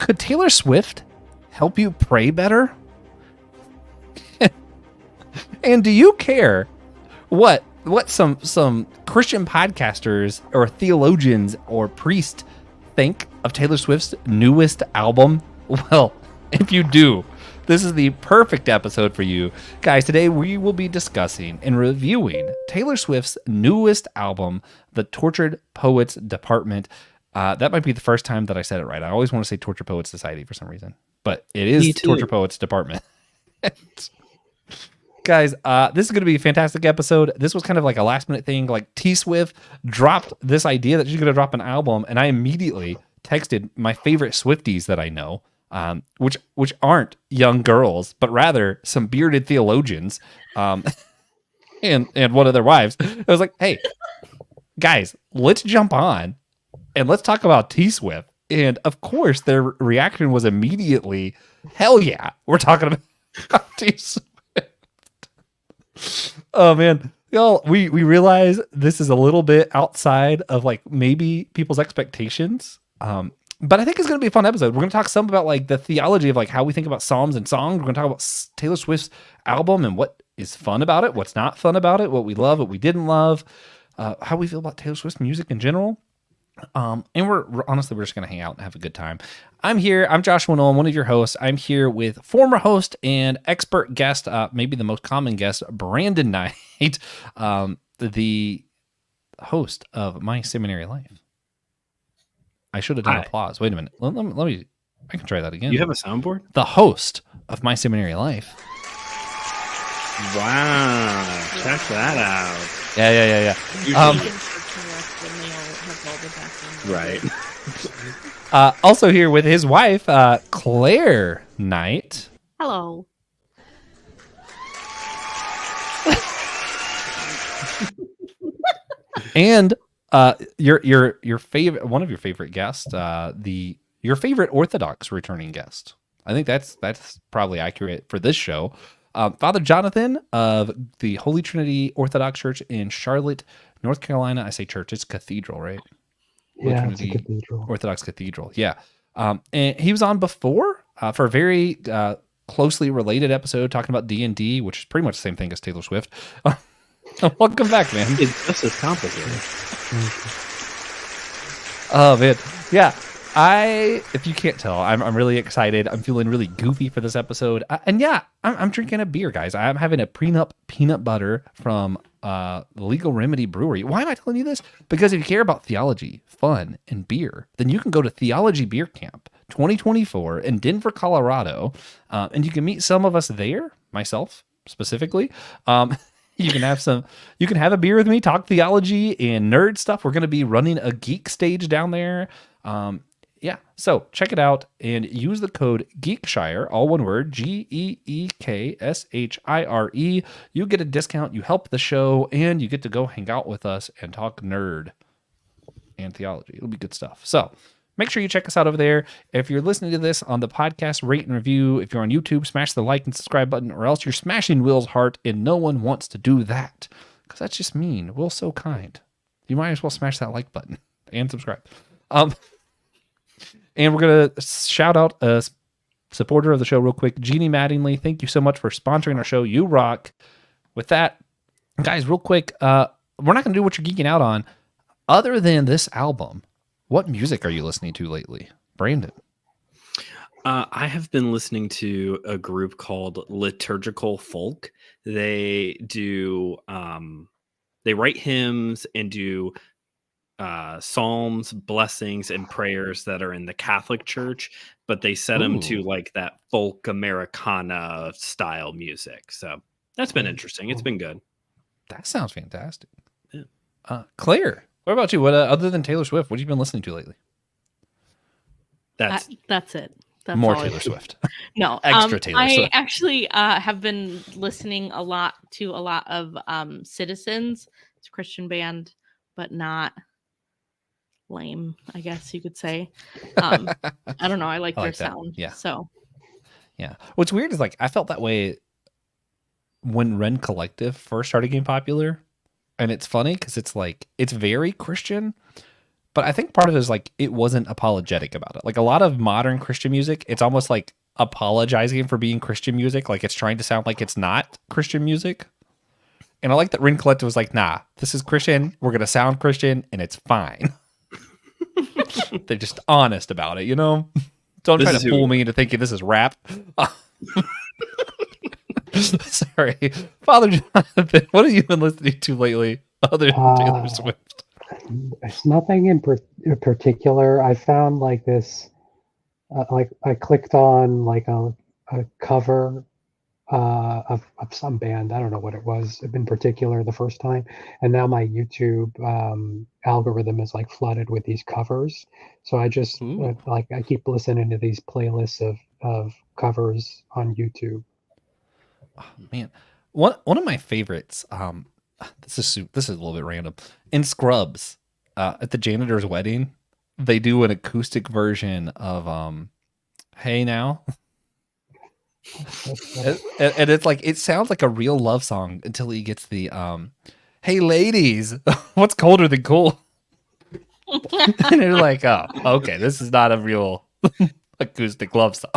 Could Taylor Swift help you pray better? And do you care what some Christian podcasters or theologians or priests think of Taylor Swift's newest album? Well, if you do, this is the perfect episode for you. Guys, today we will be discussing and reviewing Taylor Swift's newest album, The Tortured Poets Department. That might be the first time that I said it right. I always want to say Tortured Poets Society for some reason, but it is Tortured Poets Department. Guys, this is going to be a fantastic episode. This was kind of like a last minute thing. Like T Swift dropped this idea that she's going to drop an album, and I immediately texted my favorite Swifties that I know, which aren't young girls, but rather some bearded theologians, and one of their wives. I was like, hey, guys, let's jump on and let's talk about T Swift. And of course, their reaction was immediately, hell yeah, we're talking about T Swift. Oh man, y'all, we realize this is a little bit outside of like maybe people's expectations. But I think it's going to be a fun episode. We're going to talk some about like the theology of like how we think about psalms and songs. We're going to talk about Taylor Swift's album and what is fun about it, what's not fun about it, what we love, what we didn't love, how we feel about Taylor Swift's music in general. And we're honestly, we're just going to hang out and have a good time. I'm Joshua Noel, one of your hosts. I'm here with former host and expert guest, maybe the most common guest, Brandon Knight, the host of My Seminary Life. I should have done applause. Wait a minute. Let me, I can try that again. You have a soundboard? The host of My Seminary Life. Wow. Check that out. Yeah. Right. Also here with his wife, Claire Knight. Hello. And your favorite, one of your favorite guests, your favorite Orthodox returning guest. I think that's probably accurate for this show. Father Jonathan of the Holy Trinity Orthodox Church in Charlotte, North Carolina. I say church, it's Cathedral, right? Yeah, it's a cathedral. Orthodox Cathedral, yeah. And he was on before for a very closely related episode talking about D&D, which is pretty much the same thing as Taylor Swift. Welcome back, man. It's just as complicated. Oh, man. Yeah. If you can't tell, I'm really excited. I'm feeling really goofy for this episode. And yeah, I'm drinking a beer, guys. I'm having a prenup peanut butter from the Legal Remedy Brewery. Why am I telling you this? Because if you care about theology, fun, and beer, then you can go to Theology Beer Camp 2024 in Denver, Colorado, and you can meet some of us there, myself specifically. You can have a beer with me, talk theology and nerd stuff. We're going to be running a geek stage down there. Yeah, so check it out and use the code Geekshire, all one word, GEEKSHIRE. You get a discount, you help the show, and you get to go hang out with us and talk nerd and theology. It'll be good stuff. So make sure you check us out over there. If you're listening to this on the podcast, rate and review. If you're on YouTube, smash the like and subscribe button, or else you're smashing Will's heart, and no one wants to do that because that's just mean. Will's so kind. You might as well smash that like button and subscribe. And we're going to shout out a supporter of the show real quick, Jeannie Mattingly. Thank you so much for sponsoring our show. You rock. With that, guys, real quick, we're not going to do what you're geeking out on. Other than this album, what music are you listening to lately? Brandon? I have been listening to a group called Liturgical Folk. They do, they write hymns and do psalms, blessings, and prayers that are in the Catholic Church, but they set them to like that folk Americana style music. So that's been interesting. It's been good. That sounds fantastic. Yeah. Claire, what about you? What other than Taylor Swift, what have you been listening to lately? That's it. That's more all Taylor Swift. No, extra Taylor Swift. I actually have been listening a lot of Citizens. It's a Christian band, but not lame, I guess you could say. I don't know. I like their sound. Yeah. So. Yeah. What's weird is like I felt that way when Ren Collective first started getting popular, and it's funny because it's like it's very Christian, But I think part of it is like it wasn't apologetic about it. Like a lot of modern Christian music, it's almost like apologizing for being Christian music. Like it's trying to sound like it's not Christian music. And I like that Rin Collective was like, nah, this is Christian. We're going to sound Christian and it's fine. They're just honest about it, you know? Don't try to fool me into thinking this is rap. Sorry. Father Jonathan, what have you been listening to lately other than Taylor Swift? It's nothing in particular. I found like this, like I clicked on like a cover of some band. I don't know what it was in particular the first time. And now my YouTube algorithm is like flooded with these covers. So I just like I keep listening to these playlists of covers on YouTube. Oh, man, one of my favorites. This is a little bit random. In Scrubs, at the janitor's wedding, they do an acoustic version of "Hey Now," and it's like it sounds like a real love song until he gets the "Hey ladies, what's colder than cool?" And you're like, oh, okay, this is not a real acoustic love song.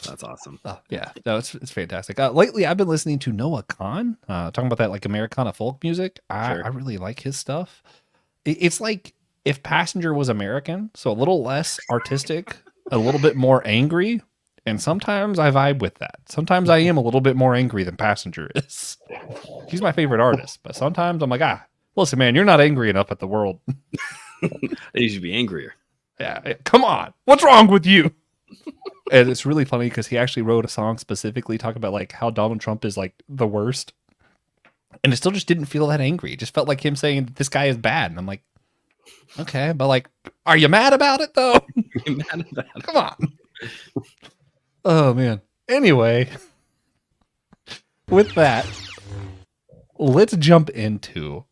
That's awesome. Yeah, no, it's fantastic. Lately, I've been listening to Noah Kahn, talking about that like Americana folk music. I really like his stuff. It's like if Passenger was American, so a little less artistic, a little bit more angry, and sometimes I vibe with that. Sometimes I am a little bit more angry than Passenger is. He's my favorite artist, but sometimes I'm like, listen, man, you're not angry enough at the world. You should be angrier. Yeah, come on, what's wrong with you? And it's really funny because he actually wrote a song specifically talking about like how Donald Trump is like the worst. And it still just didn't feel that angry. It just felt like him saying this guy is bad. And I'm like, okay, but like, are you mad about it though? You're mad about it. Come on. Oh man. Anyway, with that, let's jump into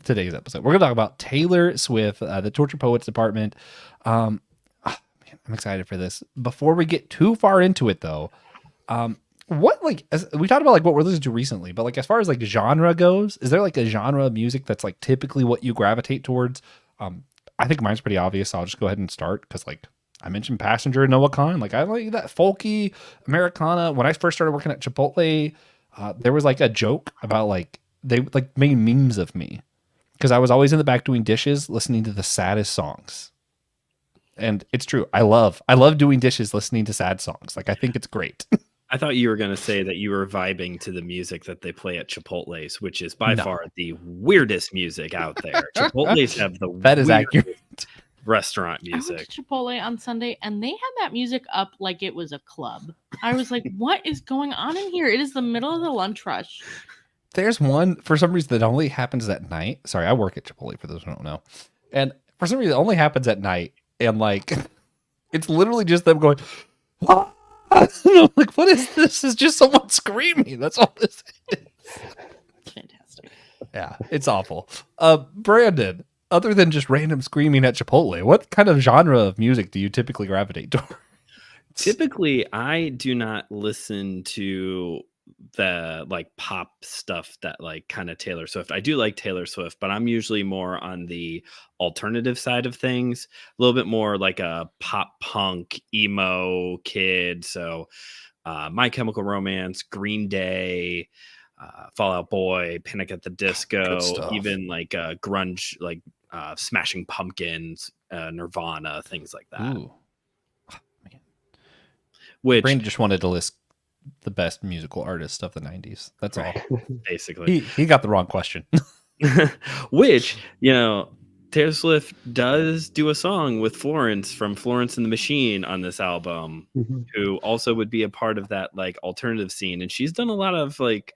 today's episode. We're going to talk about Taylor Swift, the Torture Poets Department. I'm excited for this. Before we get too far into it, though, what we talked about like what we're listening to recently, but like as far as like genre goes, is there like a genre of music that's like typically what you gravitate towards? I think mine's pretty obvious. So I'll just go ahead and start because like I mentioned Passenger and Noah Kahn. Like I like that folky Americana. When I first started working at Chipotle, there was like a joke about like they like made memes of me because I was always in the back doing dishes, listening to the saddest songs. And it's true. I love doing dishes, listening to sad songs. Like I think it's great. I thought you were going to say that you were vibing to the music that they play at Chipotle's, which is by far the weirdest music out there. Chipotle's have the that is accurate restaurant I music. went to Chipotle on Sunday and they had that music up like it was a club. I was like, what is going on in here? It is the middle of the lunch rush. There's one for some reason that only happens at night. Sorry, I work at Chipotle for those who don't know. And for some reason it only happens at night. And like, it's literally just them going, ah! I'm like, what is this? It's just someone screaming. That's all this is. Fantastic. Yeah, it's awful. Brandon, other than just random screaming at Chipotle, what kind of genre of music do you typically gravitate toward? Typically, I do not listen to the like pop stuff that like kind of Taylor Swift. I do like Taylor Swift, but I'm usually more on the alternative side of things, a little bit more like a pop punk emo kid. So My Chemical Romance, Green Day, Fall Out Boy, Panic at the Disco, even like grunge, like Smashing Pumpkins, Nirvana, things like that. Ooh. Oh, man. Which Brandon just wanted to list the best musical artists of the 90s. That's all. Basically. He got the wrong question. Which, you know, Taylor Swift does do a song with Florence from Florence and the Machine on this album, who also would be a part of that like alternative scene. And she's done a lot of like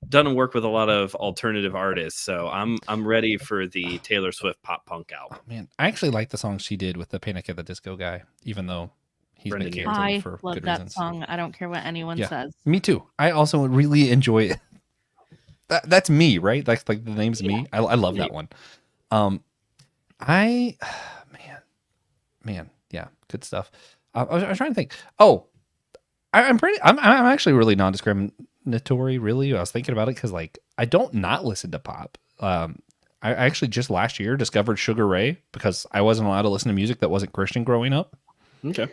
done work with a lot of alternative artists. So I'm ready for the Taylor Swift pop punk album. Oh, man, I actually like the song she did with the Panic at the Disco guy, even though he's been canceled I for love good that reasons. song. I don't care what anyone says. Me too. I also really enjoy it. That's me, right? That's like the name's me. I love that one. Man, yeah, good stuff. I was trying to think. Oh, I'm actually really non-discriminatory. Really, I was thinking about it because like I don't not listen to pop. I I actually just last year discovered Sugar Ray because I wasn't allowed to listen to music that wasn't Christian growing up. Okay.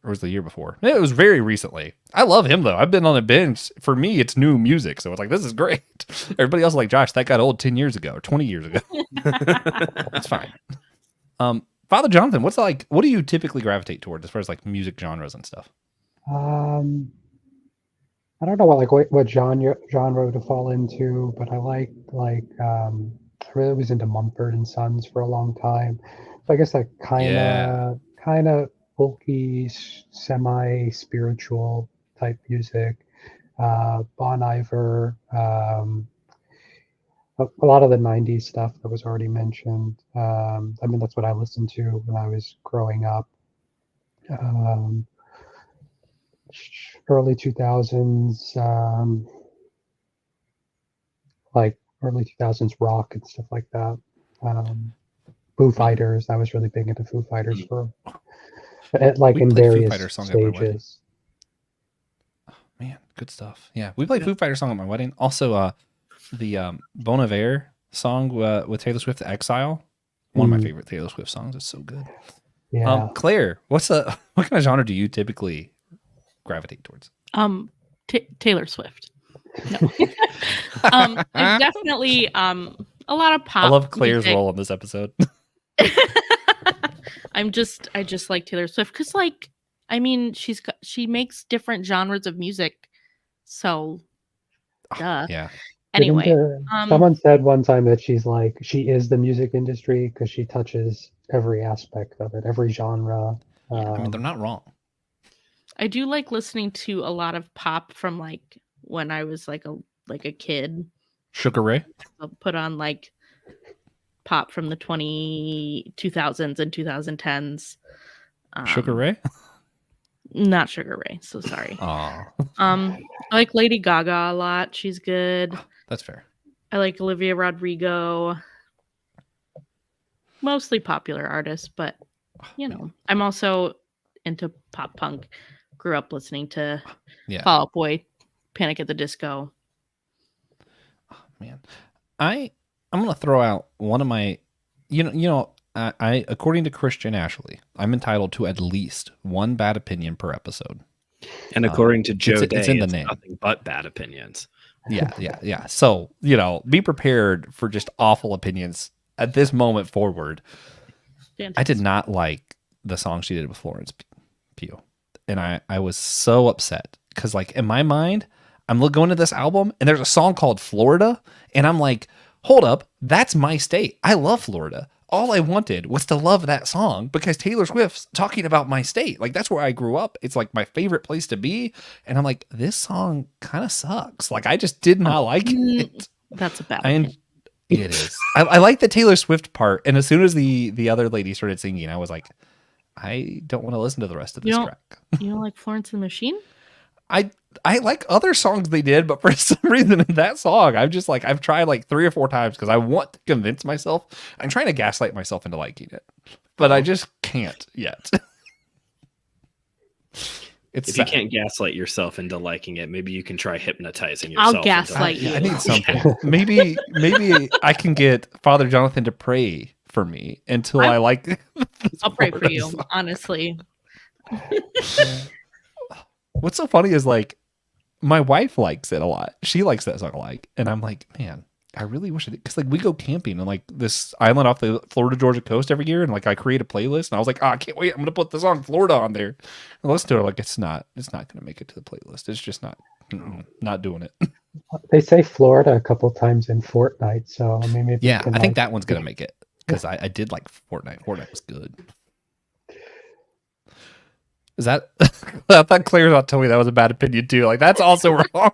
Or was the year before? It was very recently. I love him though. I've been on a binge. For me, it's new music, so it's like this is great. Everybody else is like, Josh, that got old 10 years ago or 20 years ago. It's fine. Father Jonathan, what's like? What do you typically gravitate towards as far as like music genres and stuff? I don't know what genre to fall into, but I I really was into Mumford and Sons for a long time. So I guess that kind of folky, semi-spiritual type music. Bon Iver, a lot of the 90s stuff that was already mentioned. I mean, that's what I listened to when I was growing up. Early 2000s, like early 2000s rock and stuff like that. Foo Fighters, I was really big into Foo Fighters for like We in played Foo various Fighters song at my wedding. stages. Man, good stuff. Yeah, we played Foo Fighters song at my wedding. Also, the Bon Iver song with Taylor Swift, "Exile." One of my favorite Taylor Swift songs. It's so good. Yeah. Claire, what kind of genre do you typically gravitate towards? Taylor Swift. No. There's definitely a lot of pop. I love Claire's music. role in this episode. I just like Taylor Swift because, like, I mean, she makes different genres of music. So, duh. Yeah. Anyway, Someone said one time that she is the music industry because she touches every aspect of it, every genre. I mean, they're not wrong. I do like listening to a lot of pop from like when I was like a kid. Sugar Ray. I'll put on like pop from the 2000s and 2010s. Sugar Ray? Not Sugar Ray, so sorry. Aw. I like Lady Gaga a lot. She's good. That's fair. I like Olivia Rodrigo. Mostly popular artists, but you know, I'm also into pop punk. Grew up listening to Fall Out Boy, Panic at the Disco. Oh, man, I'm gonna throw out one of my, I according to Christian Ashley, I'm entitled to at least one bad opinion per episode. And according to Joe Day, it's in the name. Nothing but bad opinions. Yeah. So, be prepared for just awful opinions at this moment forward. Fantastic. I did not like the song she did with Florence Pugh. And I was so upset because, like, in my mind, I'm going to this album and there's a song called Florida. And I'm like, hold up, that's my state. I love Florida. All I wanted was to love that song because Taylor Swift's talking about my state. Like, that's where I grew up. It's like my favorite place to be. And I'm like, this song kind of sucks. Like, I just did not like it. That's a bad It is. I like the Taylor Swift part. And as soon as the other lady started singing, I was like, I don't want to listen to the rest of this track. You don't like Florence and the Machine? I like other songs they did, but for some reason in that song, I'm just like, I've tried like 3 or 4 times because I want to convince myself. I'm trying to gaslight myself into liking it, but I just can't yet. If you can't gaslight yourself into liking it, maybe you can try hypnotizing yourself. I'll gaslight you. I need something. maybe I can get Father Jonathan to pray for me until I like. I'll pray for you, honestly. What's so funny is like my wife likes it a lot. She likes that song a lot. And I'm like, man, I really wish I did. Because like we go camping on like this island off the Florida Georgia coast every year. And like I create a playlist and I was like, I can't wait. I'm going to put the song Florida on there. And listen to it. Like it's not going to make it to the playlist. It's just not doing it. They say Florida a couple times in Fortnite. So I mean, maybe I think that one's going to make it. Because I did like Fortnite. Fortnite was good. Is that? I thought Claire was about to tell me that was a bad opinion too. Like that's also wrong.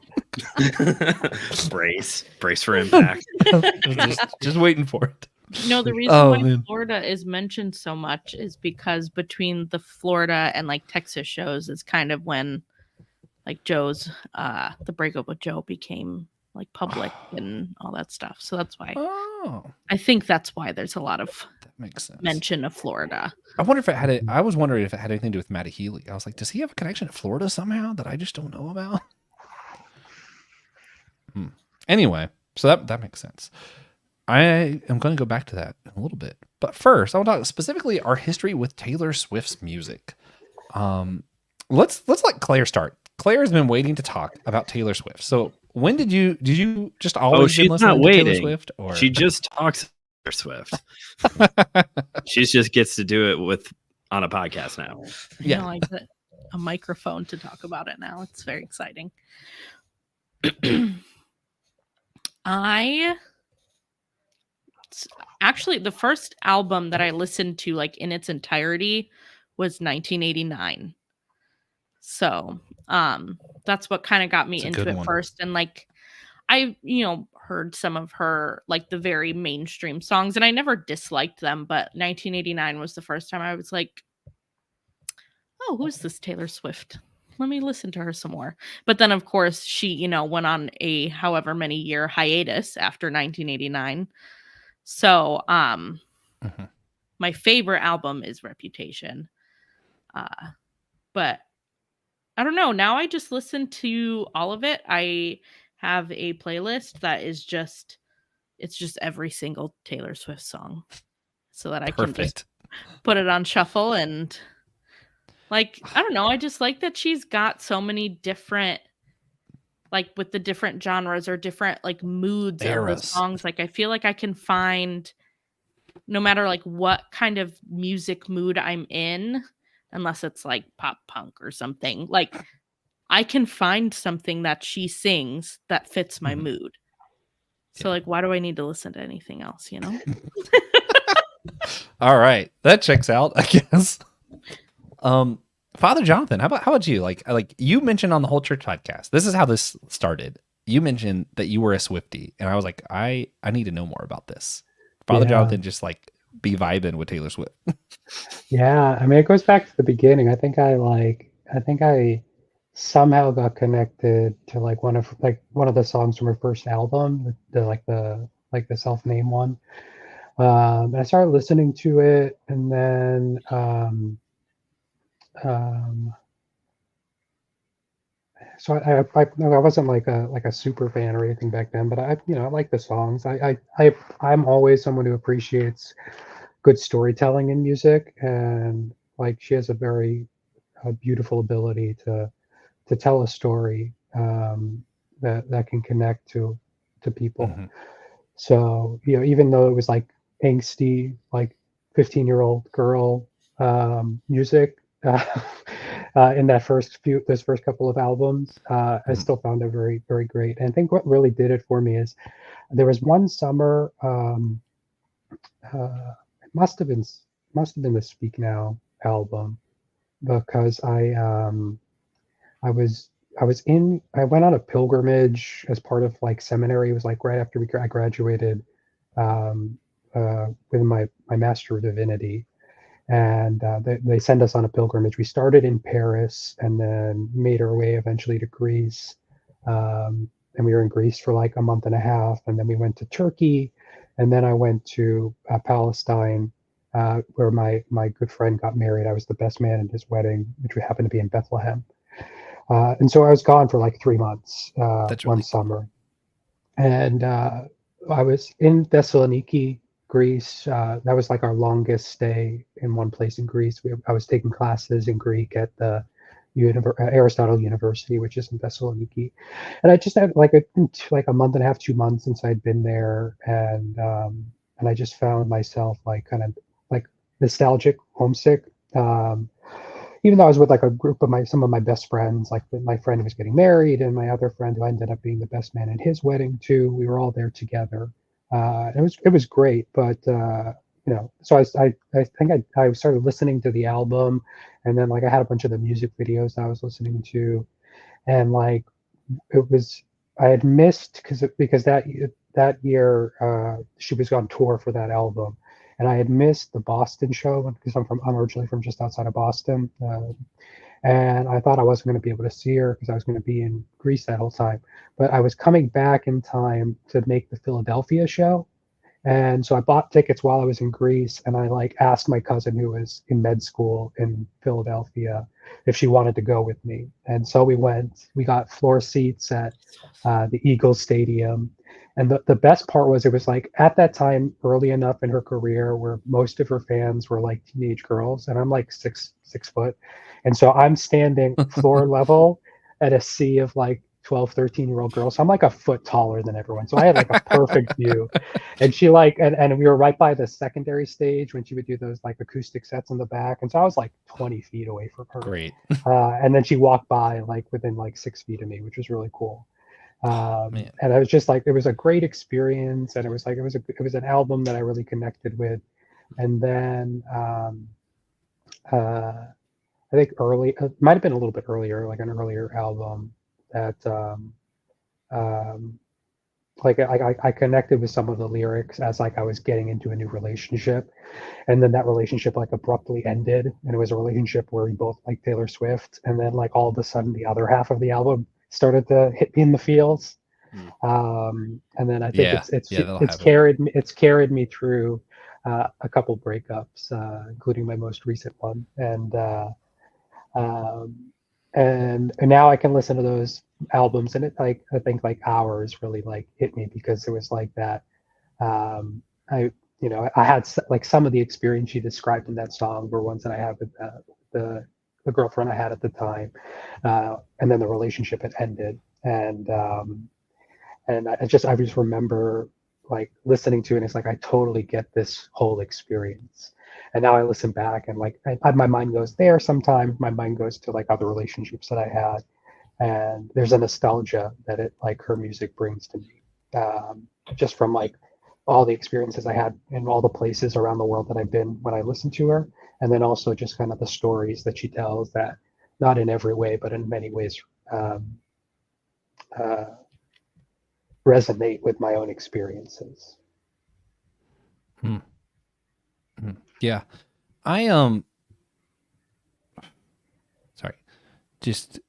Brace for impact. just waiting for it. No, the reason why Florida is mentioned so much is because between the Florida and like Texas shows is kind of when like Joe's the breakup with Joe became like public and all that stuff. So that's why. I think that's why there's a lot of makes sense. Mention of Florida. I wonder if it had I was wondering if it had anything to do with Matty Healy. I was like, does he have a connection to Florida somehow that I just don't know about? Anyway, so that makes sense. I am going to go back to that in a little bit. But first, I want to talk specifically our history with Taylor Swift's music. Let's let Claire start. Claire has been waiting to talk about Taylor Swift. So when did you just always been she's listening not to Taylor waiting. Swift, or She just talks to Taylor Swift. She just gets to do it on a podcast now. Yeah. You know, I get a microphone to talk about it now. It's very exciting. Actually, the first album that I listened to like in its entirety was 1989. So that's what kind of got me It's a into good it one. first. And like I, heard some of her like the very mainstream songs, and I never disliked them, but 1989 was the first time I was like, oh, who's this Taylor Swift? Let me listen to her some more. But then of course she, went on a however many year hiatus after 1989. So my favorite album is Reputation. But I don't know. Now I just listen to all of it. I have a playlist that is just every single Taylor Swift song, so that I can just put it on shuffle. And like, I don't know, I just like that she's got so many different, like with the different genres or different like moods of the songs. Like I feel like I can find, no matter like what kind of music mood I'm in, unless it's like pop punk or something, like I can find something that she sings that fits my mood. So like, why do I need to listen to anything else, All right, that checks out, I guess. Father Jonathan, how about you? Like you mentioned on the Whole Church podcast, this is how this started. You mentioned that you were a Swiftie, and I was like, I need to know more about this. Father Jonathan just like be vibing with Taylor Swift. Yeah, I mean, it goes back to the beginning. I think I somehow got connected to like one of the songs from her first album, the self-named one. And I started listening to it, and then so I wasn't like a super fan or anything back then, but I like the songs. I'm always someone who appreciates good storytelling in music, and like she has a very beautiful ability to tell a story that can connect to people. Mm-hmm. So even though it was like angsty, like 15-year-old girl music in those first couple of albums, I still found it very, very great. And I think what really did it for me is there was one summer. It must have been the Speak Now album, because I went on a pilgrimage as part of like seminary. It was like right after I graduated with my Master of Divinity, and they send us on a pilgrimage. We started in Paris and then made our way eventually to Greece, and we were in Greece for like a month and a half, and then we went to Turkey, and then I went to Palestine, where my good friend got married. I was the best man in his wedding, which happened to be in Bethlehem. And so I was gone for like 3 months one summer. And I was in Thessaloniki, Greece. That was like our longest stay in one place in Greece. I was taking classes in Greek at the Aristotle University, which is in Thessaloniki. And I just had like a month and a half, 2 months since I'd been there. And I just found myself like kind of like nostalgic, homesick. Even though I was with like a group of some of my best friends, like my friend who was getting married and my other friend who ended up being the best man in his wedding too. We were all there together. It was great, but so I think I started listening to the album, and then like I had a bunch of the music videos I was listening to, and like I had missed because that year she was on tour for that album, and I had missed the Boston show because I'm originally from just outside of Boston, and I thought I wasn't going to be able to see her because I was going to be in Greece that whole time. But I was coming back in time to make the Philadelphia show, and so I bought tickets while I was in Greece, and I like asked my cousin who was in med school in Philadelphia if she wanted to go with me, and so we went. We got floor seats at the Eagles Stadium. And the best part was it was like at that time early enough in her career where most of her fans were like teenage girls, and I'm like 6 foot, and so I'm standing floor level at a sea of like 12, 13-year-old girls. So I'm like a foot taller than everyone. So I had like a perfect view. And she like and we were right by the secondary stage when she would do those like acoustic sets in the back. And so I was like 20 feet away from her. Great. And then she walked by like within like 6 feet of me, which was really cool. Man. And I was just like, it was a great experience, and it was like it was an album that I really connected with. And then I think it might have been a little bit earlier, like an earlier album that like I connected with some of the lyrics as like I was getting into a new relationship, and then that relationship like abruptly ended, and it was a relationship where we both liked Taylor Swift, and then like all of a sudden the other half of the album started to hit me in the feels. And then I think it's carried me through a couple breakups, including my most recent one, and now I can listen to those albums, and it like I think like hours really like hit me because it was like that. I had like some of the experience she described in that song were ones that I had with the girlfriend I had at the time, and then the relationship had ended, and I just remember like listening to it, and it's like I totally get this whole experience. And now I listen back and like my mind goes there sometimes. My mind goes to like other relationships that I had, and there's a nostalgia that it like her music brings to me, just from like all the experiences I had in all the places around the world that I've been when I listen to her, and then also just kind of the stories that she tells that not in every way, but in many ways resonate with my own experiences. Yeah. I sorry. Just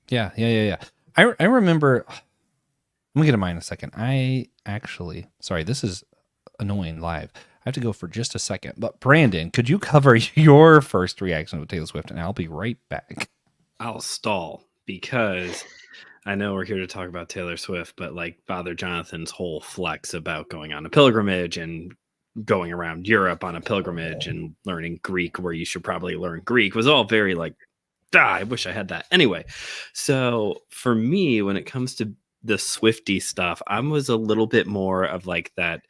yeah. I remember let me get to mine in a second. I actually sorry, this is annoying live. I have to go for just a second. But Brandon, could you cover your first reaction with Taylor Swift, and I'll be right back. I'll stall because I know we're here to talk about Taylor Swift, but like Father Jonathan's whole flex about going on a pilgrimage and going around Europe on a pilgrimage and learning Greek where you should probably learn Greek was all very like, I wish I had that. Anyway, so for me, when it comes to the Swiftie stuff, I was a little bit more of like that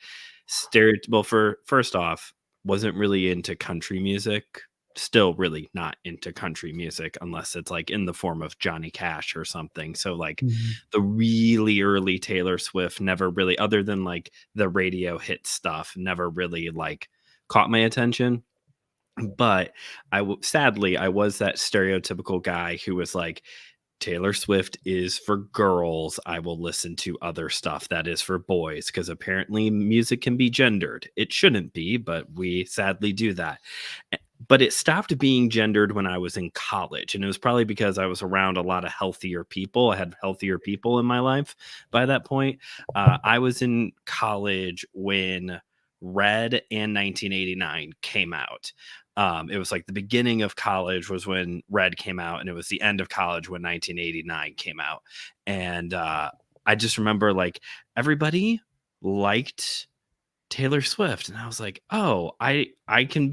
well, first off, wasn't really into country music. Still really not into country music unless it's like in the form of Johnny Cash or something. So like the really early Taylor Swift never really, other than like the radio hit stuff, never really like caught my attention. But sadly, I was that stereotypical guy who was like, Taylor Swift is for girls. I will listen to other stuff that is for boys because apparently music can be gendered. It shouldn't be, but we sadly do that. But it stopped being gendered when I was in college. And it was probably because I was around a lot of healthier people. I had healthier people in my life by that point. I was in college when Red and 1989 came out. It was like the beginning of college was when Red came out, and it was the end of college when 1989 came out. And I just remember like everybody liked Taylor Swift, and I was like, oh, I can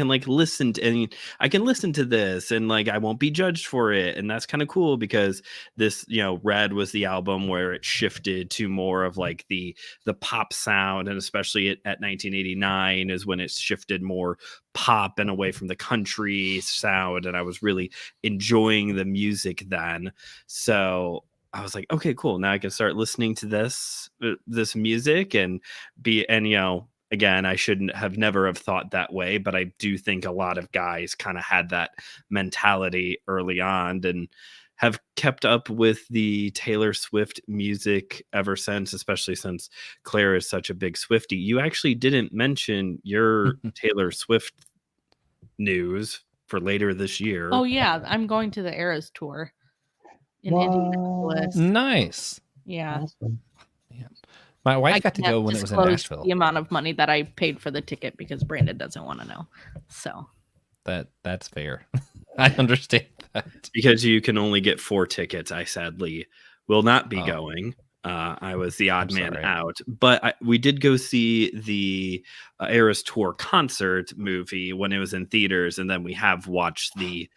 like listen to, and I can listen to this, and like I won't be judged for it, and that's kind of cool because this, Red was the album where it shifted to more of like the pop sound, and especially at 1989 is when it shifted more pop and away from the country sound, and I was really enjoying the music then. So I was like, okay, cool. Now I can start listening to this music and again, I shouldn't have never have thought that way, but I do think a lot of guys kind of had that mentality early on and have kept up with the Taylor Swift music ever since, especially since Claire is such a big Swiftie. You actually didn't mention your Taylor Swift news for later this year. Oh yeah, I'm going to the Eras tour in Indianapolis. Nice. Yeah. Awesome. Yeah. My wife got to go when it was in Nashville. The amount of money that I paid for the ticket because Brandon doesn't want to know. So that's fair. I understand that. Because you can only get 4 tickets. I sadly will not be going. I was the odd man sorry. out, but we did go see the Eras Tour concert movie when it was in theaters, and then we have watched the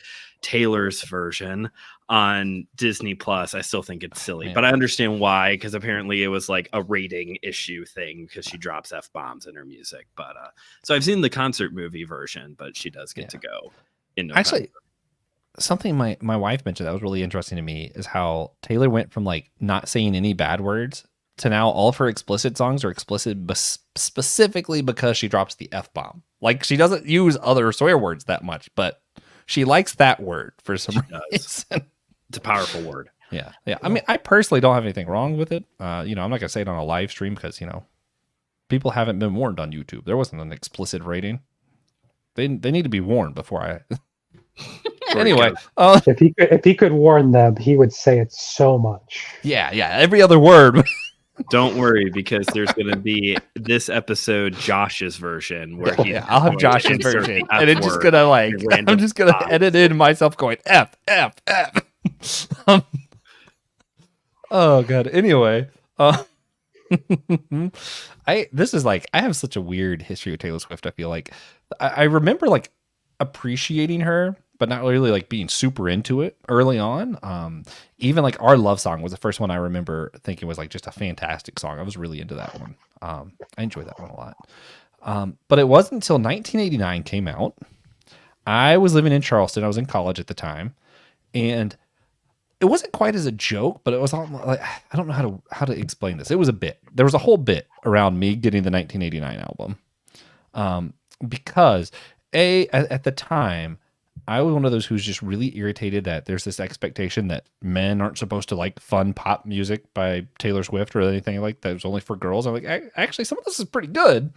Taylor's version on Disney Plus. I still think it's silly, but I understand why, because apparently it was like a rating issue thing because she drops F-bombs in her music. But so I've seen the concert movie version, but she does get to go in November. Actually, something my wife mentioned that was really interesting to me is how Taylor went from like not saying any bad words to now all of her explicit songs are explicit specifically because she drops the F-bomb. Like she doesn't use other swear words that much, but she likes that word for some reason. It's a powerful word. Yeah. I mean, I personally don't have anything wrong with it. I'm not gonna say it on a live stream because people haven't been warned on YouTube. There wasn't an explicit rating. They need to be warned before I. Anyway, if he could warn them, he would say it so much. Yeah. Every other word. Don't worry, because there's going to be this episode Josh's version where I'll have Josh's version, and it's just gonna I'm just gonna edit in myself going F. Oh god. Anyway, I have such a weird history with Taylor Swift. I feel like I remember like appreciating her, but not really like being super into it early on. Even like Our Love Song was the first one I remember thinking was like just a fantastic song. I was really into that one. I enjoyed that one a lot. But it wasn't until 1989 came out. I was living in Charleston. I was in college at the time, and it wasn't quite as a joke, but it was all like, I don't know how to explain this. It was a bit. There was a whole bit around me getting the 1989 album. Because at the time, I was one of those who's just really irritated that there's this expectation that men aren't supposed to like fun pop music by Taylor Swift or anything like that. It was only for girls. I'm like, actually, some of this is pretty good.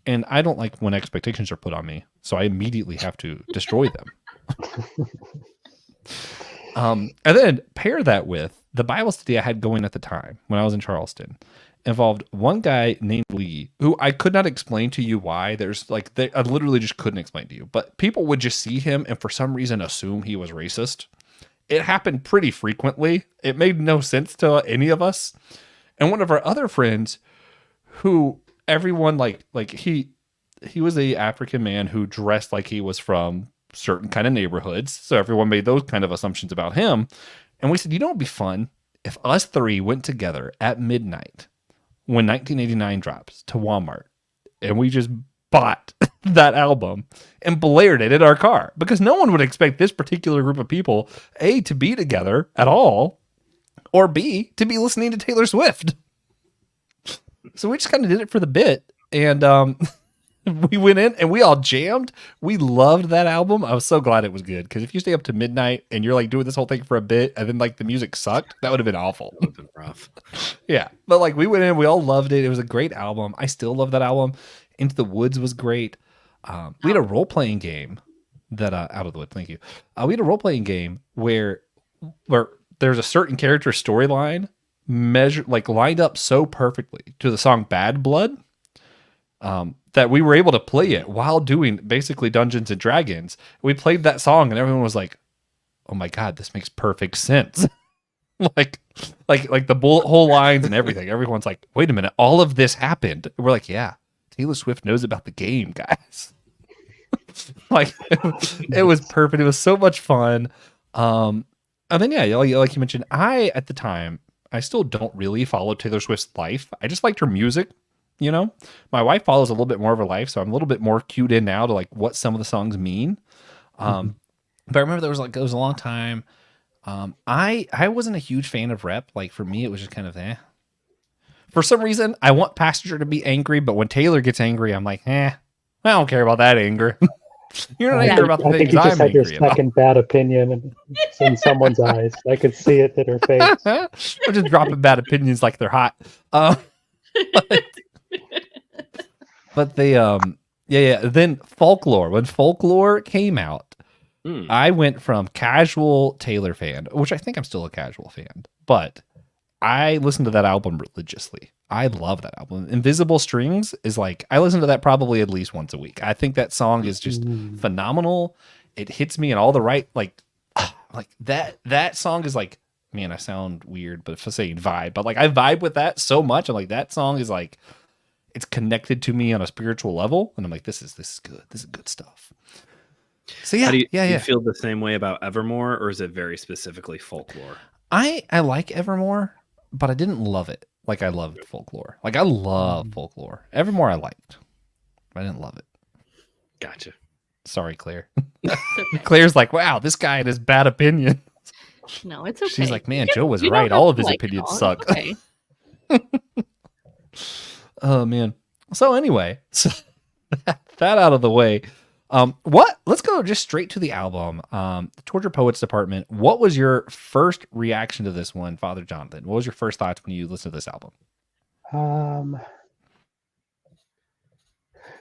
And I don't like when expectations are put on me. So I immediately have to destroy them. And then pair that with the Bible study I had going at the time when I was in Charleston. Involved one guy named Lee, who I could not explain to you why. I literally just couldn't explain to you. But people would just see him and for some reason assume he was racist. It happened pretty frequently. It made no sense to any of us. And one of our other friends, who everyone he was a African man who dressed like he was from certain kind of neighborhoods. So everyone made those kind of assumptions about him. And we said, it'd be fun if us three went together at midnight when 1989 drops to Walmart, and we just bought that album and blared it in our car, because no one would expect this particular group of people, A, to be together at all, or B, to be listening to Taylor Swift. So we just kind of did it for the bit, and we went in and we all jammed. We loved that album. I was so glad it was good, because if you stay up to midnight and you're like doing this whole thing for a bit and then like the music sucked, that would have been awful. That would have been rough. Yeah, but like we went in, we all loved it. It was a great album. I still love that album. Into the Woods was great. We had a role playing game that Out of the Wood. Thank you. We had a role playing game where there's a certain character storyline lined up so perfectly to the song Bad Blood. That we were able to play it while doing basically Dungeons and Dragons. We played that song and everyone was like, "Oh my god, this makes perfect sense." like the bullet hole lines and everything. Everyone's like, "Wait a minute, all of this happened." And we're like, "Yeah, Taylor Swift knows about the game, guys." It was perfect. It was so much fun. And then like you mentioned, at the time, I still don't really follow Taylor Swift's life. I just liked her music. My wife follows a little bit more of her life, so I'm a little bit more cued in now to like what some of the songs mean. But I remember there was a long time. I wasn't a huge fan of Rep. Like for me, it was just kind of For some reason, I want Passenger to be angry, but when Taylor gets angry, I'm like, I don't care about that anger. You're not angry about the things I'm angry about. I think you just had your second bad opinion in someone's eyes. I could see it in her face. I'm just dropping bad opinions like they're hot. But they then Folklore. When Folklore came out, I went from casual Taylor fan, which I think I'm still a casual fan, but I listened to that album religiously. I love that album. Invisible Strings is like, I listen to that probably at least once a week. I think that song is just phenomenal. It hits me in all the right, like that song is like man, I sound weird, but for saying vibe, but like I vibe with that so much. I'm like, that song is like, it's connected to me on a spiritual level. And I'm like, this is good. This is good stuff. So yeah, How do you, yeah. you feel the same way about Evermore, or is it very specifically folklore? I like Evermore, but I didn't love it like I loved Folklore. Like I love Folklore. Evermore I liked. I didn't love it. Gotcha. Sorry, Claire. Okay. Claire's like, wow, this guy and his bad opinion. No, it's okay. She's like, man, You Joe was you don't right. have All of to his like opinions it all. suck. It's okay. Oh man. So anyway, so that out of the way. Let's go just straight to the album. The Torture Poets Department. What was your first reaction to this one, Father Jonathan? What was your first thoughts when you listened to this album?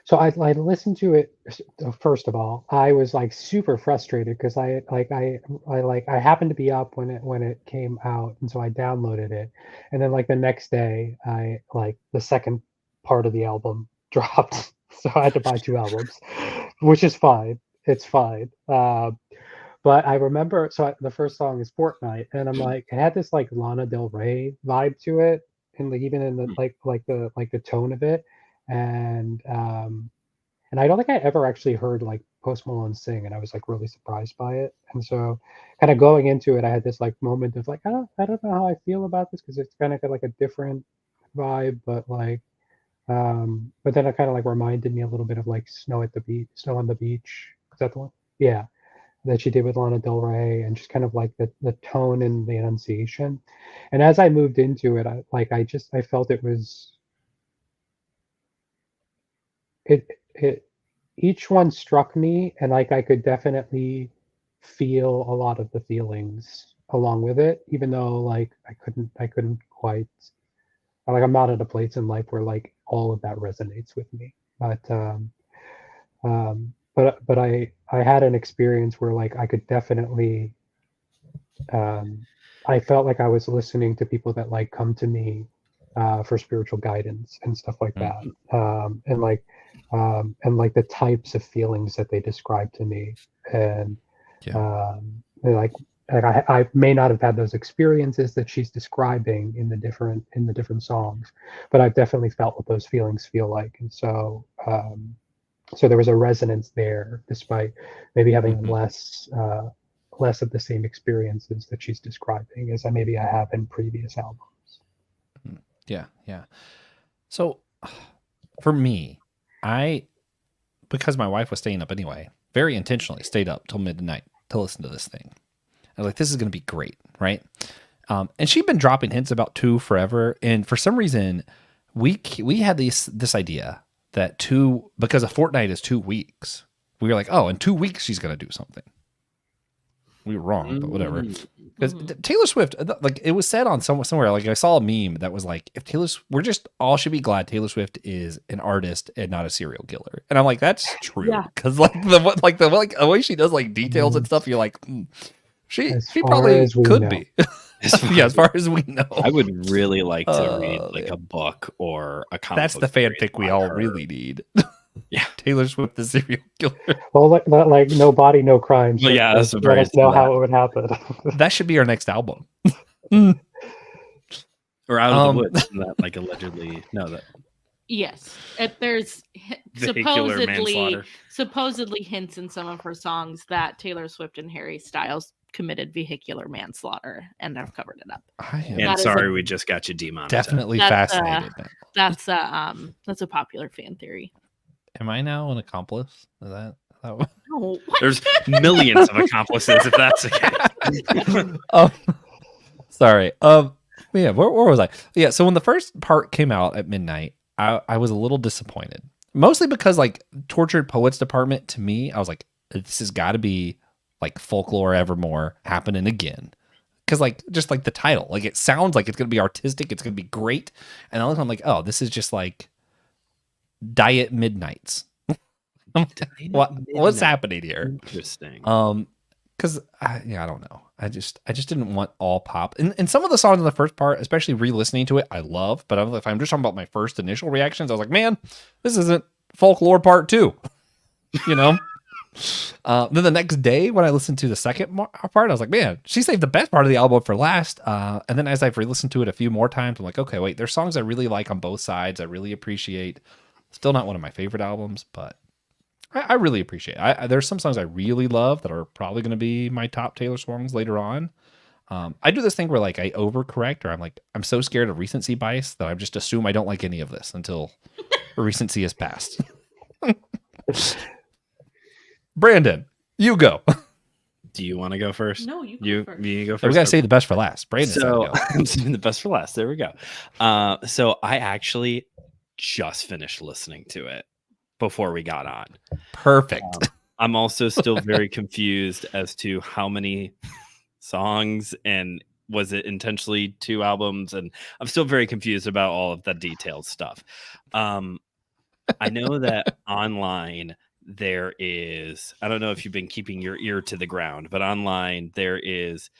So I listened to it. First of all, I was like super frustrated because I happened to be up when it came out, and so I downloaded it, and then like the next day, I like the second part of the album dropped, so I had to buy two albums, which is fine. It's fine. But I remember, the first song is Fortnite, and I'm like, it had this like Lana Del Rey vibe to it, and like even in the like the tone of it, and I don't think I ever actually heard like Post Malone sing, and I was like really surprised by it. And so, kind of going into it, I had this like moment of like, I don't know how I feel about this because it's kind of got like a different vibe, but like, but then it kind of like reminded me a little bit of like Snow on the Beach. Is that the one? Yeah, that she did with Lana Del Rey, and just kind of like the tone and the enunciation. And as I moved into it, I felt it was it each one struck me, and like I could definitely feel a lot of the feelings along with it, even though like I couldn't quite, like I'm not at a place in life where like all of that resonates with me. But I had an experience where like I could definitely, I felt like I was listening to people that like come to me for spiritual guidance and stuff like that, and like the types of feelings that they describe to me, and and, like I may not have had those experiences that she's describing in the different songs, but I've definitely felt what those feelings feel like, and so there was a resonance there, despite maybe having less of the same experiences that she's describing as I have in previous albums. Yeah. So for me, because my wife was staying up anyway, very intentionally stayed up till midnight to listen to this thing. I was like, this is going to be great, right? And she'd been dropping hints about 2 forever, and for some reason, we had this idea that 2, because a fortnight is 2 weeks. We were like, oh, in 2 weeks she's going to do something. We were wrong, but whatever. Because Taylor Swift, like it was said on somewhere, like I saw a meme that was like, if we're just all should be glad Taylor Swift is an artist and not a serial killer. And I'm like, that's true. Because like the way she does like details and stuff, you're like, she probably could be. As far as we know. I would really like to read like a book or a comic. That's the fanfic we all really need. Yeah, Taylor Swift, the serial killer. Well, like no body, no crime. Well, yeah, that's let us know how it would happen. That should be our next album. Or Out of the Woods, that like allegedly that. Yes, there's supposedly hints in some of her songs that Taylor Swift and Harry Styles committed vehicular manslaughter, and I've covered it up. And sorry, we just got you demonetized. Definitely fascinated. That's a popular fan theory. Am I now an accomplice? Is that no? There's millions of accomplices if that's the case. Sorry. Yeah, where was I? Yeah, so when the first part came out at midnight, I was a little disappointed. Mostly because like Tortured Poets Department, to me, I was like, this has got to be like Folklore Evermore happening again. Because like just like the title, like it sounds like it's gonna be artistic, it's gonna be great. And I'm like, oh, this is just like Diet Midnights. What's happening here? Interesting. Because I don't know. I just didn't want all pop. And some of the songs in the first part, especially re-listening to it, I love. But if I'm just talking about my first initial reactions, I was like, man, this isn't Folklore Part 2. You know? Then the next day when I listened to the second part, I was like, man, she saved the best part of the album for last. And then as I've re-listened to it a few more times, I'm like, okay, wait, there's songs I really like on both sides. I really appreciate. Still not one of my favorite albums, but I really appreciate it. There's some songs I really love that are probably going to be my top Taylor songs later on. I do this thing where like I overcorrect, or I'm so scared of recency bias that I just assume I don't like any of this until recency is passed. Brandon, you go. Do you want to go first? No, you go first. You go We first. gotta save the best for last. Brandon, So I'm saving the best for last. There we go. So I actually just finished listening to it before we got on. perfect. I'm also still very confused as to how many songs and was it intentionally 2 albums, and I'm still very confused about all of the detailed stuff. I know that online there is, I don't know if you've been keeping your ear to the ground, but online there is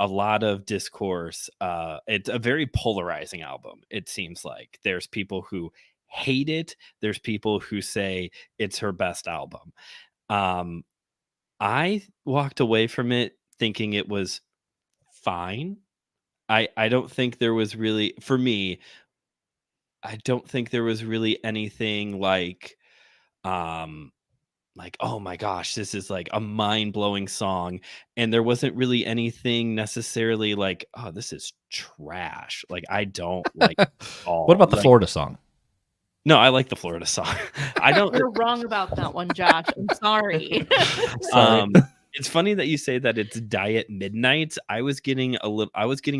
a lot of discourse. It's a very polarizing album. It seems like there's people who hate it. There's people who say it's her best album. I walked away from it thinking it was fine. I don't think there was really, for me, I don't think there was really anything like oh my gosh, this is like a mind-blowing song. And there wasn't really anything necessarily like, oh, this is trash. Like I don't like it at all. What about the Like, Florida song? no, I like the Florida song. I don't You're wrong about that one, Josh. I'm sorry. It's funny that you say that it's Diet Midnights. I was getting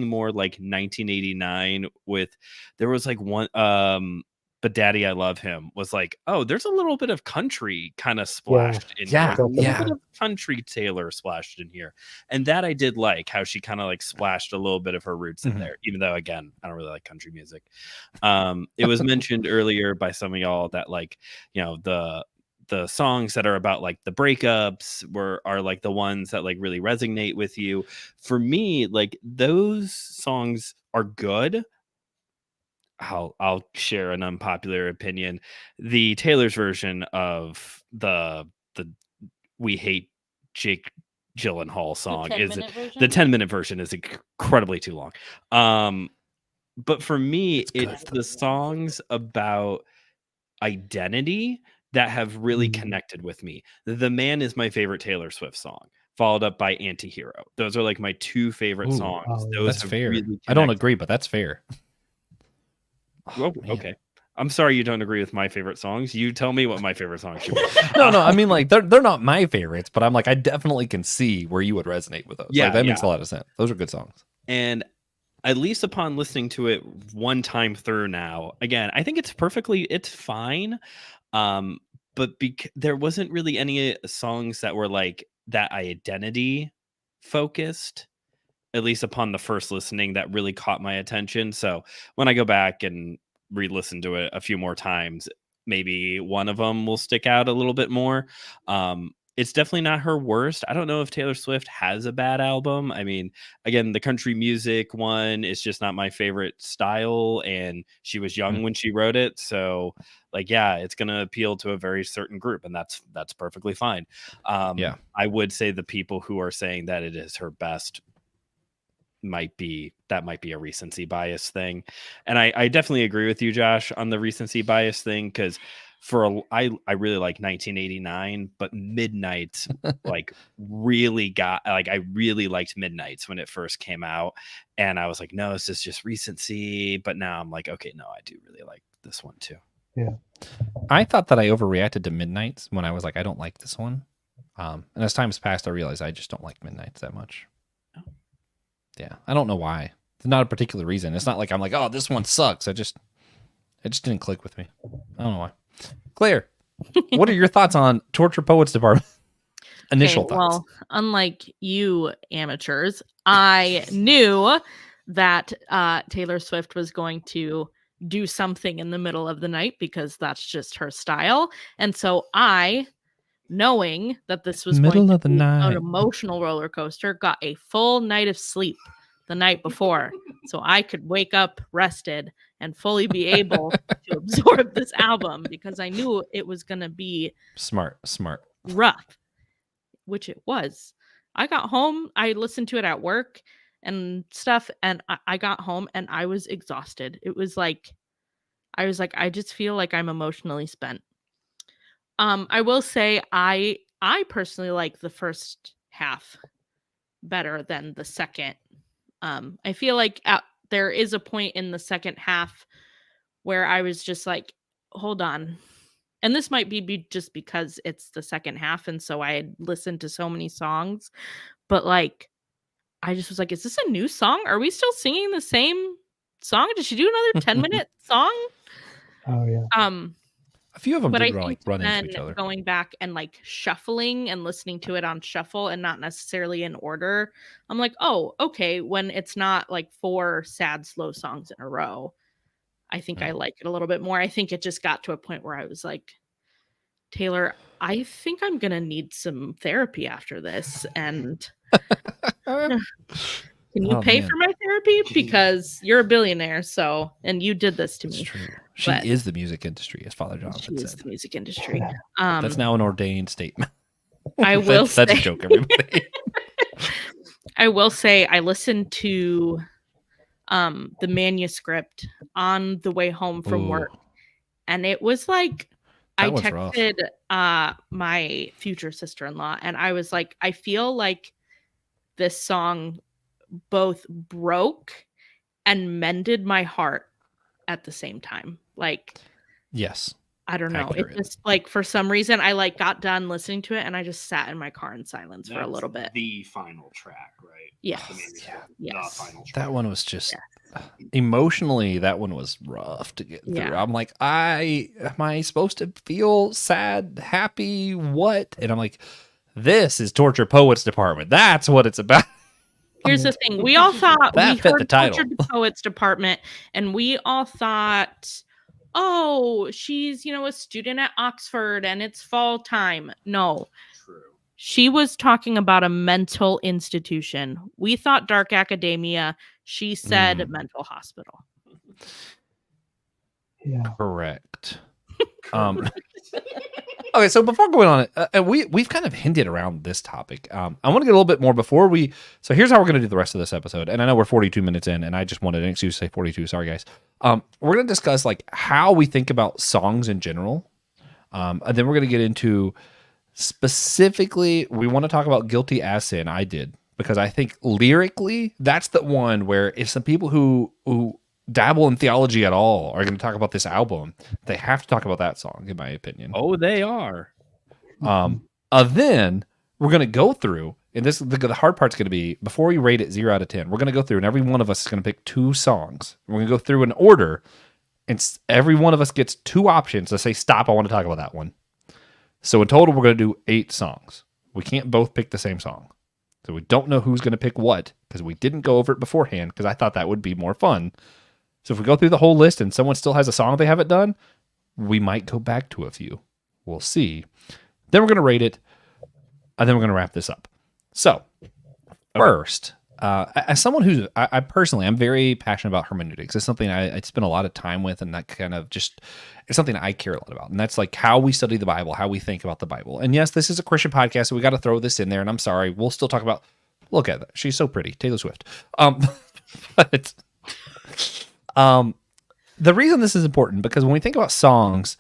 more like 1989 with, there was like one But Daddy I Love Him was like, oh, there's a little bit of country kind of splashed in Yeah, here. A little yeah. bit of country Taylor splashed in here. And that I did like, how she kind of like splashed a little bit of her roots in there, even though again, I don't really like country music. It was mentioned earlier by some of y'all that like, you know, the songs that are about like the breakups are like the ones that like really resonate with you. For me, like those songs are good. I'll share an unpopular opinion. The Taylor's version of the We Hate Jake Gyllenhaal song is the 10-minute version is incredibly too long. But for me, it's the songs about identity that have really connected with me. The Man is my favorite Taylor Swift song, followed up by Antihero. Those are like my 2 favorite songs. Those That's have fair. really I don't connected. agree, but that's fair. Oh, okay. I'm sorry you don't agree with my favorite songs. You tell me what my favorite songs should be. No, I mean like they're not my favorites, but I'm like I definitely can see where you would resonate with those. Yeah, like, that makes a lot of sense. Those are good songs. And at least upon listening to it one time through now, again, I think it's fine. But there wasn't really any songs that were like that identity focused, at least upon the first listening, that really caught my attention. So when I go back and re-listen to it a few more times, maybe one of them will stick out a little bit more. It's definitely not her worst. I don't know if Taylor Swift has a bad album. I mean, again, the country music one is just not my favorite style, and she was young when she wrote it. So like, yeah, it's going to appeal to a very certain group, and that's perfectly fine. I would say the people who are saying that it is her best might be a recency bias thing. And I definitely agree with you, Josh, on the recency bias thing, because I really like 1989, but Midnights like really got, like, I really liked Midnights when it first came out, and I was like, no, this is just recency. But now I'm like, okay, no, I do really like this one too. Yeah, I thought that I overreacted to Midnights when I was like, I don't like this one. And as time's passed, I realized I just don't like Midnights that much. Yeah, I don't know why. It's not a particular reason. It's not like I'm like, oh, this one sucks. It just didn't click with me. I don't know why. Claire, what are your thoughts on Torture Poets Department? Initial thoughts. Well, unlike you amateurs, I knew that Taylor Swift was going to do something in the middle of the night because that's just her style. And so I, knowing that this was Middle going of to the be night. an emotional roller coaster, got a full night of sleep the night before so I could wake up rested and fully be able to absorb this album, because I knew it was going to be Smart. rough. which it was. I got home, I listened to it at work and stuff, and I got home and I was exhausted. It was like, I just feel like I'm emotionally spent. I will say I personally like the first half better than the second. I feel like there is a point in the second half where I was just like, hold on. And this might be just because it's the second half, and so I had listened to so many songs, but like I just was like, is this a new song? Are we still singing the same song? Did she do another 10-minute song? Oh yeah. A few of them But I did like think run then into each other. going back and like shuffling and listening to it on shuffle and not necessarily in order, I'm like, oh, okay, when it's not like 4 sad, slow songs in a row, I think I like it a little bit more. I think it just got to a point where I was like, Taylor, I think I'm going to need some therapy after this. And can you pay for my therapy? Because you're a billionaire. So, and you did this to It's me. true. She is the music industry, as Father Jonathan She is said. the music industry. That's now an ordained statement. I will say. That's a joke, everybody. I will say I listened to the manuscript on the way home from work, and it was like I texted my future sister-in-law, and I was like, I feel like this song both broke and mended my heart at the same time. Like, yes, I don't know. accurate. It just like for some reason I like got done listening to it and I just sat in my car in silence for a little bit. The final track, right? Yes. The final track. That one was just emotionally. That one was rough to get through. Yeah. I'm like, am I supposed to feel sad, happy, what? And I'm like, this is Torture Poets Department. That's what it's about. Here's the thing. We all thought That we fit heard the title. Torture Poets Department, and we all thought, oh, she's, a student at Oxford and it's fall time. No. True. She was talking about a mental institution. We thought dark academia. She said mental hospital. Yeah. Correct. Okay, so before going on, we've kind of hinted around this topic. I want to get a little bit more before we. So here's how we're going to do the rest of this episode. And I know we're 42 minutes in, and I just wanted an excuse to say 42. Sorry, guys. We're going to discuss like how we think about songs in general, and then we're going to get into specifically. We want to talk about "Guilty as Sin." I did because I think lyrically that's the one where if some people who dabble in theology at all are going to talk about this album, they have to talk about that song, in my opinion. Oh, they are. Then we're going to go through, and this the hard part's going to be before we rate it 0 out of 10. We're going to go through, and every one of us is going to pick 2 songs. We're going to go through in order, and every one of us gets 2 options to say, "Stop! I want to talk about that one." So in total, we're going to do 8 songs. We can't both pick the same song, so we don't know who's going to pick what because we didn't go over it beforehand. Because I thought that would be more fun. So if we go through the whole list and someone still has a song they haven't done, we might go back to a few. We'll see. Then we're going to rate it, and then we're going to wrap this up. So first, as someone who's, I personally, I'm very passionate about hermeneutics. It's something I spend a lot of time with, and that kind of just, it's something I care a lot about. And that's like how we study the Bible, how we think about the Bible. And yes, this is a Christian podcast, so we got to throw this in there. And I'm sorry, we'll still talk about, look at that. She's so pretty, Taylor Swift. But the reason this is important, because when we think about songs,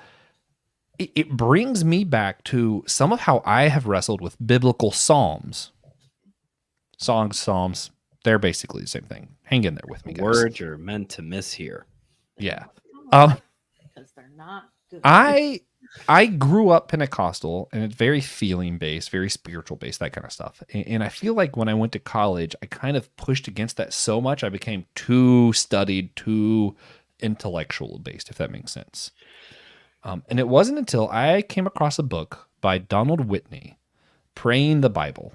it brings me back to some of how I have wrestled with biblical psalms. Songs, psalms, they're basically the same thing. Hang in there with me, guys. Words you're meant to miss here. Yeah. Because they're not good. I grew up Pentecostal, and it's very feeling based, very spiritual based, that kind of stuff. And I feel like when I went to college, I kind of pushed against that so much. I became too studied, too intellectual based, if that makes sense. And it wasn't until I came across a book by Donald Whitney, Praying the Bible.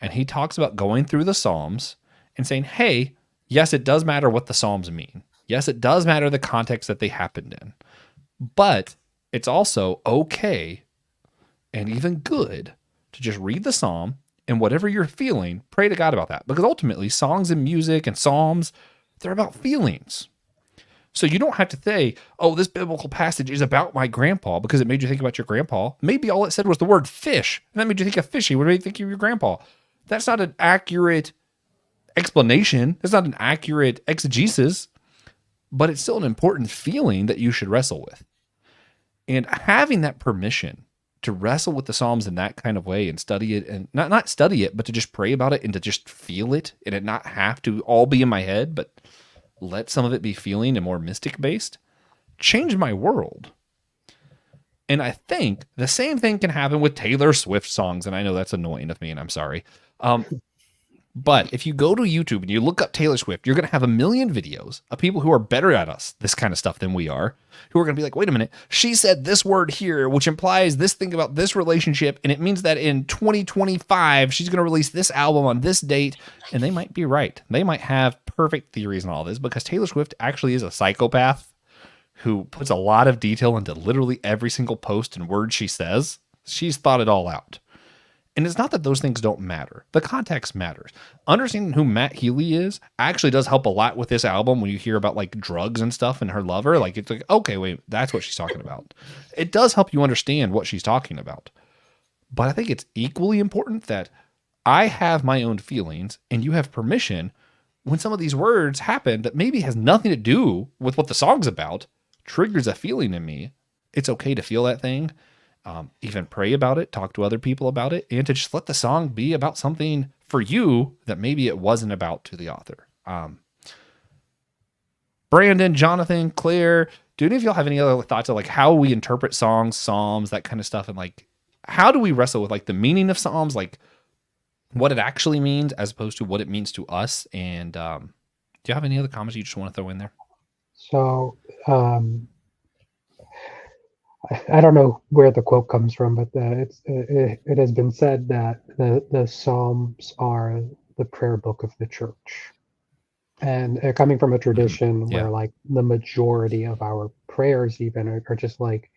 And he talks about going through the Psalms and saying, hey, yes, it does matter what the Psalms mean. Yes, it does matter the context that they happened in. But it's also okay and even good to just read the Psalm and whatever you're feeling, pray to God about that. Because ultimately, songs and music and Psalms, they're about feelings. So you don't have to say, oh, this biblical passage is about my grandpa because it made you think about your grandpa. Maybe all it said was the word fish, and that made you think of fishy. What made you think of your grandpa? That's not an accurate explanation. That's not an accurate exegesis, but it's still an important feeling that you should wrestle with. And having that permission to wrestle with the Psalms in that kind of way and study it, and not study it, but to just pray about it and to just feel it, and it not have to all be in my head, but let some of it be feeling and more mystic based, changed my world. And I think the same thing can happen with Taylor Swift songs. And I know that's annoying of me, and I'm sorry. But if you go to YouTube and you look up Taylor Swift, you're going to have a million videos of people who are better at us, this kind of stuff, than we are, who are going to be like, wait a minute, she said this word here, which implies this thing about this relationship, and it means that in 2025, she's going to release this album on this date, and they might be right. They might have perfect theories on all this, because Taylor Swift actually is a psychopath who puts a lot of detail into literally every single post and word she says. She's thought it all out. And it's not that those things don't matter. The context matters. Understanding who Matt Healy is actually does help a lot with this album when you hear about like drugs and stuff and her lover. Like, it's like, okay, wait, that's what she's talking about. It does help you understand what she's talking about. But I think it's equally important that I have my own feelings and you have permission when some of these words happen that maybe has nothing to do with what the song's about, triggers a feeling in me. It's okay to feel that thing. Even pray about it, talk to other people about it, and to just let the song be about something for you that maybe it wasn't about to the author. Brandon, Jonathan, Claire, do any of y'all have any other thoughts of like how we interpret songs, psalms, that kind of stuff? And like, how do we wrestle with like the meaning of psalms, like what it actually means as opposed to what it means to us? And do you have any other comments you just want to throw in there? So, I don't know where the quote comes from, but it has been said that the Psalms are the prayer book of the church. And coming from a tradition Yeah. where like the majority of our prayers even are just like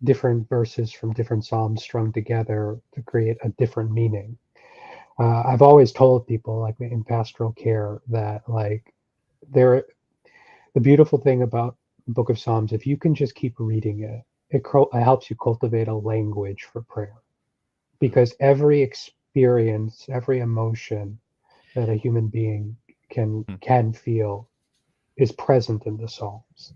different verses from different Psalms strung together to create a different meaning. I've always told people like in pastoral care that like the beautiful thing about the book of Psalms, if you can just keep reading it, it helps you cultivate a language for prayer, because every experience, every emotion that a human being can feel is present in the Psalms.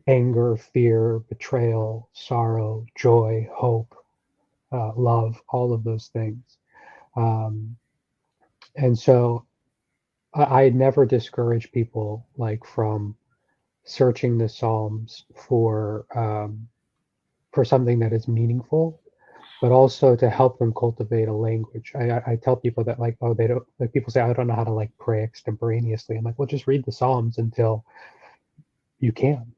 Anger, fear, betrayal, sorrow, joy, hope, love, all of those things. And so I never discourage people like from searching the Psalms for something that is meaningful, but also to help them cultivate a language. I tell people that like, oh, they don't, like people say, I don't know how to like pray extemporaneously. I'm like, well, just read the Psalms until you can.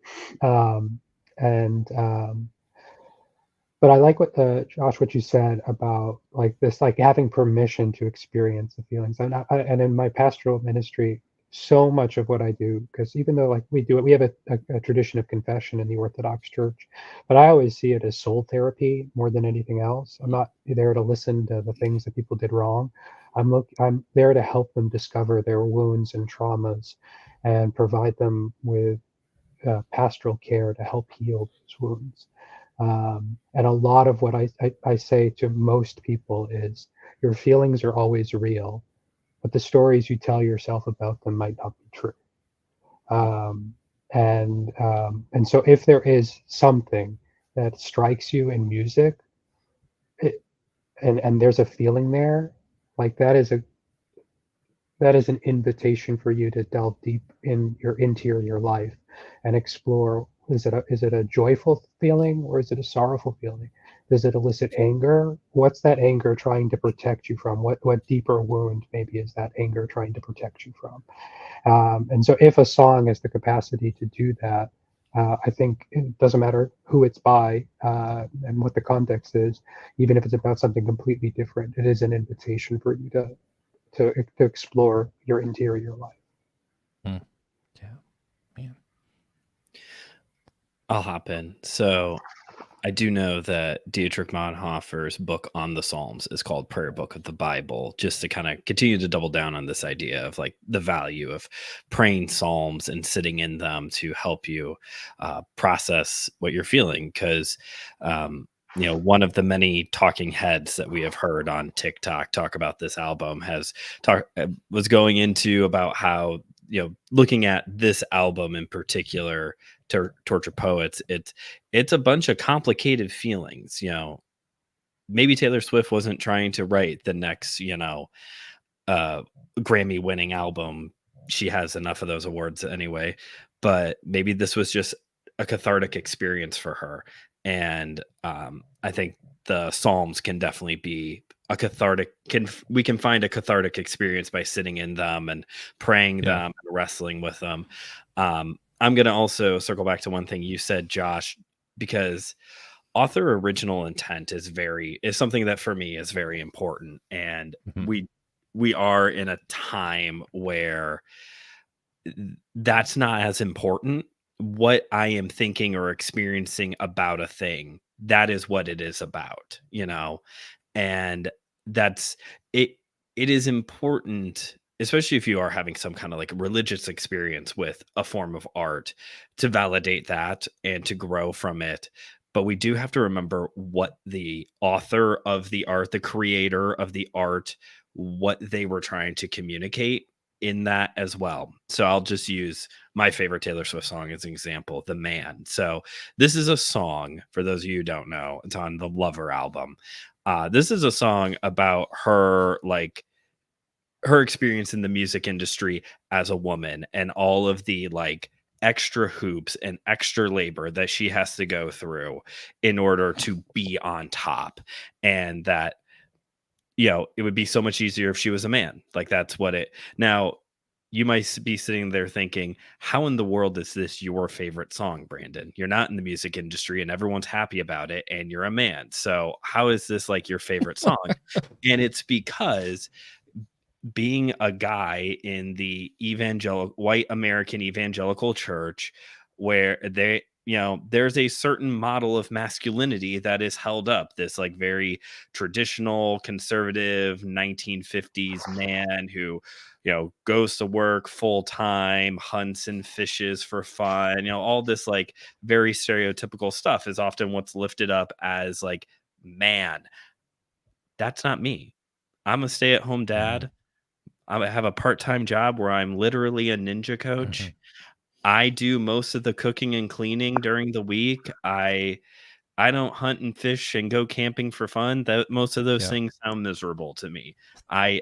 But I like what Josh, what you said about like this, like having permission to experience the feelings. And in my pastoral ministry, so much of what I do, because even though like we have a tradition of confession in the Orthodox Church, but I always see it as soul therapy more than anything else. I'm not there to listen to the things that people did wrong. I'm there to help them discover their wounds and traumas, and provide them with pastoral care to help heal those wounds. And a lot of what I say to most people is your feelings are always real, but the stories you tell yourself about them might not be true. And so if there is something that strikes you in music, and there's a feeling there, like that is an invitation for you to delve deep in your interior life and explore, is it a joyful feeling or is it a sorrowful feeling? Does it elicit anger? What's that anger trying to protect you from? What deeper wound maybe is that anger trying to protect you from? And so if a song has the capacity to do that, I think it doesn't matter who it's by and what the context is, even if it's about something completely different, it is an invitation for you to explore your interior life. Yeah, man. I'll hop in. So I do know that Dietrich Bonhoeffer's book on the Psalms is called Prayer Book of the Bible, just to kind of continue to double down on this idea of like the value of praying Psalms and sitting in them to help you process what you're feeling. Because, one of the many talking heads that we have heard on TikTok talk about this album was going into about how, looking at this album in particular, Torture Poets, it's a bunch of complicated feelings. Maybe Taylor Swift wasn't trying to write the next, Grammy winning album. She has enough of those awards anyway, but maybe this was just a cathartic experience for her. And I think the Psalms can definitely be a cathartic, we can find a cathartic experience by sitting in them and praying them and wrestling with them. I'm going to also circle back to one thing you said, Josh, because author original intent is something that for me is very important. And we are in a time where that's not as important. What I am thinking or experiencing about a thing, that is what it is about, and that's it. It is important, especially if you are having some kind of like religious experience with a form of art, to validate that and to grow from it. But we do have to remember what the author of the art, the creator of the art, what they were trying to communicate in that as well. So I'll just use my favorite Taylor Swift song as an example, The Man. So this is a song, for those of you who don't know, it's on the Lover album. This is a song about her, like, her experience in the music industry as a woman and all of the like extra hoops and extra labor that she has to go through in order to be on top. And that, it would be so much easier if she was a man. Like, that's what it. Now, you might be sitting there thinking, how in the world is this your favorite song, Brandon? You're not in the music industry and everyone's happy about it, and you're a man. So how is this like your favorite song? And it's because being a guy in the white American evangelical church, where there's a certain model of masculinity that is held up, this like very traditional conservative 1950s man who goes to work full time, hunts and fishes for fun, all this like very stereotypical stuff is often what's lifted up as like, man, that's not me. I'm a stay-at-home dad. I have a part-time job where I'm literally a ninja coach. I do most of the cooking and cleaning during the week. I don't hunt and fish and go camping for fun. Most of those things sound miserable to me. I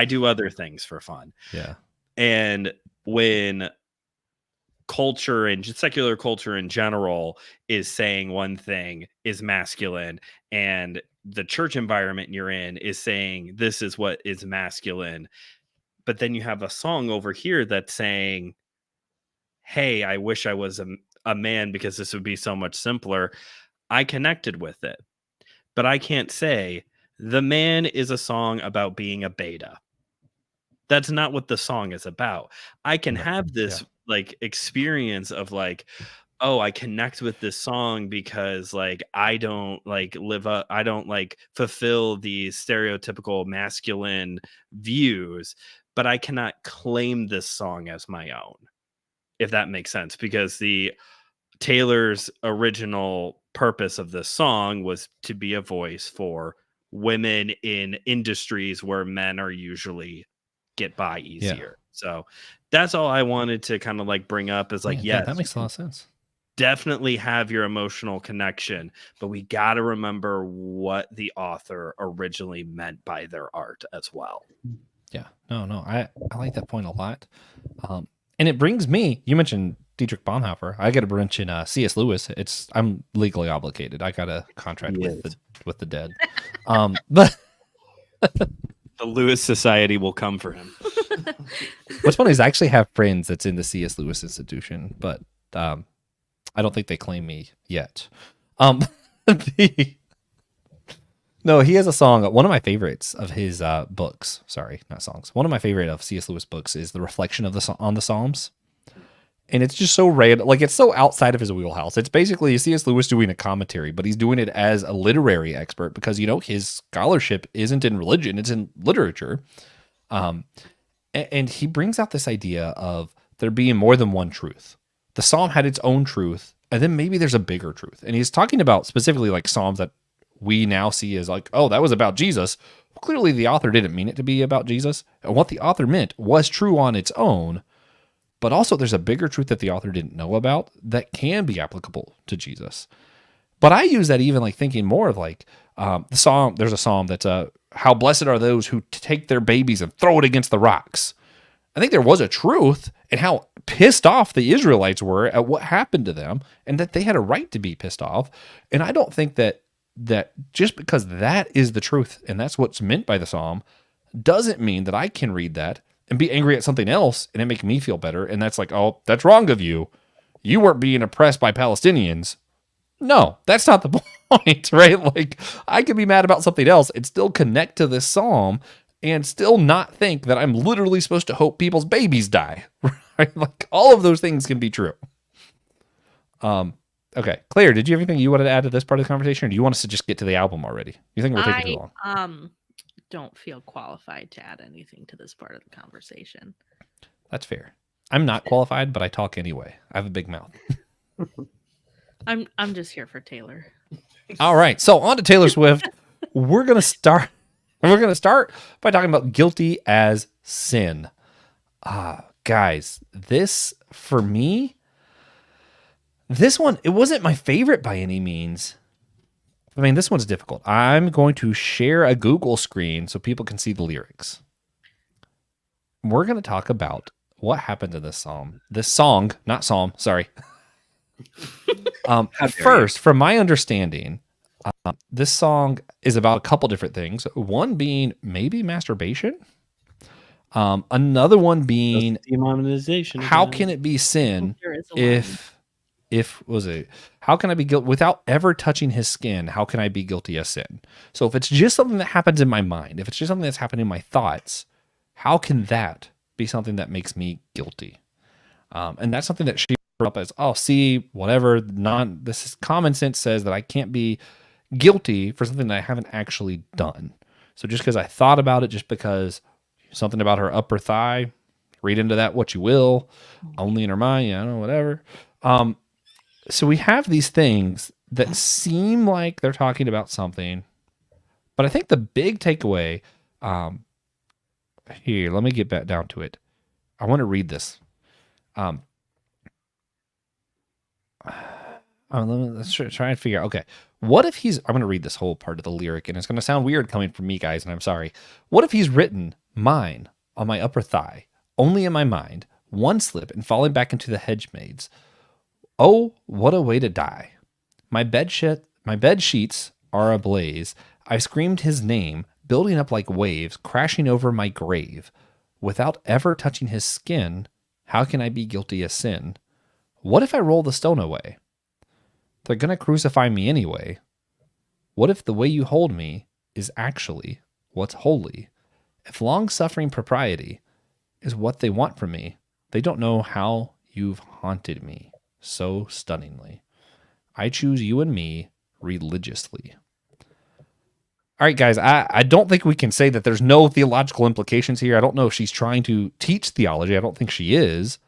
do other things for fun. Yeah. And when culture and just secular culture in general is saying one thing is masculine, and the church environment you're in is saying this is what is masculine, but then you have a song over here that's saying, hey, I wish I was a man because this would be so much simpler. I connected with it, but I can't say The Man is a song about being a beta. That's not what the song is about. I can have this like experience of like, oh, I connect with this song because like I don't like I don't like fulfill these stereotypical masculine views, but I cannot claim this song as my own, if that makes sense, because the Taylor's original purpose of this song was to be a voice for women in industries where men are usually get by easier. So that's all I wanted to kind of like bring up is like, yes, that makes a lot of sense. Definitely have your emotional connection, but we got to remember what the author originally meant by their art as well. Yeah, no, I like that point a lot. And it brings me, you mentioned Dietrich Bonhoeffer. I got to mention C.S. Lewis. I'm legally obligated. I got a contract with the dead. But the Lewis Society will come for him. What's funny is I actually have friends that's in the C.S. Lewis Institution, but I don't think they claim me yet. No, he has a song. One of my favorites of his books. Sorry, not songs. One of my favorite of C.S. Lewis books is the reflection of on the Psalms. And it's just so random. Like, it's so outside of his wheelhouse. It's basically C.S. Lewis doing a commentary, but he's doing it as a literary expert because, his scholarship isn't in religion, it's in literature. And he brings out this idea of there being more than one truth. The psalm had its own truth, and then maybe there's a bigger truth. And he's talking about specifically like psalms that we now see as like, oh, that was about Jesus. Clearly, the author didn't mean it to be about Jesus. And what the author meant was true on its own. But also there's a bigger truth that the author didn't know about that can be applicable to Jesus. But I use that even like thinking more of like the psalm. There's a psalm that's how blessed are those who take their babies and throw it against the rocks. I think there was a truth in how pissed off the Israelites were at what happened to them and that they had a right to be pissed off. And I don't think that just because that is the truth and that's what's meant by the psalm doesn't mean that I can read that and be angry at something else and it make me feel better. And that's like, oh, that's wrong of you. You weren't being oppressed by Palestinians. No, that's not the point, right? Like, I can be mad about something else and still connect to this psalm and still not think that I'm literally supposed to hope people's babies die, right? Like, all of those things can be true. Okay, Claire, did you have anything you wanted to add to this part of the conversation, or do you want us to just get to the album already? You think we're taking too long? Don't feel qualified to add anything to this part of the conversation. That's fair. I'm not qualified, but I talk anyway. I have a big mouth. I'm just here for Taylor. All right, so on to Taylor Swift. We're gonna start by talking about Guilty as Sin. Guys, this for me, this one, it wasn't my favorite by any means. I mean, this one's difficult. I'm going to share a Google screen so people can see the lyrics. We're going to talk about what happened to this song. This song, not psalm, sorry. First, from my understanding, this song is about a couple different things. One being maybe masturbation. Another one being demonetization. How can it be sin how can I be guilty without ever touching his skin? How can I be guilty of sin? So if it's just something that happens in my mind, if it's just something that's happening in my thoughts, how can that be something that makes me guilty? And that's something that she brought up as, oh, see, whatever, this is common sense says that I can't be guilty for something that I haven't actually done. So just because I thought about it, just because something about her upper thigh, read into that what you will, only in her mind, I don't know, whatever. So we have these things that seem like they're talking about something, but I think the big takeaway, here, let me get back down to it. I want to read this. Let's try and figure out, okay, what if I'm going to read this whole part of the lyric, and it's going to sound weird coming from me, guys, and I'm sorry. What if he's written mine on my upper thigh, only in my mind, one slip and falling back into the hedge maze? Oh, what a way to die. My bed sheets are ablaze. I screamed his name, building up like waves, crashing over my grave. Without ever touching his skin, how can I be guilty of sin? What if I roll the stone away? They're going to crucify me anyway. What if the way you hold me is actually what's holy? If long-suffering propriety is what they want from me, they don't know how you've haunted me so stunningly. I choose you and me religiously. All right, guys, I don't think we can say that there's no theological implications here. I don't know if she's trying to teach theology. I don't think she is.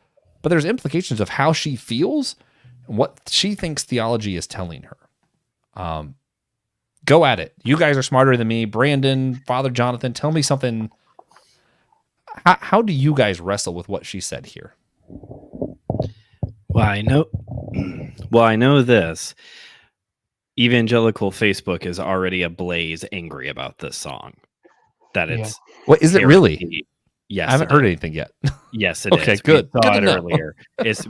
But there's implications of how she feels and what she thinks theology is telling her. Go at it. You guys are smarter than me. Brandon, Father Jonathan, tell me something. How do you guys wrestle with what she said here? Well, I know this. Evangelical Facebook is already ablaze angry about this song. That it's what is it really? Yes, I haven't heard anything yet. Yes, it is. Okay, good. We saw it earlier.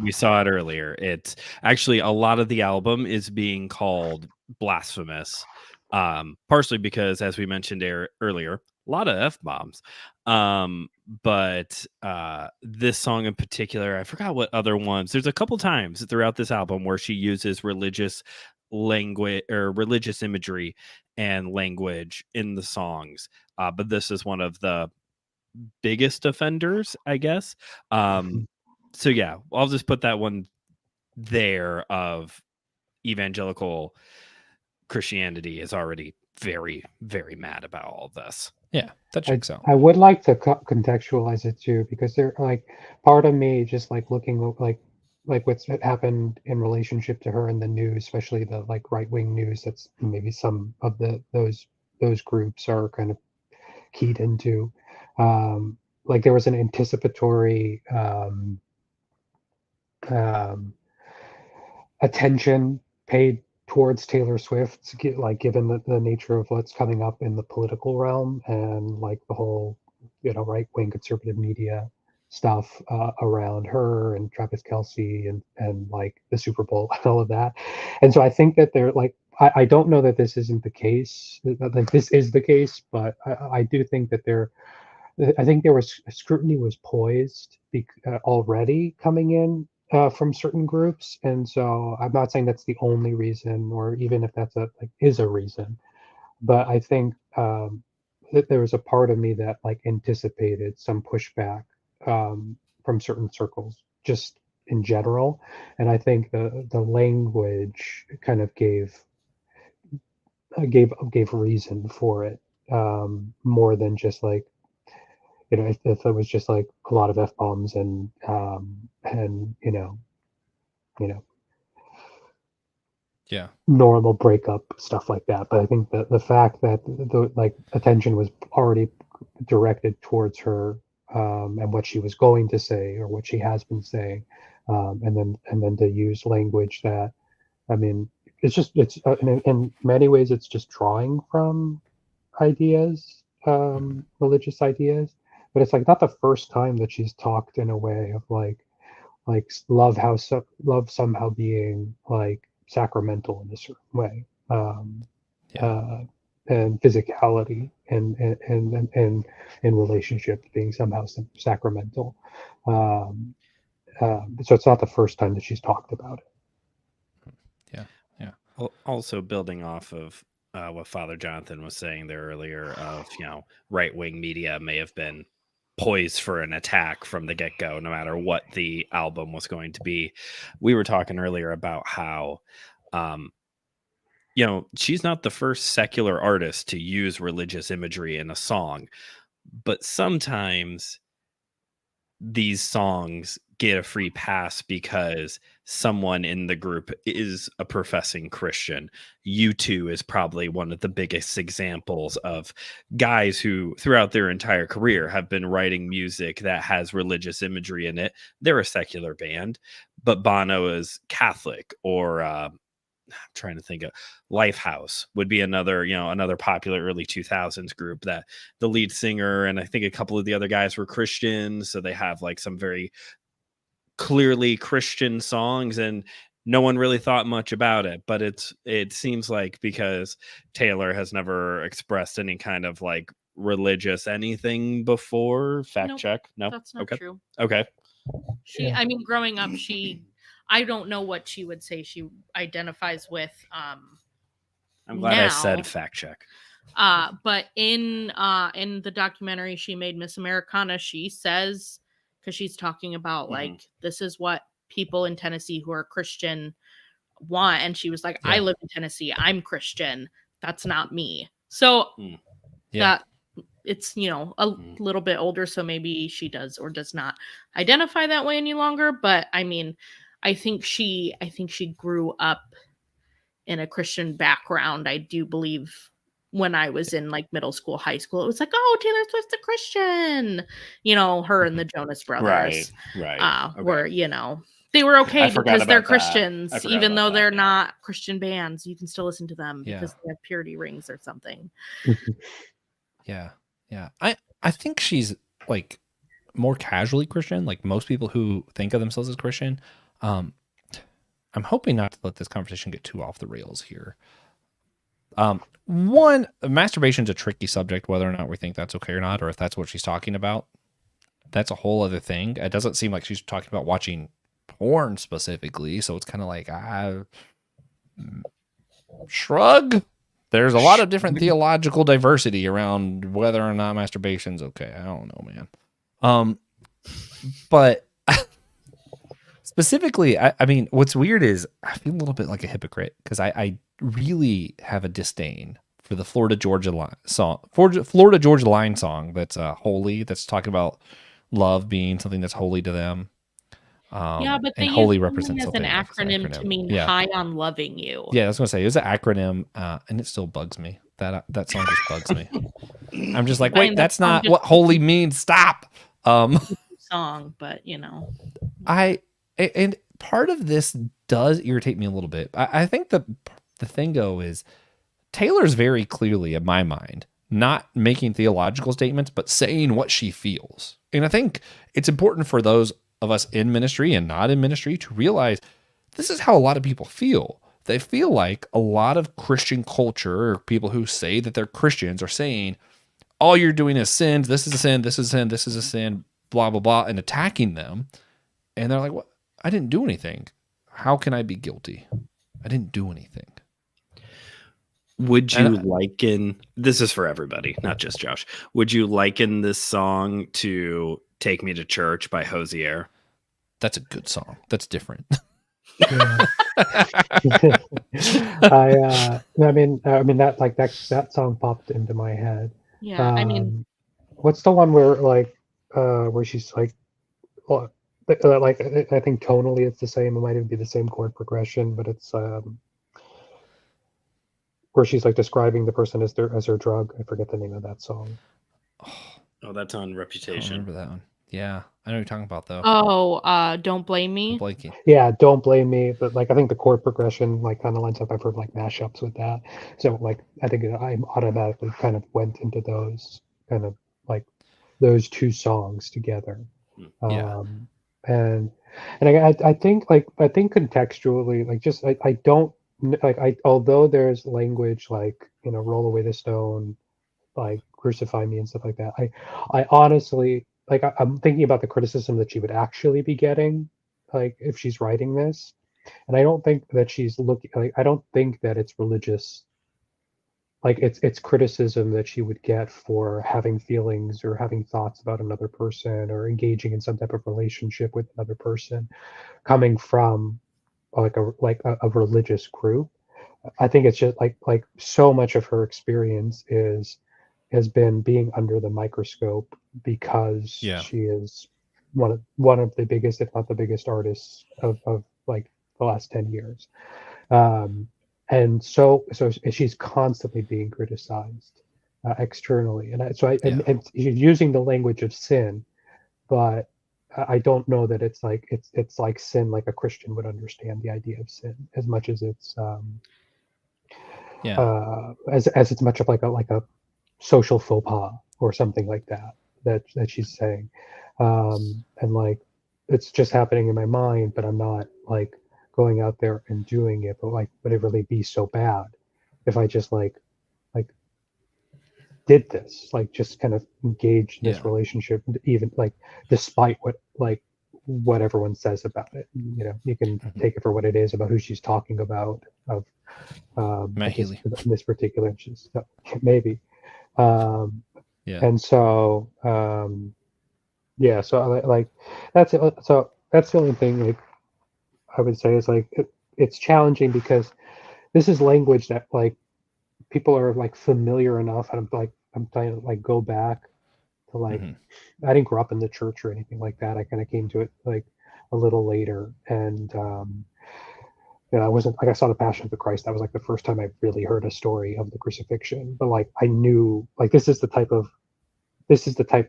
We saw it earlier. It's actually a lot of the album is being called blasphemous, partially because, as we mentioned earlier, a lot of F-bombs. But this song in particular, I forgot what other ones. There's a couple times throughout this album where she uses religious language or religious imagery and language in the songs. But this is one of the biggest offenders, I guess. So yeah, I'll just put that one there of evangelical Christianity is already very, very mad about all this. Yeah, that checks out. I would like to contextualize it too, because they're like part of me just like looking like what's happened in relationship to her in the news, especially the like right wing news. That's maybe some of those groups are kind of keyed into. Like there was an anticipatory um, attention paid towards Taylor Swift, like given the nature of what's coming up in the political realm and like the whole, right wing conservative media stuff around her and Travis Kelsey and like the Super Bowl and all of that. And so I think that they're like, I don't know that this isn't the case, like this is the case, but I do think that I think there was scrutiny was poised already coming in from certain groups, and so I'm not saying that's the only reason, or even if that's is a reason, but I think that there was a part of me that like anticipated some pushback from certain circles, just in general, and I think the language kind of gave reason for it, more than just like, if it was just like a lot of f bombs and you know Yeah. normal breakup stuff like that. But I think that the fact that the like attention was already directed towards her, and what she was going to say or what she has been saying, and then to use language that, I mean, it's in many ways it's just drawing from ideas, religious ideas, but it's like not the first time that she's talked in a way of like love somehow being like sacramental in a certain way, Yeah. and physicality and in relationship being somehow sacramental. So it's not the first time that she's talked about it. Also building off of what Father Jonathan was saying there earlier of, right-wing media may have been poised for an attack from the get-go, no matter what the album was going to be. We were talking earlier about how, she's not the first secular artist to use religious imagery in a song, but sometimes these songs get a free pass because someone in the group is a professing Christian. U2 is probably one of the biggest examples of guys who throughout their entire career have been writing music that has religious imagery in it. They're a secular band, but Bono is Catholic, or I'm trying to think of Lifehouse would be another popular early 2000s group that the lead singer and I think a couple of the other guys were Christians. So they have like some very clearly Christian songs and no one really thought much about it. But it seems like because Taylor has never expressed any kind of like religious anything before. Fact check. No, that's not okay. true. Okay. I mean, growing up, I don't know what she would say she identifies with. I'm glad I said fact check. But in the documentary she made, Miss Americana, she says, because she's talking about like, this is what people in Tennessee who are Christian want, and she was like, I live in Tennessee, I'm Christian, that's not me. So that it's a little bit older, so maybe she does or does not identify that way any longer. But I mean, I think she grew up in a Christian background. I do believe when I was in like middle school, high school, it was like, oh, Taylor Swift's a Christian, her and the Jonas Brothers, right. Okay. Were, they were okay because they're Christians, even though they're not Christian bands. You can still listen to them because they have purity rings or something. Yeah. I think she's like more casually Christian, like most people who think of themselves as Christian. I'm hoping not to let this conversation get too off the rails here. One, masturbation's a tricky subject, whether or not we think that's okay or not, or if that's what she's talking about. That's a whole other thing. It doesn't seem like she's talking about watching porn specifically, so it's kind of like, shrug. There's a lot of different theological diversity around whether or not masturbation's okay. I don't know, man. But specifically, I mean, what's weird is I feel a little bit like a hypocrite because I really have a disdain for the Florida Georgia Line song, Florida Georgia Line song that's holy, that's talking about love being something that's holy to them. Yeah, but they And use holy holy represents as an something. Like it's an acronym to mean Yeah, high on loving you. yeah. I was gonna say it was an acronym, and it still bugs me. That song just bugs me. I'm just like, wait, Fine, that that's song not just what holy means. Stop. song, but And part of this does irritate me a little bit. I think the thing though is Taylor's very clearly, in my mind, not making theological statements, but saying what she feels. And I think it's important for those of us in ministry and not in ministry to realize this is how a lot of people feel. They feel like a lot of Christian culture, or people who say that they're Christians, are saying, all you're doing is sins. This is a sin. This is a sin. This is a sin, blah, blah, blah, and attacking them. And they're like, what? I didn't do anything. How can I be guilty? I didn't do anything. Would you liken, this is for everybody, not just Josh, would you liken this song to Take Me to Church by Hosier? That's a good song. That's different. Yeah. I mean that song popped into my head. yeah, I mean, What's the one where she's like, well, like I think tonally it's the same. It might even be the same chord progression, but it's where she's like describing the person as her drug. I forget the name of that song. Oh, that's on I don't Reputation. remember that one. Yeah, I know what you're talking about though. Don't Blame Me. Blakey. Yeah, Don't Blame Me. But like I think the chord progression like kind of lines up. I've heard like mashups with that. So like I think I automatically kind of went into those kind of like those two songs together. Yeah. And I think contextually like just I don't like although there's language like roll away the stone, like crucify me and stuff like that. I honestly like I'm thinking about the criticism that she would actually be getting like if she's writing this, and I don't think that she's looking like I don't think that it's religious. Like it's criticism that she would get for having feelings or having thoughts about another person or engaging in some type of relationship with another person coming from like a religious group. I think it's just like so much of her experience has been being under the microscope because she is one of the biggest, if not the biggest, artists of like the last 10 years. And so she's constantly being criticized externally, and and she's using the language of sin, but I don't know that it's like sin like a Christian would understand the idea of sin as much as it's as it's much of like a social faux pas or something like that she's saying, and like it's just happening in my mind, but I'm not like going out there and doing it. But like, would it really be so bad if I just like did this, like just kind of engaged in this relationship, even like despite what everyone says about it? You can take it for what it is about who she's talking about of this particular instance, maybe. And so so like that's it. So that's the only thing like I would say is like it's challenging because this is language that like people are like familiar enough, and I'm trying to like go back to like I didn't grow up in the church or anything like that. I kind of came to it like a little later, and I wasn't like I saw the Passion of the Christ. That was like the first time I really heard a story of the crucifixion. But like I knew like this is the type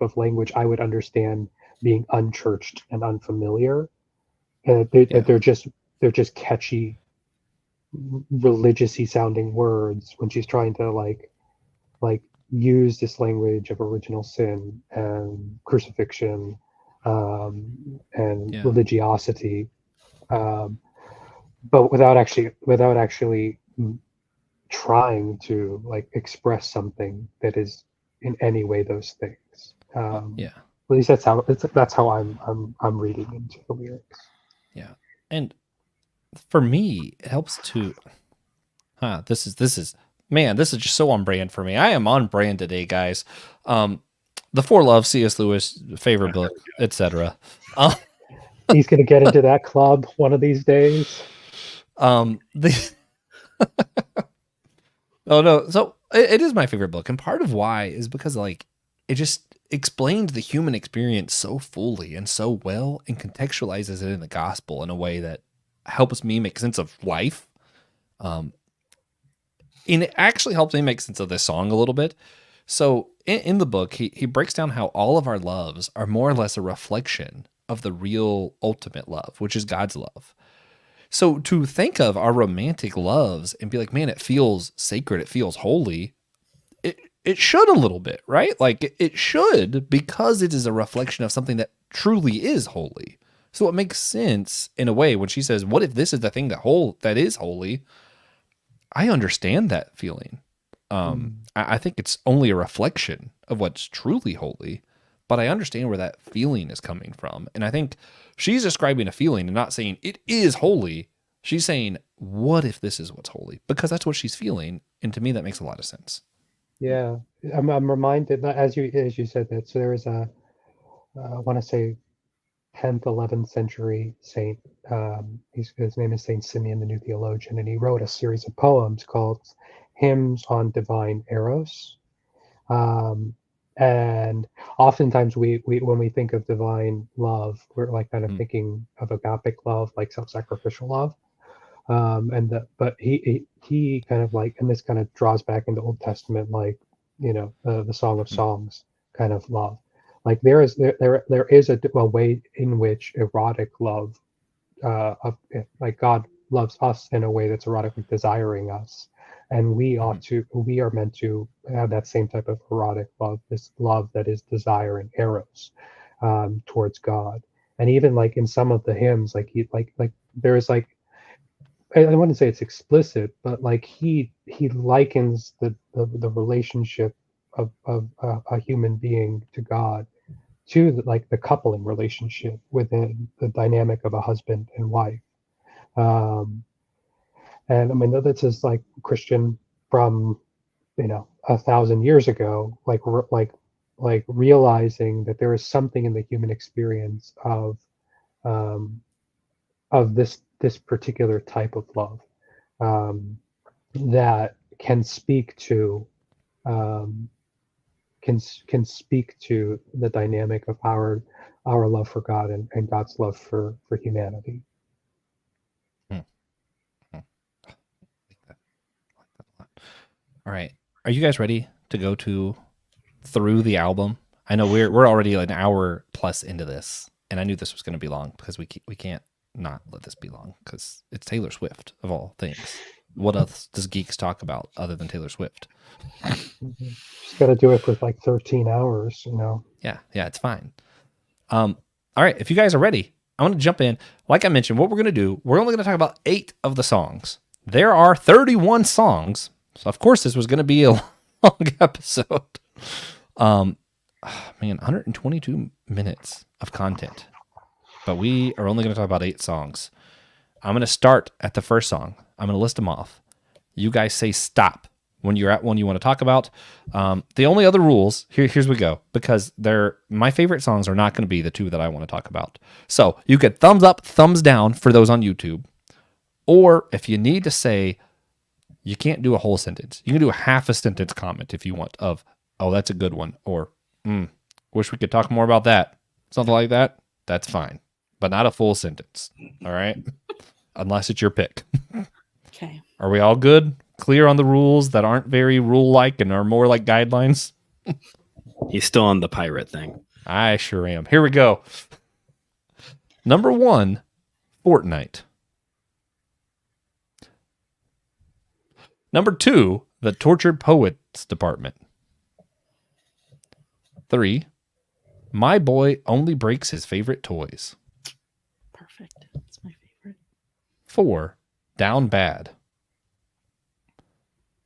of language I would understand being unchurched and unfamiliar, and they're just catchy, religious-y sounding words when she's trying to like use this language of original sin and crucifixion and religiosity, but without actually trying to like express something that is in any way those things. At least that's how I'm reading into the lyrics. Yeah, and for me, it helps to. This is man, this is just so on brand for me. I am on brand today, guys. The Four Loves, C.S. Lewis, favorite book, etc. He's going to get into that club one of these days. The oh no, so it is my favorite book, and part of why is because like it just explains the human experience so fully and so well, and contextualizes it in the gospel in a way that helps me make sense of life. And it actually helps me make sense of this song a little bit. So in the book, he breaks down how all of our loves are more or less a reflection of the real ultimate love, which is God's love. So to think of our romantic loves and be like, man, it feels sacred, it feels holy, it should a little bit, right? Like it should, because it is a reflection of something that truly is holy. So it makes sense in a way when she says, what if this is the thing that is holy? I understand that feeling. I think it's only a reflection of what's truly holy, but I understand where that feeling is coming from. And I think she's describing a feeling and not saying it is holy. She's saying, what if this is what's holy? Because that's what she's feeling. And to me, that makes a lot of sense. Yeah, I'm reminded as you said that. So there is I want to say 10th, 11th century saint. His name is Saint Simeon the New Theologian, and he wrote a series of poems called Hymns on Divine Eros. And oftentimes we when we think of divine love, we're like kind of thinking of agapic love, like self-sacrificial love. But he kind of like, and this kind of draws back into Old Testament, like, the Song of Songs kind of love. Like there is a way in which erotic love, like God loves us in a way that's erotically desiring us, and we are meant to have that same type of erotic love, this love that is desire and eros, towards God. And even like in some of the hymns, like there is like, I wouldn't say it's explicit, but like he likens the relationship of a human being to God to the coupling relationship within the dynamic of a husband and wife. Um, and I mean, this is like Christian from 1,000 years ago, like realizing that there is something in the human experience um, of this particular type of love, that can speak to um, can speak to the dynamic of our love for God and God's love for humanity. Hmm. Hmm. I like that a lot. All right. Are you guys ready to go through the album? I know we're already an hour plus into this, and I knew this was going to be long because we can't not let this be long because it's Taylor Swift of all things. What else does Geeks talk about other than Taylor Swift? Just got to do it for like 13 hours, Yeah, it's fine. All right, if you guys are ready, I want to jump in. Like I mentioned, what we're going to do, we're only going to talk about 8 of the songs. There are 31 songs, so of course this was going to be a long episode. Man, 122 minutes of content, but we are only going to talk about 8 songs. I'm going to start at the first song. I'm going to list them off. You guys say stop when you're at one you want to talk about. The only other rules, here's we go, because my favorite songs are not going to be the 2 that I want to talk about. So you could thumbs up, thumbs down for those on YouTube. Or if you need to say, you can't do a whole sentence. You can do a half a sentence comment if you want of, oh, that's a good one. Or, wish we could talk more about that. Something like that. That's fine. But not a full sentence. All right? Unless it's your pick. Okay. Are we all good? Clear on the rules that aren't very rule-like and are more like guidelines? He's still on the pirate thing. I sure am. Here we go. Number 1, Fortnite. Number 2, The Tortured Poets Department. 3, My Boy Only Breaks His Favorite Toys. Perfect. That's my favorite. 4, Down Bad.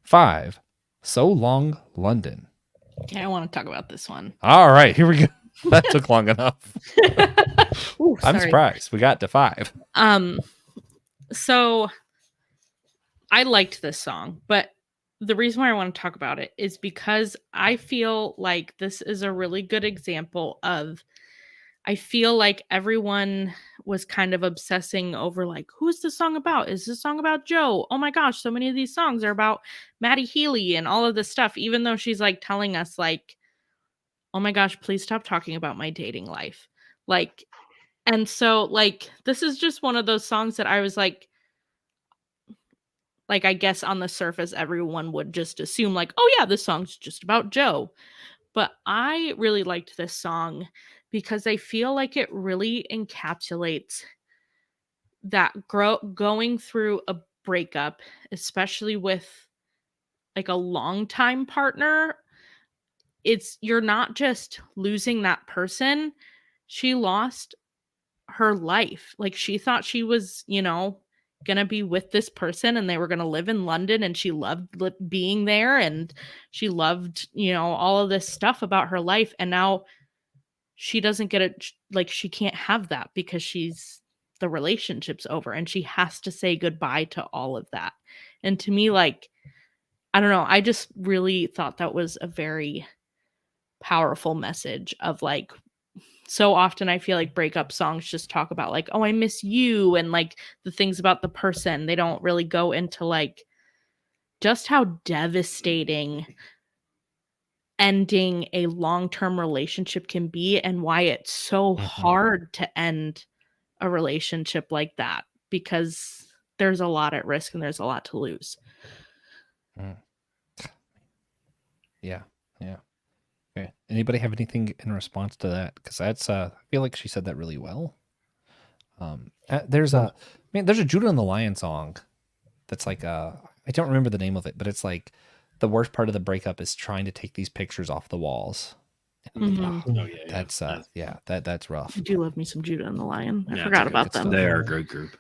5, So Long London. Okay, I want to talk about this one. All right, here we go. That took long enough. Ooh, I'm sorry. surprised. We got to 5. So I liked this song, but the reason why I want to talk about it is because I feel like this is a really good example of I feel like everyone was kind of obsessing over like, who's this song about? Is this song about Joe? Oh my gosh, so many of these songs are about Maddie Healy and all of this stuff, even though she's like telling us like, oh my gosh, please stop talking about my dating life. Like, and so like this is just one of those songs that I was like I guess on the surface everyone would just assume like, oh yeah, this song's just about Joe. But I really liked this song because I feel like it really encapsulates that going through a breakup, especially with like a longtime partner. It's you're not just losing that person. She lost her life. Like she thought she was, gonna be with this person and they were gonna live in London and she loved being there and she loved, all of this stuff about her life. And now she doesn't get it. Like she can't have that because the relationship's over and she has to say goodbye to all of that. And to me, like, I don't know, I just really thought that was a very powerful message of like, so often I feel like breakup songs just talk about like, oh, I miss you and like the things about the person. They don't really go into like just how devastating ending a long-term relationship can be and why it's so hard to end a relationship like that because there's a lot at risk and there's a lot to lose. Yeah. Okay. Anybody have anything in response to that? Because that's I feel like she said that really well. There's a Judah and the Lion song that's like I don't remember the name of it, but it's like the worst part of the breakup is trying to take these pictures off the walls. Mm-hmm. Oh yeah, That's rough. I do love me some Judah and the Lion. I forgot about them. They are a great group.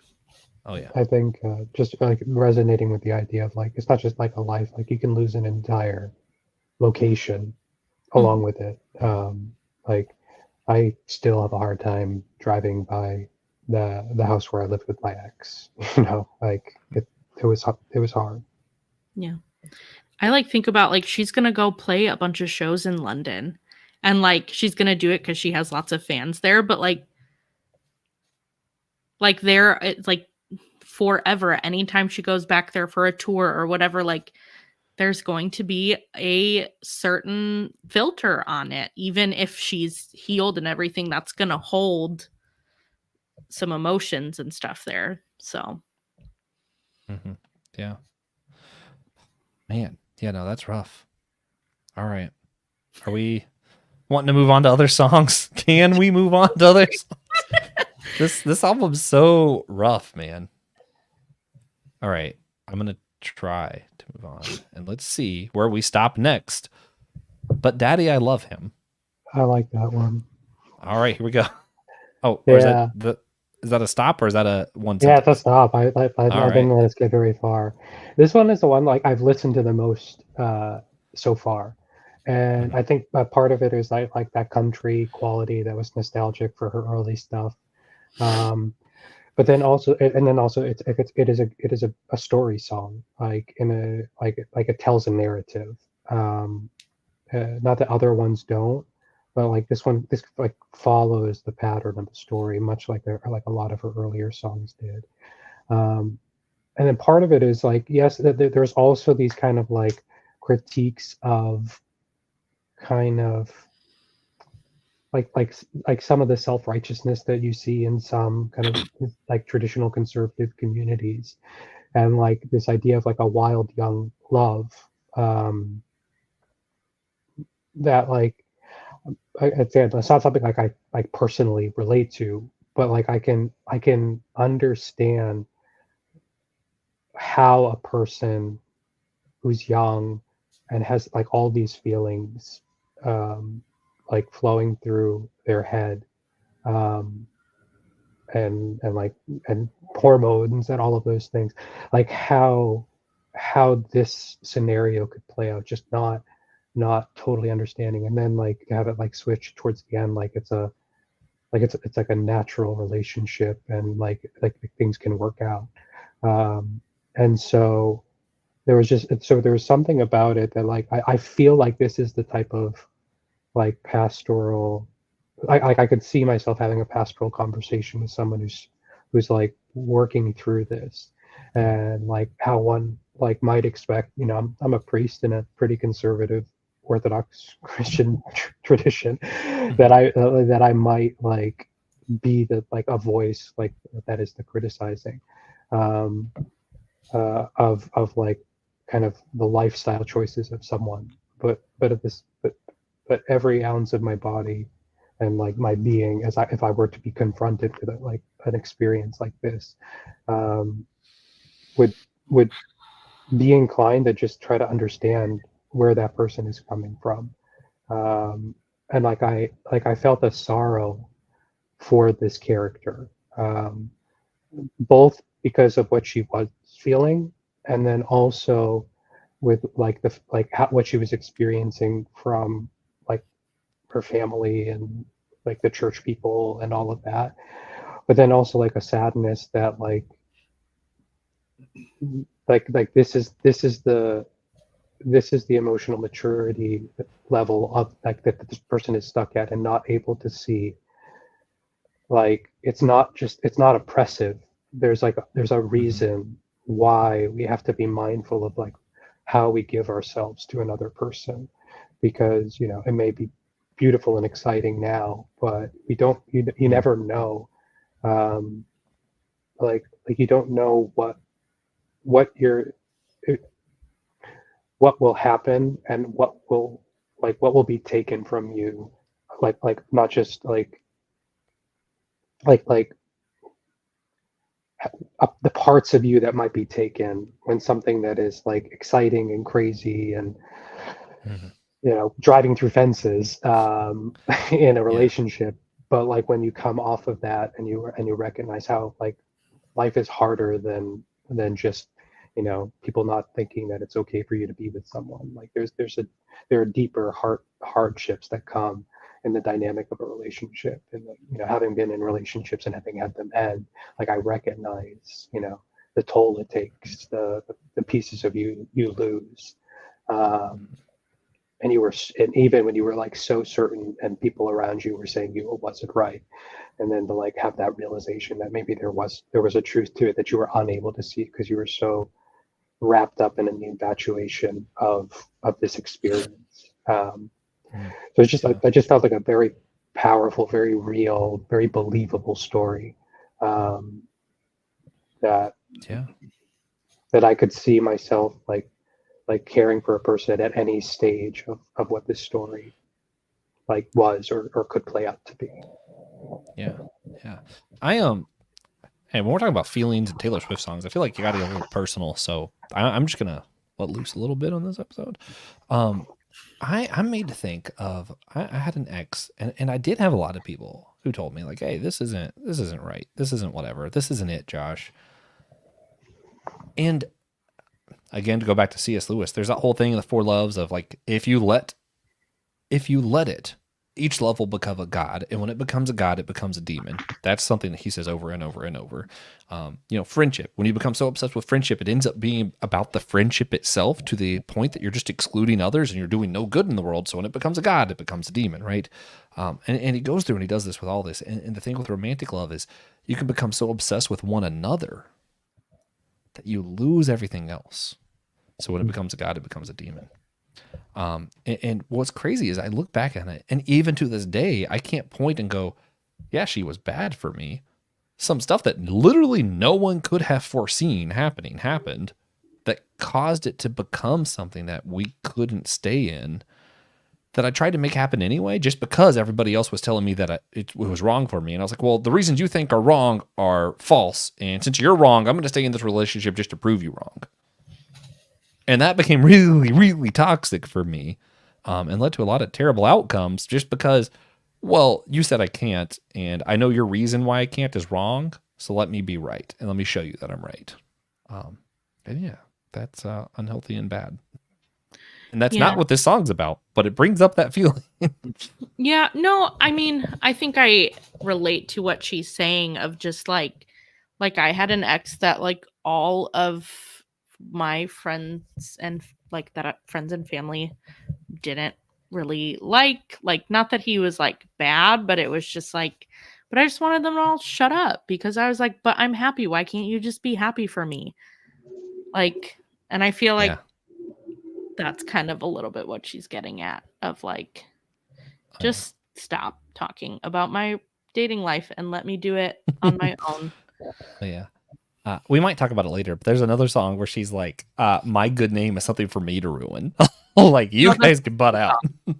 Oh yeah. I think just like resonating with the idea of like it's not just like a life, like you can lose an entire location along with it. Like I still have a hard time driving by the house where I lived with my ex. Like it was hard. Yeah. I like think about like she's gonna go play a bunch of shows in London and like she's gonna do it because she has lots of fans there, but like there it's like forever. Anytime she goes back there for a tour or whatever, like there's going to be a certain filter on it, even if she's healed and everything. That's gonna hold some emotions and stuff there. So yeah, man, yeah, no, that's rough. All right, are we wanting to move on to other songs? Can we move on to other songs? This album's so rough, man. All right, I'm gonna try to move on and let's see where we stop next. But Daddy, I Love Him. I like that one. All right, here we go. Oh, yeah. Is that a stop or is that a one? Yeah, it's a stop. I didn't let us get very far. This one is the one like I've listened to the most so far, and I think part of it is like that country quality that was nostalgic for her early stuff. But then also, it is a story song, like it tells a narrative. Not that other ones don't, but like this like follows the pattern of the story, much like a lot of her earlier songs did. And then part of it is like, yes, there's also these kind of like critiques of kind of like some of the self-righteousness that you see in some kind of like traditional conservative communities, and like this idea of like a wild young love, that like I'd say it's not something like I personally relate to, but like I can understand how a person who's young and has like all these feelings like flowing through their head, and hormones and all of those things, like how this scenario could play out, just not totally understanding, and then like have it like switch towards the end, like it's like a natural relationship, and like things can work out. And so there was something about it that like I feel like this is the type of like pastoral I could see myself having a pastoral conversation with someone who's like working through this, and like how one like might expect. You know, I'm a priest in a pretty conservative Orthodox Christian tradition, that I might like be the like a voice like that is the criticizing, um, of like kind of the lifestyle choices of someone, but every ounce of my body and like my being, as if I were to be confronted with like an experience like this, um, would would be inclined to just try to understand where that person is coming from, um, and I felt a sorrow for this character, um, both because of what she was feeling, and then also with like what she was experiencing from like her family and like the church people and all of that, but then also like a sadness that this is the emotional maturity level of like that this person is stuck at and not able to see, like it's not oppressive. There's a reason why we have to be mindful of like how we give ourselves to another person, because you know it may be beautiful and exciting now, but you never know, um like you don't know what you're what will happen and what will be taken from you, like not just like the parts of you that might be taken when something that is like exciting and crazy and you know driving through fences, in a Yeah. relationship, but like when you come off of that and you recognize how like life is harder than just, you know, people not thinking that it's okay for you to be with someone. Like there are deeper hardships that come in the dynamic of a relationship, and like, you know, having been in relationships and having had them end, like I recognize, you know, the toll it takes, the pieces of you lose, um, and and even when you were like so certain and people around you were saying you wasn't right, and then to like have that realization that maybe there was a truth to it that you were unable to see because you were so wrapped up in the infatuation of this experience. So it's just Yeah. I just felt like a very powerful, very real, very believable story, um, that Yeah. that I could see myself like caring for a person at any stage of what this story like was or could play out to be. Yeah. Yeah. I hey, when we're talking about feelings and Taylor Swift songs, I feel like you got to get a little personal. So I'm just gonna let loose a little bit on this episode. Um, I'm made to think of I had an ex, and I did have a lot of people who told me like, hey, this isn't right. This isn't whatever. This isn't it, Josh. And again, to go back to C.S. Lewis, there's that whole thing in the Four Loves of like, if you let it, each love will become a god, and when it becomes a god, it becomes a demon. That's something that he says over and over and over. You know, friendship. When you become so obsessed with friendship, it ends up being about the friendship itself to the point that you're just excluding others and you're doing no good in the world. So when it becomes a god, it becomes a demon, right? And he goes through and he does this with all this. And the thing with romantic love is you can become so obsessed with one another that you lose everything else. So when it becomes a god, it becomes a demon. And what's crazy is I look back on it, and even to this day, I can't point and go, yeah, she was bad for me. Some stuff that literally no one could have foreseen happened that caused it to become something that we couldn't stay in, that I tried to make happen anyway, just because everybody else was telling me that it was wrong for me. And I was like, well, the reasons you think are wrong are false. And since you're wrong, I'm going to stay in this relationship just to prove you wrong. And that became really, really toxic for me, and led to a lot of terrible outcomes just because, well, you said I can't, and I know your reason why I can't is wrong, so let me be right, and let me show you that I'm right. And yeah, that's unhealthy and bad. And that's Yeah. not what this song's about, but it brings up that feeling. Yeah, no, I mean, I think I relate to what she's saying of just like I had an ex that like all of my friends and like that friends and family didn't really like. Like, not that he was like bad, but it was just like, but I just wanted them to all shut up because I was like, but I'm happy. Why can't you just be happy for me? Like, and I feel like that's kind of a little bit what she's getting at of like, just stop talking about my dating life and let me do it on my own. Yeah. We might talk about it later, but there's another song where she's like, my good name is something for me to ruin. Like, you guys can butt out.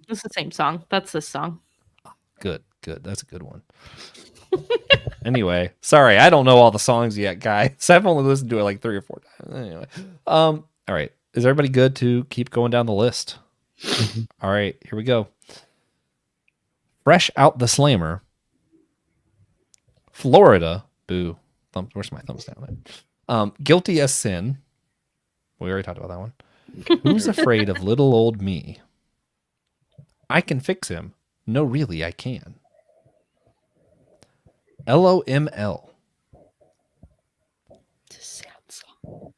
It's the same song. That's this song. Good. That's a good one. Anyway, sorry, I don't know all the songs yet, guys. I've only listened to it like 3 or 4 times. Anyway, all right. Is everybody good to keep going down the list? All right, here we go. Fresh Out the Slammer. Florida. Boo. Where's my thumbs down? Guilty as Sin. We already talked about that one. Who's Afraid of Little Old Me? I Can Fix Him. No, really, I can. LOML. It's a sad song.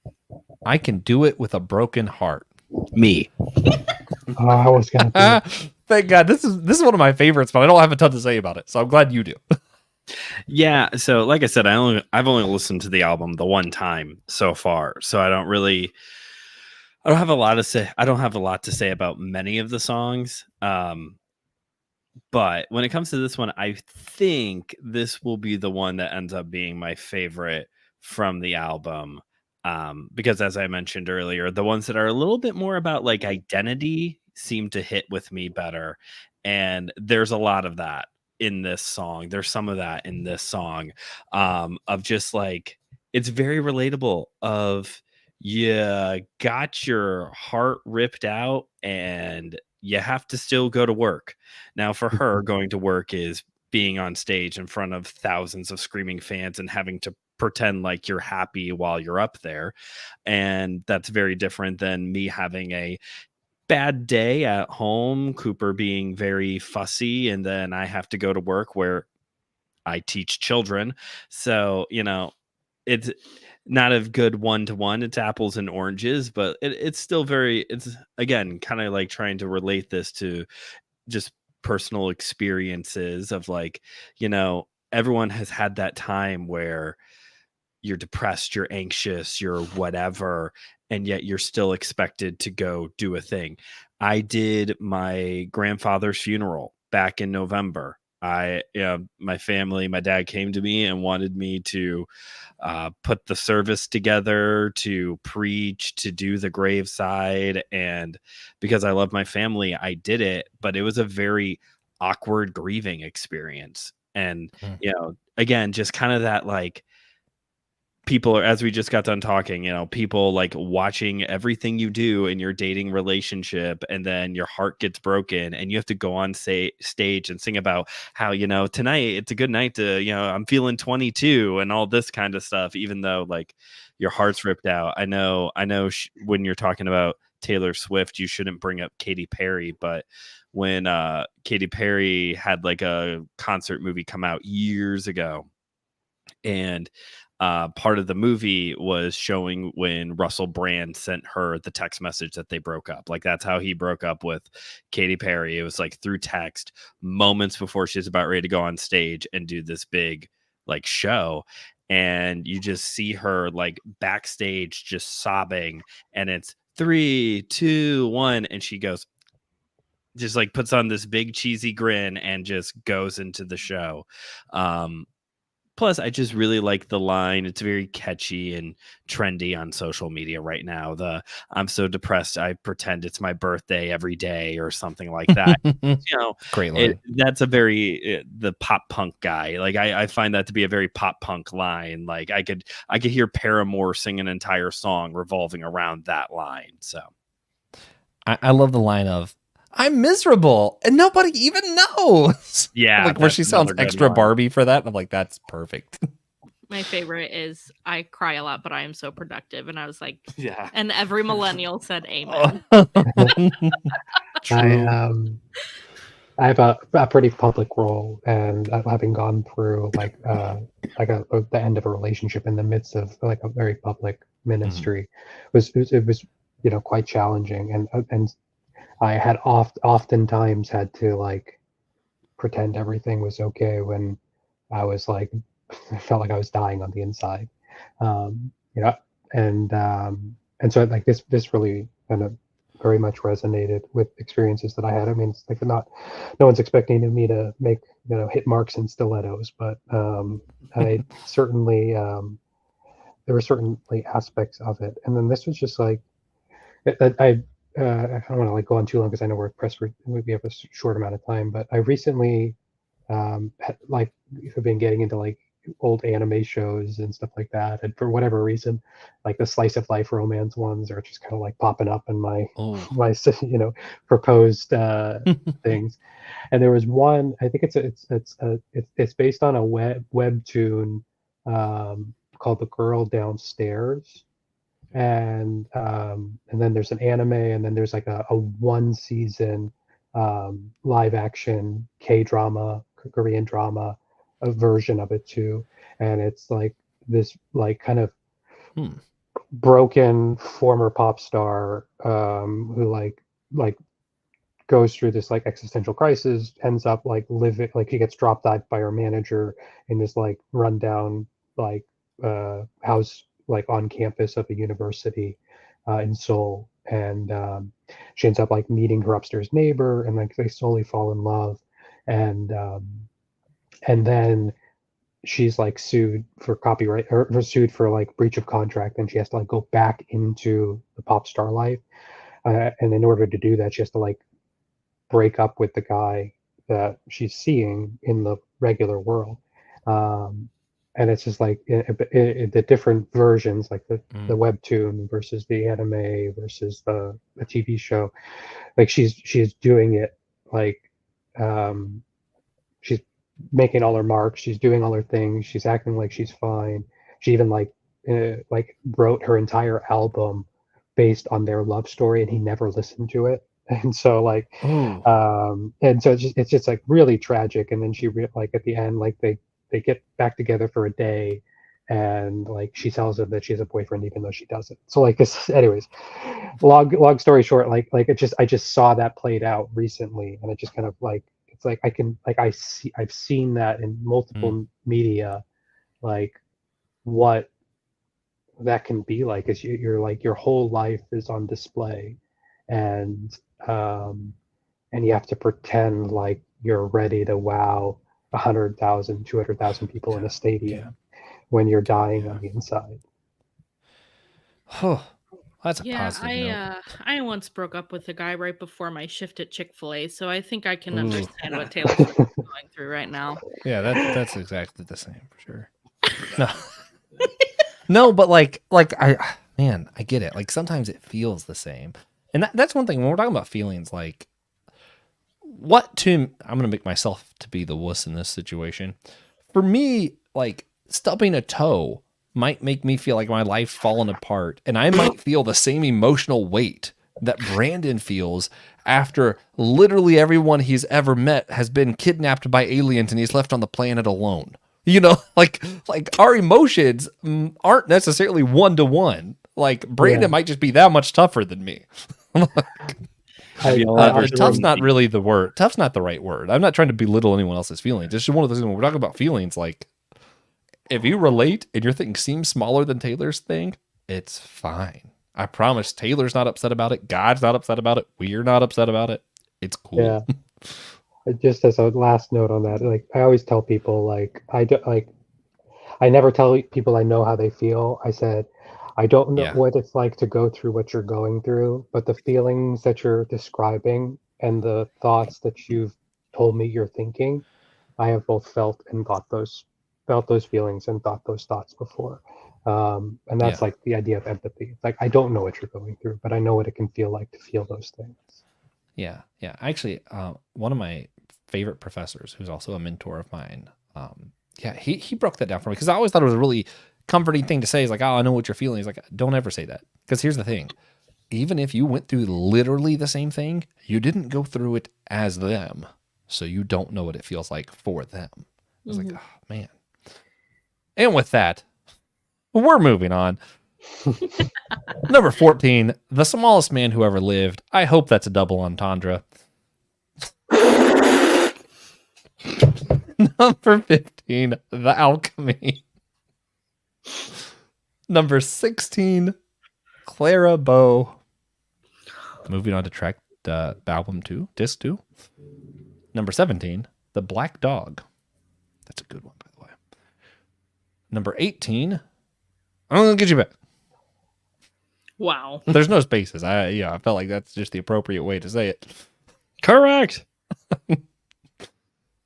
I Can Do It With a Broken Heart. Me. Oh, I was gonna do it. Thank God. This is one of my favorites, but I don't have a ton to say about it, so I'm glad you do. Yeah, so like I said, I've only listened to the album the one time so far, so I don't have a lot to say. I don't have a lot to say about many of the songs. But when it comes to this one, I think this will be the one that ends up being my favorite from the album. Because as I mentioned earlier, the ones that are a little bit more about like identity seem to hit with me better. And there's a lot of that in this song. There's some of that in this song, of just like, it's very relatable of, you got your heart ripped out and you have to still go to work. Now for her, going to work is being on stage in front of thousands of screaming fans and having to pretend like you're happy while you're up there. And that's very different than me having a bad day at home, Cooper being very fussy, and then I have to go to work where I teach children. So, it's not a good one-to-one. It's apples and oranges, but it's still it's again kind of like trying to relate this to just personal experiences of like, everyone has had that time where you're depressed, you're anxious, you're whatever, and yet you're still expected to go do a thing. I did my grandfather's funeral back in November. My family, my dad came to me and wanted me to put the service together, to preach, to do the graveside. And because I love my family, I did it, but it was a very awkward grieving experience. And, again, just kind of that, like, people are, as we just got done talking, people like watching everything you do in your dating relationship, and then your heart gets broken and you have to go on stage and sing about how, tonight it's a good night to, I'm feeling 22 and all this kind of stuff, even though like your heart's ripped out. I know when you're talking about Taylor Swift, you shouldn't bring up Katy Perry, but when Katy Perry had like a concert movie come out years ago, and part of the movie was showing when Russell Brand sent her the text message that they broke up. Like, that's how he broke up with Katy Perry. It was like through text moments before she was about ready to go on stage and do this big like show. And you just see her like backstage just sobbing, and it's 3, 2, 1. And she goes, just like puts on this big cheesy grin and just goes into the show. Plus, I just really like the line. It's very catchy and trendy on social media right now. I'm so depressed, I pretend it's my birthday every day, or something like that. Great line. That's a very the pop punk guy. Like, I find that to be a very pop punk line. Like, I could hear Paramore sing an entire song revolving around that line. So I love the line of, I'm miserable and nobody even knows. Yeah. Like, where she sounds extra line. Barbie for that. I'm like, that's perfect. My favorite is, I cry a lot, but I am so productive. And I was like, Yeah. And every millennial said amen. True. I have a pretty public role, and having gone through the end of a relationship in the midst of like a very public ministry, it was quite challenging, and I had oftentimes had to like pretend everything was okay when I was like, I felt like I was dying on the inside. You know, and so like this really kind of very much resonated with experiences that I had. I mean, it's like no one's expecting me to make, you know, hit marks and stilettos, but I certainly there were certainly aspects of it. And then this was just like I don't want to like go on too long because I know we're pressed for, we have a short amount of time, but I recently like have been getting into like old anime shows and stuff like that, and for whatever reason, like the slice of life romance ones are just kind of like popping up in my Oh. my you know, proposed things. And there was one, I think it's based on a webtoon called The Girl Downstairs, and then there's an anime, and then there's like a one season live action K-drama, Korean drama, a version of it too. And it's like this like kind of Hmm. broken former pop star who like goes through this like existential crisis, ends up like living, like he gets dropped out by her manager in this like rundown like house like on campus of a university in Seoul. And she ends up like meeting her upstairs neighbor, and like they slowly fall in love. And then she's like sued for copyright, or sued for like breach of contract, and she has to like go back into the pop star life. And in order to do that, she has to like break up with the guy that she's seeing in the regular world. And it's just like the different versions, like the webtoon versus the anime versus the TV show. Like she's doing it like she's making all her marks, she's doing all her things, she's acting like she's fine. She even like wrote her entire album based on their love story, and he never listened to it. And so like and so it's just like really tragic. And then like at the end, like they get back together for a day, and like she tells him that she has a boyfriend even though she doesn't. So like this, anyways, long story short, like I just saw that played out recently, and it just kind of like, it's like I've seen that in multiple media, like what that can be like, is you're like your whole life is on display, and you have to pretend like you're ready to wow 100,000, 200,000 people in a stadium when you're dying on the inside. Oh, that's a Yeah, positive note. I once broke up with a guy right before my shift at Chick-fil-A, so I think I can understand what Taylor's going through right now. Yeah, that's exactly the same for sure. No. No, but like I get it. Like sometimes it feels the same. And that's one thing when we're talking about feelings, like I'm gonna make myself to be the wuss in this situation. For me, like stubbing a toe might make me feel like my life's falling apart, and I might feel the same emotional weight that Brandon feels after literally everyone he's ever met has been kidnapped by aliens and he's left on the planet alone. You know, like our emotions aren't necessarily one-to-one. Like Brandon might just be that much tougher than me. Tough's not really the word. Tough's not the right word. I'm not trying to belittle anyone else's feelings. It's just one of those things when we're talking about feelings, like if you relate and your thing seems smaller than Taylor's thing, it's fine. I promise Taylor's not upset about it. God's not upset about it. We're not upset about it. It's cool. Yeah. Just as a last note on that, like I always tell people, like I never tell people I know how they feel. I said, I don't know what it's like to go through what you're going through, but the feelings that you're describing and the thoughts that you've told me you're thinking, I have both felt and thought those feelings and thought those thoughts before. And that's like the idea of empathy. It's like, I don't know what you're going through, but I know what it can feel like to feel those things. Yeah. Yeah. Actually, one of my favorite professors, who's also a mentor of mine, he broke that down for me, because I always thought it was a really comforting thing to say. Is like, oh, I know what you're feeling. He's like, don't ever say that. Because here's the thing. Even if you went through literally the same thing, you didn't go through it as them. So you don't know what it feels like for them. I was like, oh, man. And with that, we're moving on. Number 14, the smallest man who ever lived. I hope that's a double entendre. Number 15, The Alchemy. Number 16, Clara Bow. Moving on to track album 2, disc 2. Number 17, The Black Dog. That's a good one, by the way. Number 18, I'm going to get you back. Wow. There's no spaces. I felt like that's just the appropriate way to say it. Correct.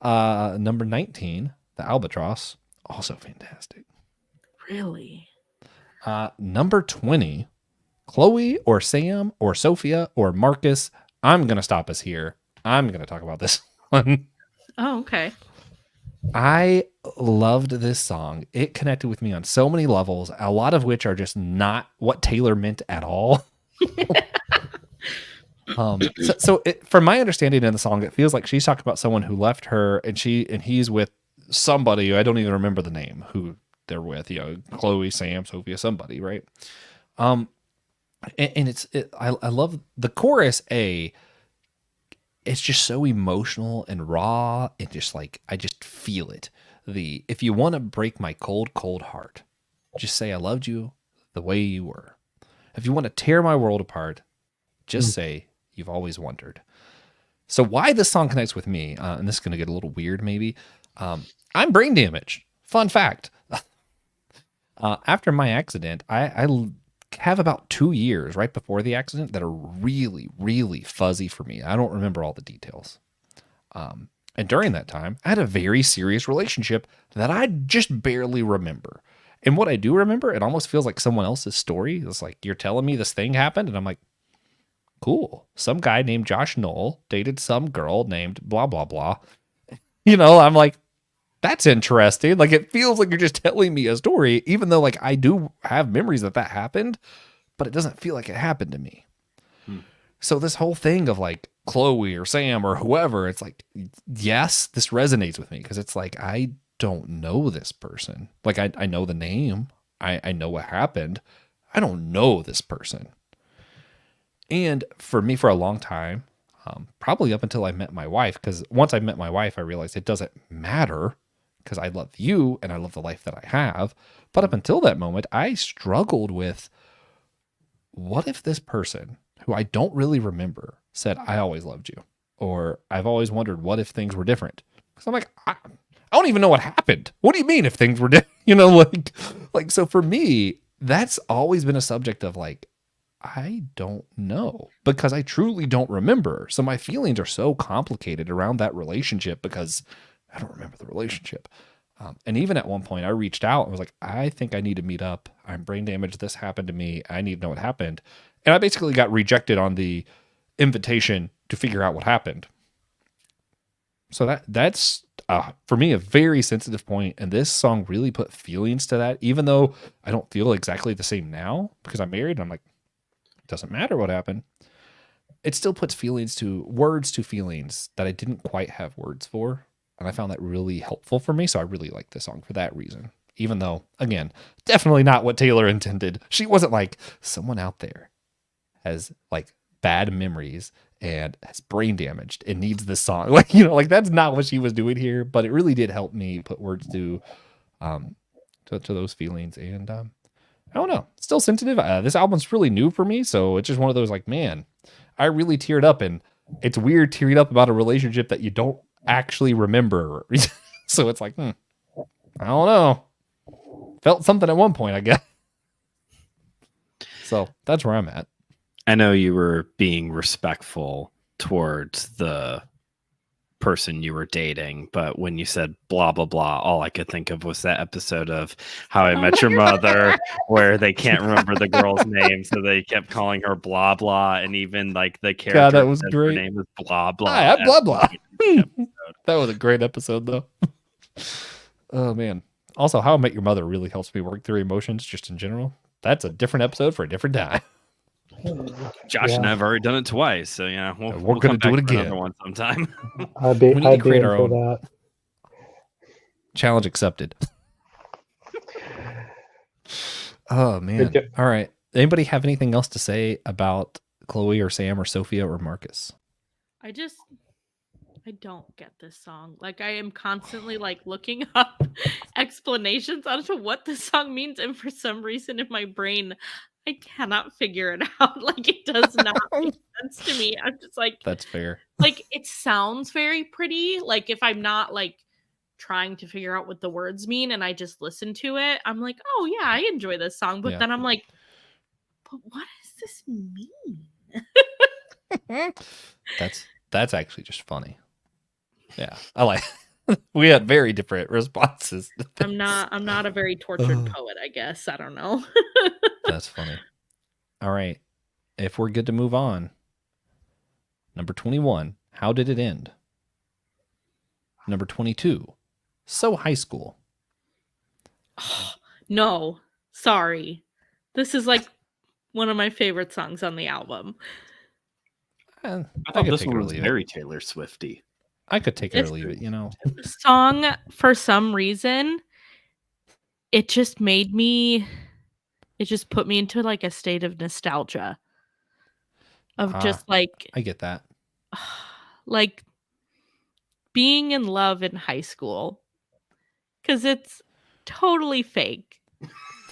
Number 19, The Albatross. Also fantastic. Really? Number 20, Chloe or Sam or Sophia or Marcus. I'm going to stop us here. I'm going to talk about this one. Oh, okay. I loved this song. It connected with me on so many levels, a lot of which are just not what Taylor meant at all. From my understanding in the song, it feels like she's talking about someone who left her, and he's with somebody. I don't even remember the name who they're with. Chloe, Sam, Sophia, somebody, right? And I love the chorus. It's just so emotional and raw, and just like I just feel it. If you want to break my cold, cold heart, just say I loved you the way you were. If you want to tear my world apart, just say you've always wondered. So why this song connects with me, and this is going to get a little weird maybe, I'm brain damaged. Fun fact. After my accident, I have about 2 years right before the accident that are really, really fuzzy for me. I don't remember all the details. And during that time, I had a very serious relationship that I just barely remember. And what I do remember, it almost feels like someone else's story. It's like, you're telling me this thing happened, and I'm like, cool. Some guy named Josh Noel dated some girl named blah, blah, blah. I'm like, that's interesting. Like, it feels like you're just telling me a story, even though like I do have memories that happened, but it doesn't feel like it happened to me. So this whole thing of like Chloe or Sam or whoever, it's like, yes, this resonates with me because it's like, I don't know this person. Like I know the name. I know what happened. I don't know this person. And for me, for a long time, probably up until I met my wife, because once I met my wife, I realized it doesn't matter because I love you and I love the life that I have. But up until that moment, I struggled with, what if this person who I don't really remember said, I always loved you? Or I've always wondered, what if things were different? Because I'm like, I don't even know what happened. What do you mean if things were different? Like, so for me, that's always been a subject of like, I don't know because I truly don't remember. So my feelings are so complicated around that relationship because I don't remember the relationship. And even at one point I reached out and was like, I think I need to meet up. I'm brain damaged. This happened to me. I need to know what happened. And I basically got rejected on the invitation to figure out what happened. So that's for me, a very sensitive point. And this song really put feelings to that, even though I don't feel exactly the same now because I'm married. And I'm like, doesn't matter what happened. It still puts words to feelings that I didn't quite have words for. And I found that really helpful for me. So I really like this song for that reason. Even though, again, definitely not what Taylor intended. She wasn't like, someone out there has like bad memories and has brain damaged and needs this song. Like that's not what she was doing here. But it really did help me put words to those feelings. And I don't know. It's still sensitive. This album's really new for me, so it's just one of those like, man, I really teared up, and it's weird tearing up about a relationship that you don't actually remember. So it's like, I don't know. Felt something at one point, I guess. So that's where I'm at. I know you were being respectful towards the person you were dating, but when you said blah blah blah, all I could think of was that episode of How I Met Your Mother where they can't remember the girl's name, so they kept calling her blah blah, and even like the character, God, that was great. Her name was blah blah. Hi, I'm blah blah. That was a great episode though. Oh man. Also, How I Met Your Mother really helps me work through emotions just in general. That's a different episode for a different time. Josh and I have already done it twice, so yeah, we're gonna do it again. Another one sometime. I'd be create our in for own. that. Challenge accepted. Oh man. Good job. All right. Anybody have anything else to say about Chloe or Sam or Sophia or Marcus? I don't get this song. Like I am constantly like looking up explanations as to what this song means, and for some reason in my brain, I cannot figure it out. Like it does not make sense to me. I'm just like, That's fair. like it sounds very pretty. Like if I'm not like trying to figure out what the words mean and I just listen to it, I'm like, oh yeah, I enjoy this song. But Yeah. then I'm like, but what does this mean? That's actually just funny. Yeah, I like. We had very different responses. to I'm this. not a very tortured poet, I guess. I don't know. That's funny. All right, if we're good to move on. Number 21. How did it end? Number 22. So high school. No, sorry. This is like one of my favorite songs on the album. I thought could this take one it or was leave very Taylor Swifty. I could take it or This- leave it. You know. The song, for some reason, it just put me into like a state of nostalgia. Of just like I get that. like being in love in high school. Because it's totally fake.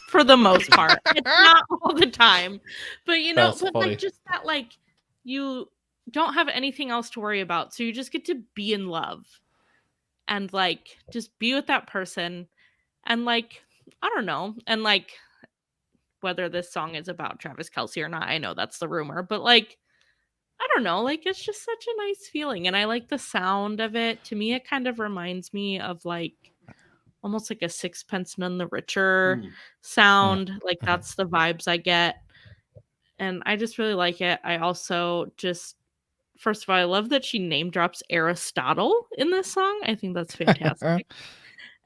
For the most part. It's not all the time. But you know, That's but funny. like just that like you don't have anything else to worry about. So you just get to be in love. And like just be with that person. And like, I don't know. And like whether this song is about Travis Kelce or not, I know that's the rumor. But like, I don't know. Like it's just such a nice feeling. And I like the sound of it. To me, it kind of reminds me of like almost like a Sixpence None the Richer sound. Like that's the vibes I get. And I just really like it. I also just, first of all, I love that she name drops Aristotle in this song. I think that's fantastic.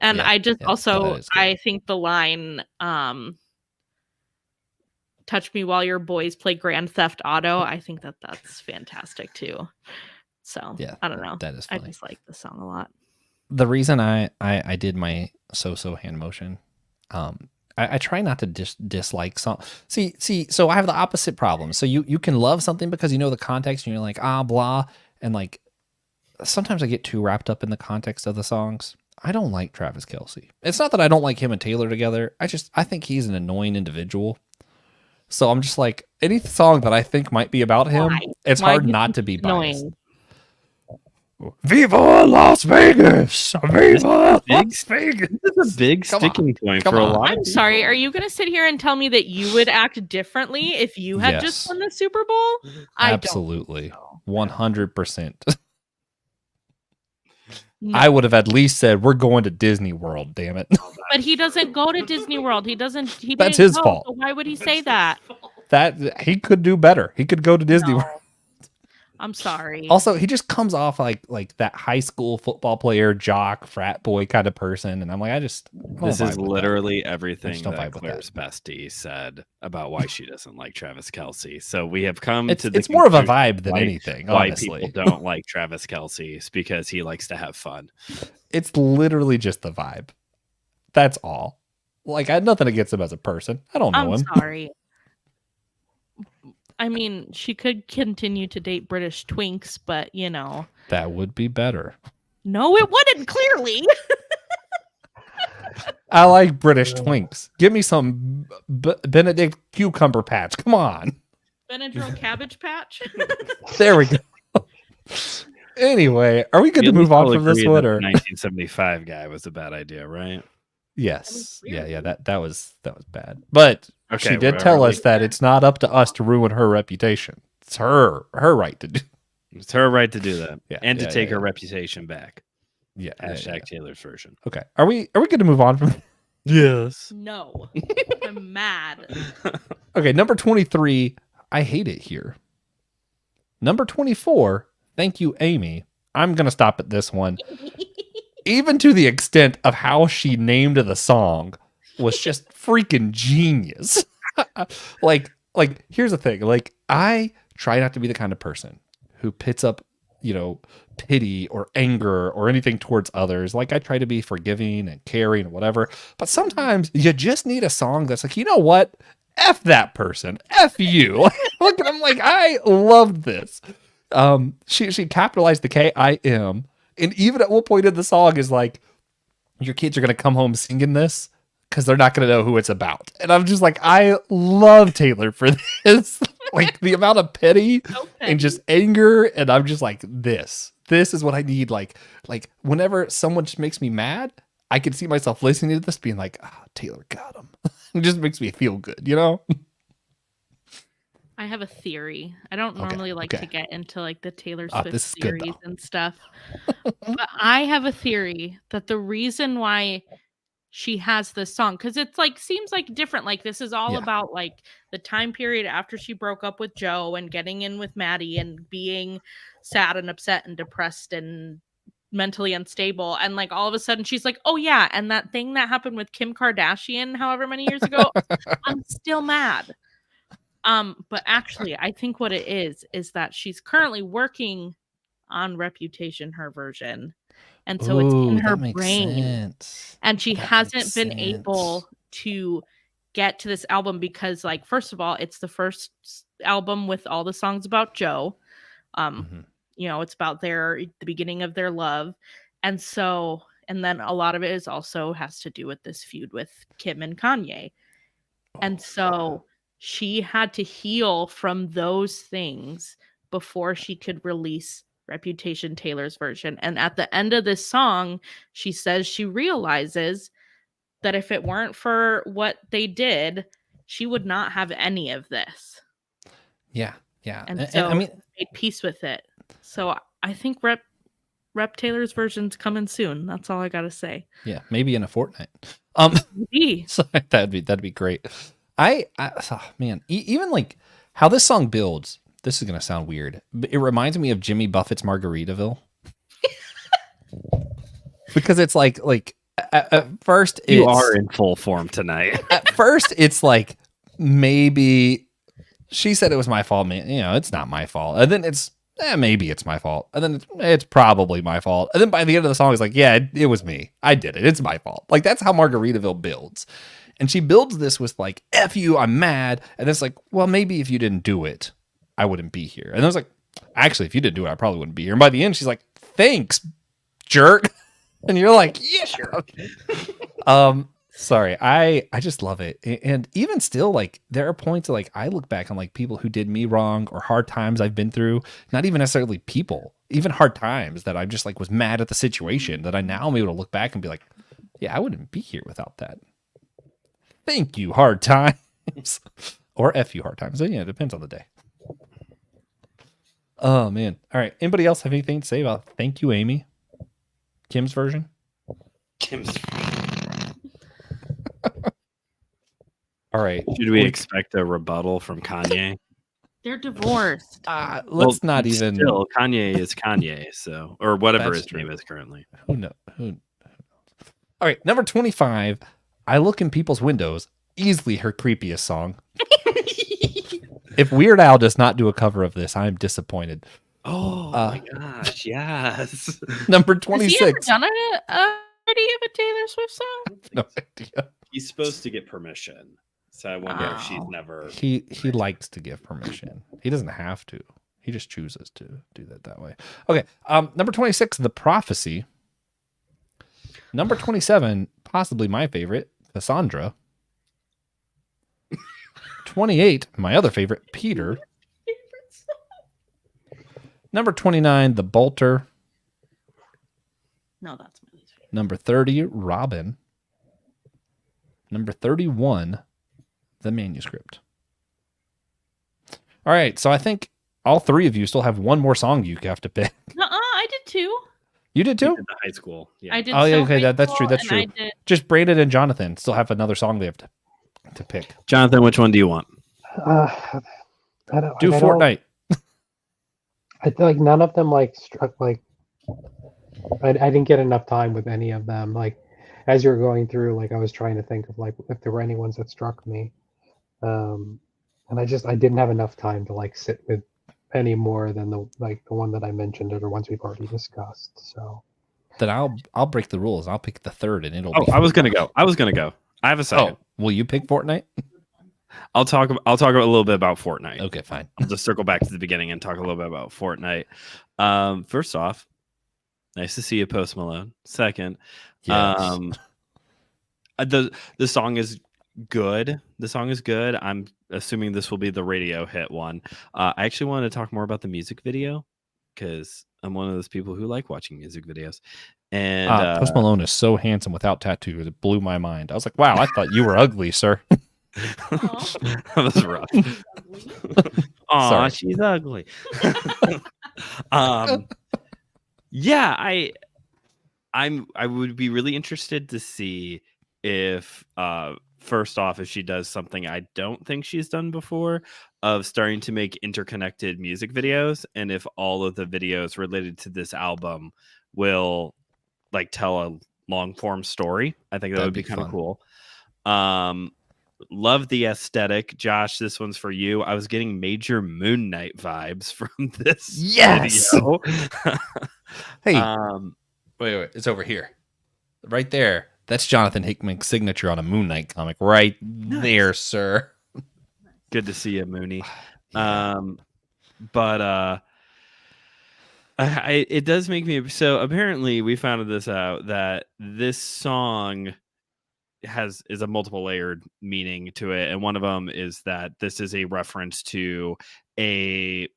And Yeah, I just yeah, also, that is good. I think the line, touch me while your boys play Grand Theft Auto, I think that that's fantastic too. So Yeah, I don't know. that is I funny. just like the song a lot. The reason I did my so hand motion, I try not to dislike song. See, so I have the opposite problem. So you can love something because you know the context and you're like, blah. And like, sometimes I get too wrapped up in the context of the songs. I don't like Travis Kelce. It's not that I don't like him and Taylor together. I think he's an annoying individual. So I'm just like, any song that I think might be about him, it's Why hard do you not think to be it's biased. annoying? Viva Las Vegas! Viva Big Las Vegas! This is a big Come on. sticking point Come for a on. lot of I'm people. sorry. Are you going to sit here and tell me that you would act differently if you had Yes. just won the Super Bowl? Absolutely. I don't think so. 100%. No, I would have at least said, we're going to Disney World, damn it. but he doesn't go to Disney World. He doesn't. He That's didn't his go, fault. So why would he say that? That he could do better. He could go to Disney No. World. I'm sorry. Also, he just comes off like that high school football player, jock, frat boy kind of person. And I'm like, I don't This vibe is with literally I everything just don't that vibe with Claire's bestie said about why she doesn't like Travis Kelce. So we have come that. to the It's more of a conclusion vibe than why- anything, why honestly. people don't like Travis Kelce is because he likes to have fun. It's literally just the vibe. That's all. Like, I had nothing against him as a person. I don't know I'm him. sorry. I mean, she could continue to date British twinks, but you know, That would be better. no, it wouldn't. Clearly, I like British twinks. Give me some Benedict cucumber patch. Come on. Benadryl Cabbage Patch. There we go. Anyway, are we good We to at move least on all from this agree one? that Or the 1975 guy was a bad idea, right? yes, I mean, yeah, that was bad. But Okay, she did well, tell are us we- that it's not up to us to ruin her reputation. It's her right to do. It's her right to do that, Yeah, and to yeah, take yeah, her yeah. reputation back. Yeah. Hashtag Taylor's version. Okay. Are we good to move on from? Yes. No, I'm mad. Okay, number 23. I hate it here. Number 24. Thank you, Amy. I'm gonna stop at this one. Even to the extent of how she named the song was just freaking genius. like here's the thing. Like, I try not to be the kind of person who puts up pity or anger or anything towards others. Like I try to be forgiving and caring and whatever. But sometimes you just need a song that's like, you know what? F that person. F you. Look, I'm like, I loved this. She capitalized the K, I am. And even at one point in the song is like, your kids are going to come home singing this because they're not going to know who it's about. And I'm just like, I love Taylor for this. Like the amount of pity and just anger. And I'm just like, this is what I need. Like whenever someone just makes me mad, I can see myself listening to this being like, Taylor got him. It just makes me feel good, I have a theory. I don't normally like to get into like the Taylor Swift this is good, theories though. and stuff. But I have a theory that the reason why she has this song, because it's like seems like different. Like this is all about like the time period after she broke up with Joe and getting in with Maddie and being sad and upset and depressed and mentally unstable, and like all of a sudden she's like, oh yeah, and that thing that happened with Kim Kardashian however many years ago, I'm still mad. But actually I think what it is that she's currently working on Reputation, her version, and so it's in her brain and she hasn't been able to get to this album because, like, first of all, it's the first album with all the songs about Joe. It's about the beginning of their love. And then a lot of it is also has to do with this feud with Kim and Kanye. And so she had to heal from those things before she could release Reputation, Taylor's version. And at the end of this song, she says she realizes that if it weren't for what they did, she would not have any of this. Yeah. And so I made peace with it. So I think Rep Taylor's version's coming soon. That's all I gotta say. Yeah, maybe in a fortnight. Maybe. So that'd be great. Even like how this song builds. This is gonna sound weird, but it reminds me of Jimmy Buffett's Margaritaville. Because it's like at first you are in full form tonight. At first it's like maybe she said it was my fault, man. It's not my fault. And then it's maybe it's my fault. And then it's probably my fault. And then by the end of the song, it's like, yeah, it was me. I did it. It's my fault. Like that's how Margaritaville builds. And she builds this with like, F you, I'm mad. And it's like, well, maybe if you didn't do it, I wouldn't be here. And I was like, actually, if you didn't do it, I probably wouldn't be here. And by the end, she's like, thanks, jerk. And you're like, yeah, sure. Sorry, I just love it. And even still, like, there are points like I look back on like people who did me wrong or hard times I've been through, not even necessarily people, even hard times that I just like was mad at the situation that I now am able to look back and be like, yeah, I wouldn't be here without that. Thank you, hard times. Or F you, hard times. So, yeah, it depends on the day. Oh, man. All right. Anybody else have anything to say about Thank You, Amy? Kim's version? All right. Should we expect a rebuttal from Kanye? They're divorced. Let's not even. Still, Kanye is Kanye, so or whatever his name is currently. Who knows? All right, number 25. I look in people's windows. Easily her creepiest song. If Weird Al does not do a cover of this, I'm disappointed. Oh my gosh, yes. Number 26. Has he ever done a parody of a Taylor Swift song? No idea. He's supposed to get permission. So I wonder if she's never. He likes to give permission. He doesn't have to. He just chooses to do that way. Okay. Number 26, The Prophecy. Number 27, possibly my favorite, Cassandra. 28, my other favorite, Peter. Number 29, The Bolter. No, that's my least favorite. Number 30, Robin. Number 31, The Manuscript. All right, so I think all three of you still have one more song you have to pick. I did too. You did too? You did the high school. Yeah. I did. Oh, yeah, okay, that's true. That's true. Just Brandon and Jonathan still have another song they have to pick. Jonathan, which one do you want? Do Fortnite. I feel like none of them like struck like. I didn't get enough time with any of them. Like as you were going through, like I was trying to think of like if there were any ones that struck me, and I didn't have enough time to like sit with any more than the one that I mentioned or the ones we've already discussed. So Then I'll break the rules. I'll pick the third, and it'll Oh, be. I was gonna go. I have a second. Oh, will you pick Fortnite? I'll talk a little bit about Fortnite. Okay, fine. I'll just circle back to the beginning and talk a little bit about Fortnite. First off, nice to see you, Post Malone. Second, Yes. the song is good. The song is good. I'm assuming this will be the radio hit one. I actually want to talk more about the music video because I'm one of those people who like watching music videos. And Post Malone is so handsome without tattoos. It blew my mind. I was like, wow, I thought you were ugly, sir. that was rough. Aw, Sorry. she's ugly. Yeah, I would be really interested to see if first off, if she does something I don't think she's done before, of starting to make interconnected music videos, and if all of the videos related to this album will like tell a long form story. I think that That'd would be be kind of fun. cool. Love the aesthetic. Josh, this one's for you. I was getting major Moon Knight vibes from this Yes! video. Hey, wait, it's over here, right there. That's Jonathan Hickman's signature on a Moon Knight comic, right there, sir. Good to see you, Mooney. Yeah. It does make me so. Apparently, we found this out that this song is a multiple layered meaning to it, and one of them is that this is a reference to a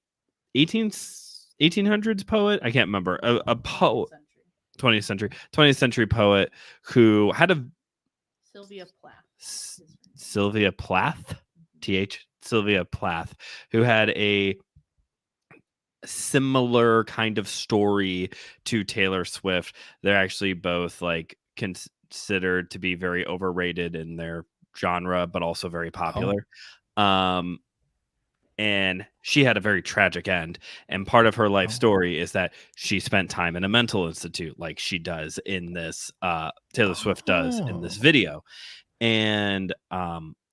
1800s poet. I can't remember a poet. 20th century poet who had a Sylvia Plath. Sylvia Plath, Sylvia Plath, who had a similar kind of story to Taylor Swift. They're actually both like considered to be very overrated in their genre, but also very popular. And she had a very tragic end. And part of her life story is that she spent time in a mental institute, like she does in this, Taylor Swift does in this video. And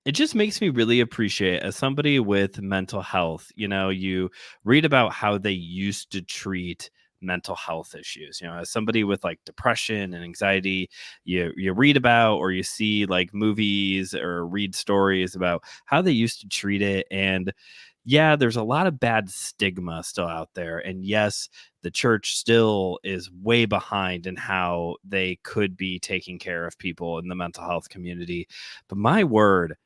it just makes me really appreciate, as somebody with mental health, you read about how they used to treat mental health issues, as somebody with like depression and anxiety, you read about, or you see like movies or read stories about how they used to treat it. And yeah, there's a lot of bad stigma still out there. And yes, the church still is way behind in how they could be taking care of people in the mental health community. But my word,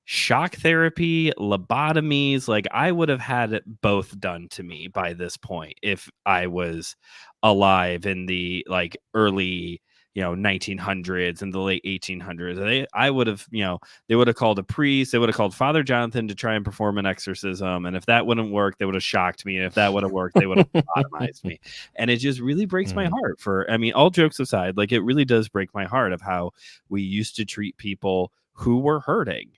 shock therapy, lobotomies, like I would have had it both done to me by this point if I was alive in the like early 1900s and the late 1800s. I would have, they would have called a priest, they would have called Father Jonathan to try and perform an exorcism, and if that wouldn't work, they would have shocked me, and if that would have worked, they would have lobotomized me. And it just really breaks my heart. All jokes aside, like it really does break my heart of how we used to treat people who were hurting.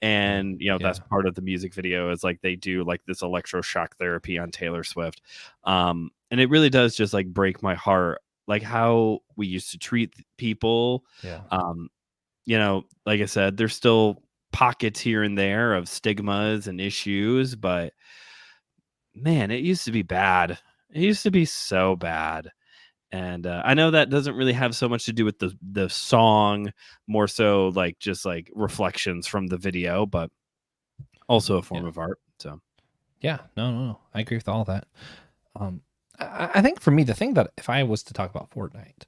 And that's part of the music video, is like they do like this electroshock therapy on Taylor Swift, and it really does just like break my heart, like how we used to treat people. Like I said, there's still pockets here and there of stigmas and issues, but man, it used to be bad. It used to be so bad. And I know that doesn't really have so much to do with the song, more so like just like reflections from the video, but also a form of art. So yeah, no, I agree with all that. I think for me, the thing that if I was to talk about Fortnite,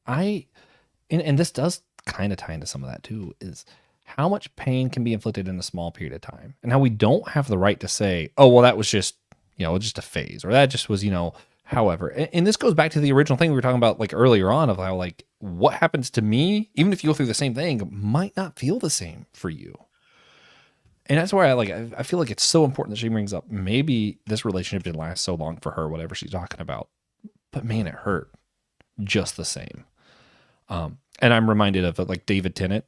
and this does kind of tie into some of that too, is how much pain can be inflicted in a small period of time, and how we don't have the right to say, oh, well, that was just, just a phase, or that just was, however. And this goes back to the original thing we were talking about like earlier on, of how like what happens to me, even if you go through the same thing, might not feel the same for you. And that's why I feel like it's so important that she brings up, maybe this relationship didn't last so long for her, whatever she's talking about, but man, it hurt just the same. And I'm reminded of like David Tennant,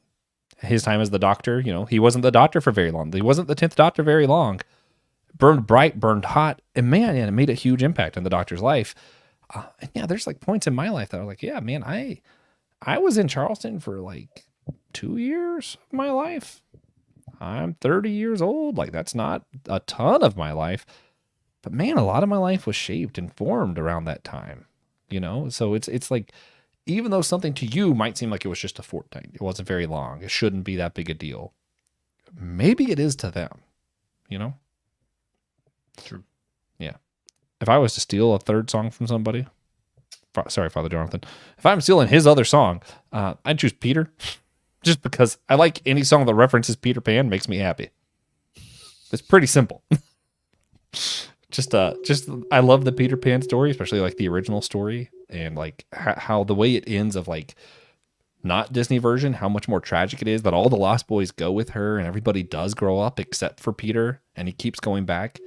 his time as the Doctor. He wasn't the Doctor for very long. He wasn't the 10th Doctor very long. Burned bright, burned hot, and man, it made a huge impact on the Doctor's life. And yeah, there's like points in my life that are like, yeah, man, I was in Charleston for like 2 years of my life. I'm 30 years old. Like, that's not a ton of my life, But man, a lot of my life was shaped and formed around that time, you know? So it's like, even though something to you might seem like it was just a fortnight, it wasn't very long, it shouldn't be that big a deal. Maybe it is to them, you know? True. Yeah. If I was to steal a third song from somebody, sorry, Father Jonathan, if I'm stealing his other song, I'd choose Peter, just because I like any song that references Peter Pan makes me happy. It's pretty simple. Just I love the Peter Pan story, especially like the original story, and like how the way it ends of like not Disney version, how much more tragic it is that all the Lost Boys go with her and everybody does grow up except for Peter, and he keeps going back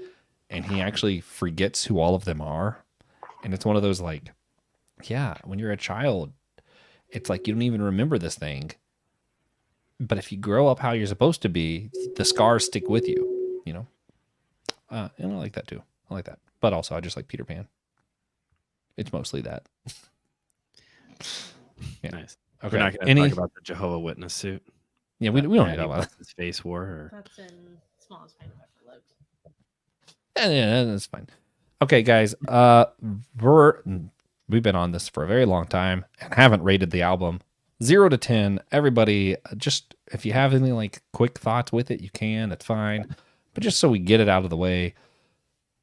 and he actually forgets who all of them are. And it's one of those like, yeah, when you're a child, it's like you don't even remember this thing. But if you grow up how you're supposed to be, the scars stick with you, you know? And I like that too. I like that. But also, I just like Peter Pan. It's mostly that. Yeah. Nice. Okay. We're not going to talk about the Jehovah Witness suit. Yeah, we don't need to talk about it. His face wore. Or... That's in Smallest Pain I've Ever Lived. Yeah, that's fine. Okay, guys. We've been on this for a very long time and haven't rated the album 0 to 10. Everybody, just if you have any like quick thoughts with it, you can. It's fine. But just so we get it out of the way,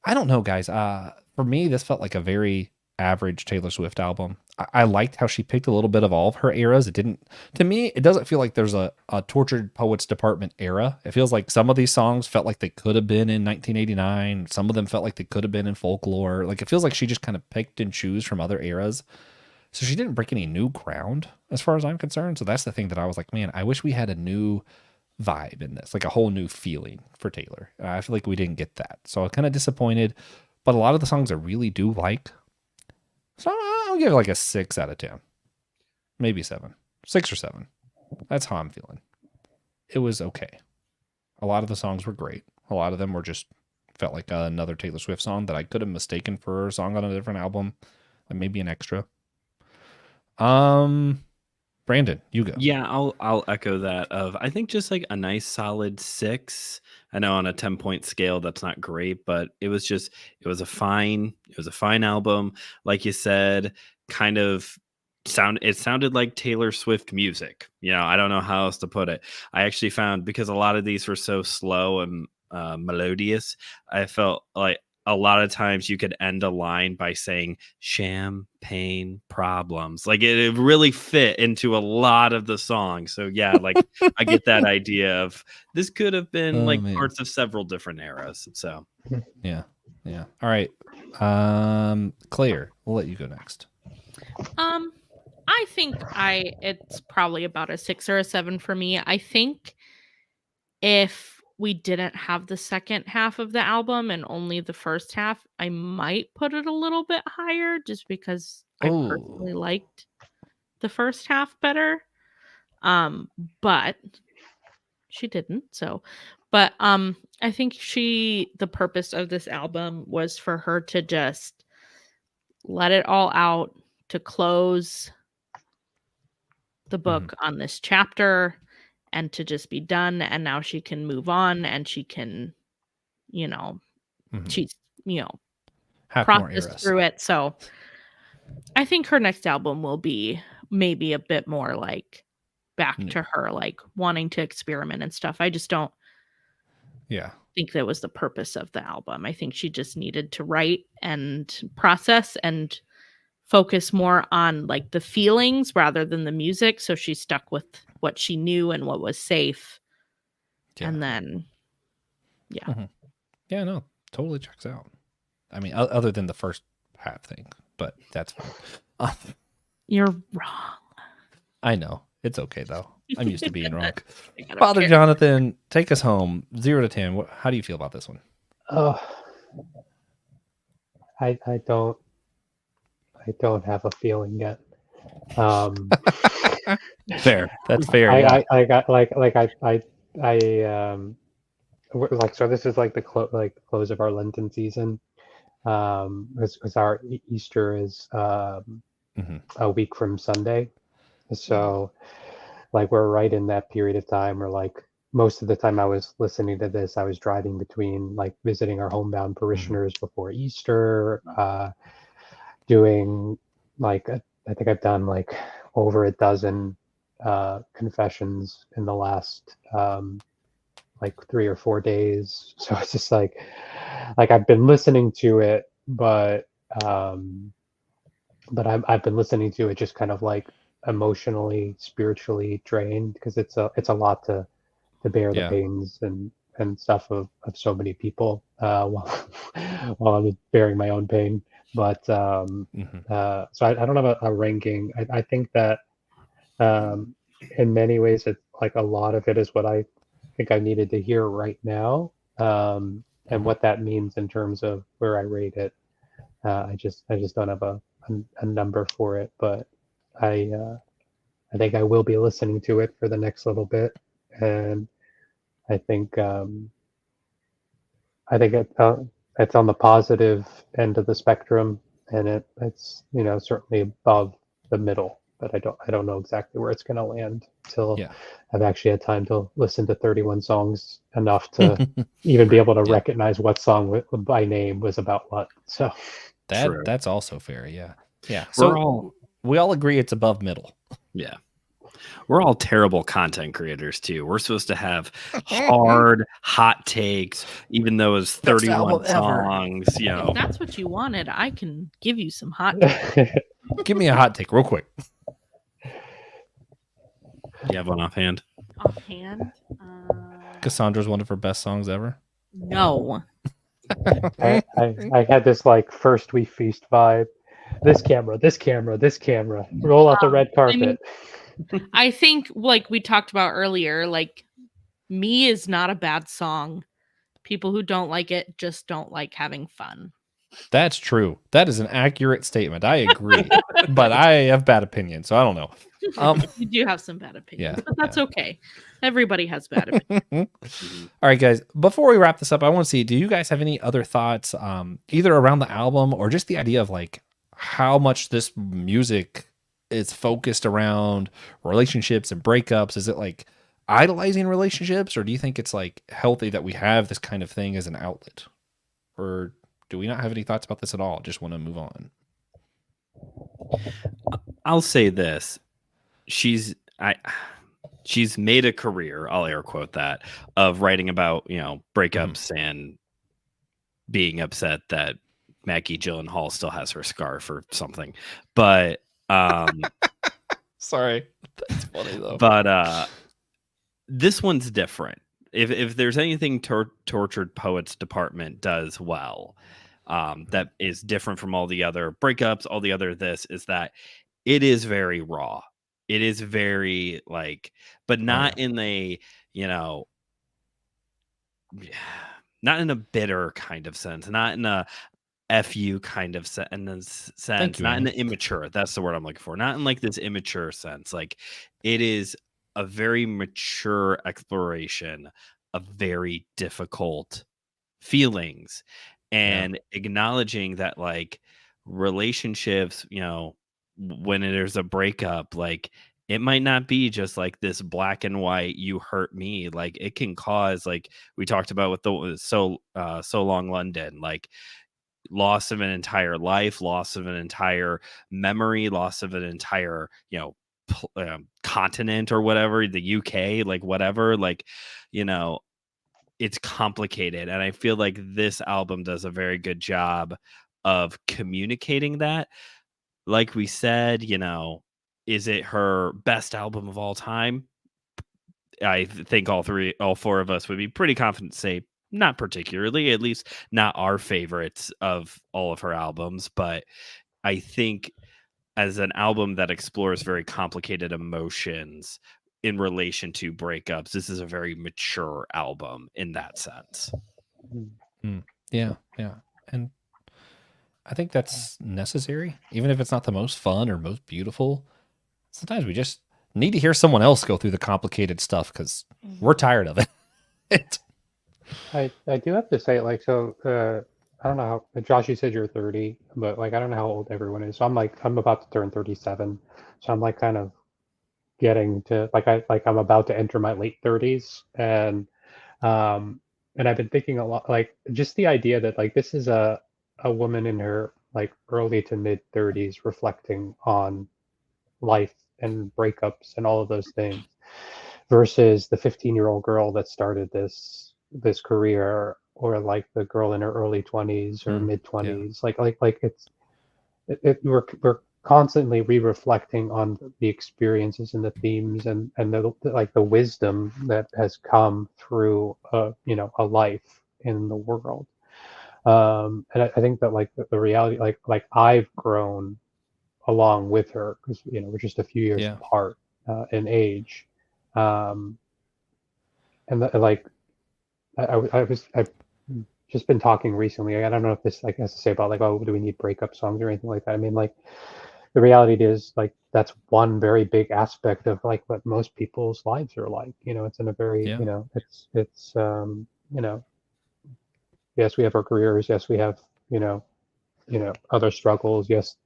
I don't know, guys. For me, this felt like a very average Taylor Swift album. I liked how she picked a little bit of all of her eras. It didn't, to me, it doesn't feel like there's a Tortured Poets Department era. It feels like some of these songs felt like they could have been in 1989. Some of them felt like they could have been in folklore. Like it feels like she just kind of picked and chose from other eras. So she didn't break any new ground as far as I'm concerned. So that's the thing that I was like, man, I wish we had a new vibe in this, like a whole new feeling for Taylor. I feel like we didn't get that. So I'm kind of disappointed, but a lot of the songs I really do like. So I'll give it like a 6 out of 10, maybe 7, 6 or 7. That's how I'm feeling. It was okay. A lot of the songs were great. A lot of them were just felt like another Taylor Swift song that I could have mistaken for a song on a different album, like maybe an extra. Brandon, you go. Yeah, I'll echo that. I think just like a nice solid 6. I know on a 10-point scale that's not great, but it was a fine album. Like you said, kind of it sounded like Taylor Swift music. You know, I don't know how else to put it. I actually found, because a lot of these were so slow and melodious, I felt like a lot of times you could end a line by saying champagne problems. Like it really fit into a lot of the song. So yeah, like I get that idea of this could have been parts of several different eras. So yeah. All right. Claire, we'll let you go next. I think it's probably about a 6 or a 7 for me. I think if we didn't have the second half of the album and only the first half, I might put it a little bit higher just because I personally liked the first half better. But she didn't. So, but I think the purpose of this album was for her to just let it all out, to close the book on this chapter, and to just be done. And now she can move on, and she can, she's, have process through it. So I think her next album will be maybe a bit more like back to her, like wanting to experiment and stuff. I just don't think that was the purpose of the album. I think she just needed to write and process and focus more on like the feelings rather than the music. So she stuck with what she knew and what was safe. Yeah. And then, yeah, no, totally checks out. I mean, other than the first half thing, but that's fine. You're wrong. I know. It's okay, though. I'm used to being wrong. Father Jonathan, take us home. 0 to 10. How do you feel about this one? I don't have a feeling yet. Fair. That's fair. I got so this is like the close of our Lenten season. Because our Easter is a week from Sunday, so like we're right in that period of time where like most of the time I was listening to this, I was driving between like visiting our homebound parishioners before Easter, doing like I think I've done like over a dozen confessions in the last like 3 or 4 days. So it's just like I've been listening to it, but I've been listening to it just kind of like emotionally, spiritually drained because it's a lot to bear the Yeah. pains and stuff of so many people while I'm bearing my own pain. But so I don't have a ranking. I think that in many ways it like a lot of it is what I think I needed to hear right now, and what that means in terms of where I rate it. I just don't have a number for it, but I think I will be listening to it for the next little bit, and I think it's on the positive end of the spectrum, and it's certainly above the middle, but I don't know exactly where it's going to land until Yeah. I've actually had time to listen to 31 songs enough to even be able to Yeah. recognize what song by name was about what. So True. That's also fair. Yeah. Yeah. We're So all we all agree it's above middle. yeah. We're all terrible content creators too. We're supposed to have hard, hot takes, even though it's Best album 31 ever. songs. You know, If that's what you wanted, I can give you some hot Give me a hot take real quick. do you have one offhand? offhand. Cassandra's one of her best songs ever. No. I had this like first we feast vibe. This camera, this camera, this camera. Roll out the red carpet. I think, like we talked about earlier, like Me is not a bad song. People who don't like it just don't like having fun. That's true. That is an accurate statement. I agree. But I have bad opinions, so I don't know. You do have some bad opinions, Yeah, but that's okay. Everybody has bad opinions. All right, guys. Before we wrap this up, I want to see, do you guys have any other thoughts, either around the album or just the idea of like how much this music is focused around relationships and breakups? Is it like idolizing relationships, or do you think it's like healthy that we have this kind of thing as an outlet? Or do we not have any thoughts about this at all? Just want to move on. I'll say this. She's made a career, I'll air quote that, of writing about, breakups and being upset that Maggie Gyllenhaal still has her scarf or something. But sorry. That's funny though. But this one's different. If there's anything Tortured Poets Department does well, that is different from all the other breakups, all the other this, is that it is very raw. It is very like, but not in a, not in a bitter kind of sense, not in a FU kind of sense, not in an immature. That's the word I'm looking for. Not in like this immature sense. Like it is a very mature exploration of very difficult feelings and acknowledging that like relationships, when there's a breakup, like it might not be just like this black and white, you hurt me. Like it can cause, like we talked about with the so long London, like loss of an entire life, loss of an entire memory, loss of an entire, continent or whatever, the UK, like whatever, like, it's complicated. And I feel like this album does a very good job of communicating that. Like we said, is it her best album of all time? I think all four of us would be pretty confident to say not particularly, at least not our favorites of all of her albums. But I think as an album that explores very complicated emotions in relation to breakups, this is a very mature album in that sense. Yeah. And I think that's necessary, even if it's not the most fun or most beautiful. Sometimes we just need to hear someone else go through the complicated stuff because we're tired of it. I do have to say, like, so I don't know how, Josh, you said you're 30, but like I don't know how old everyone is. So I'm about to turn 37, so I'm like kind of getting to I'm about to enter my late 30s, and I've been thinking a lot, like just the idea that like this is a woman in her like early to mid 30s reflecting on life and breakups and all of those things versus the 15-year-old girl that started this career, or like the girl in her early 20s or mid 20s. Like we're constantly re-reflecting on the experiences and the themes and the wisdom that has come through a life in the world. And I think that like the reality, like I've grown along with her, because we're just a few years Yeah. apart in age. um and like I've just been talking recently. I don't know if this like has to say about like, oh, do we need breakup songs or anything like that. I mean, like the reality is like that's one very big aspect of like what most people's lives are like. It's in a very, Yeah. it's yes, we have our careers, yes, we have other struggles, yes,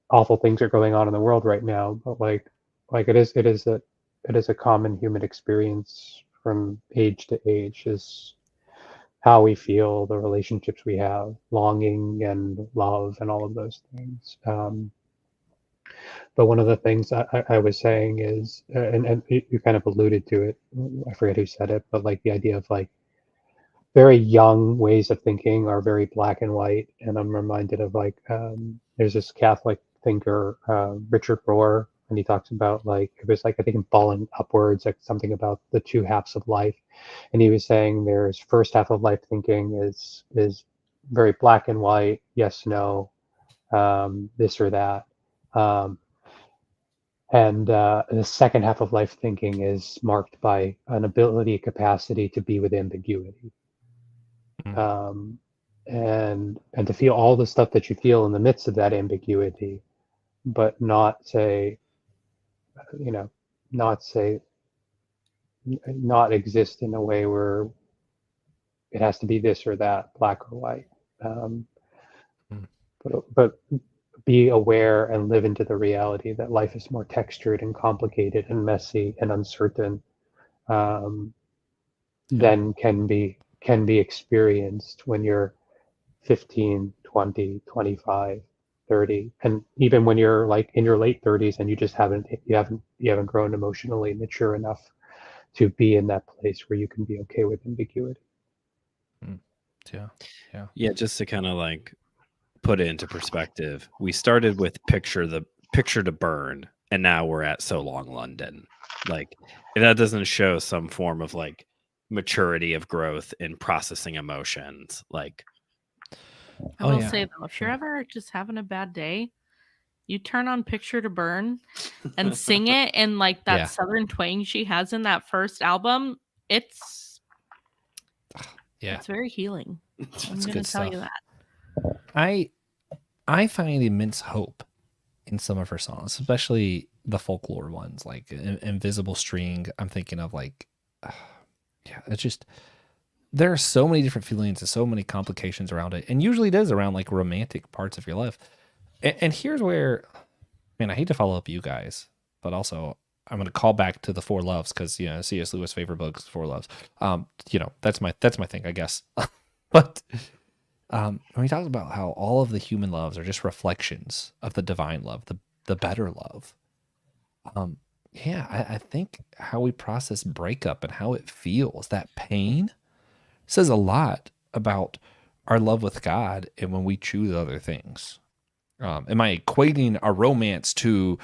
awful things are going on in the world right now, but like it is a common human experience from age to age, is how we feel, the relationships we have, longing and love and all of those things. But one of the things I was saying is, and you kind of alluded to it, I forget who said it, but like the idea of like very young ways of thinking are very black and white. And I'm reminded of like, there's this Catholic thinker, Richard Rohr, and he talks about like, it was like, I think in Falling Upwards, like something about the two halves of life. And he was saying there's first half of life thinking is very black and white, yes, no, this or that. Um, and the second half of life thinking is marked by an ability, capacity to be with ambiguity. um, and to feel all the stuff that you feel in the midst of that ambiguity, but not say, you know, not say, not exist in a way where it has to be this or that, black or white. Um, Mm. but be aware and live into the reality that life is more textured and complicated and messy and uncertain, um, than can be experienced when you're 15, 20, 25, 30. And even when you're like in your late 30s and you haven't grown emotionally mature enough to be in that place where you can be okay with ambiguity. Yeah. Yeah. Yeah, just to kind of like put it into perspective, we started with picture to burn, and now we're at So Long London. Like, if that doesn't show some form of like maturity of growth in processing emotions, like, I will say though, if you're ever just having a bad day, you turn on Picture to Burn and sing it in like that Yeah. southern twang she has in that first album. It's very healing. I'm That's gonna good tell stuff. you that. I find immense hope in some of her songs, especially the folklore ones, like Invisible String. I'm thinking of like, yeah, it's just, there are so many different feelings and so many complications around it. And usually it is around like romantic parts of your life. And here's where, man, I hate to follow up you guys, but also I'm going to call back to the Four Loves, because, C.S. Lewis' favorite book is Four Loves. That's my thing, I guess. But when he talks about how all of the human loves are just reflections of the divine love, the better love. I think how we process breakup and how it feels, that pain, says a lot about our love with God and when we choose other things. Am I equating our romance to,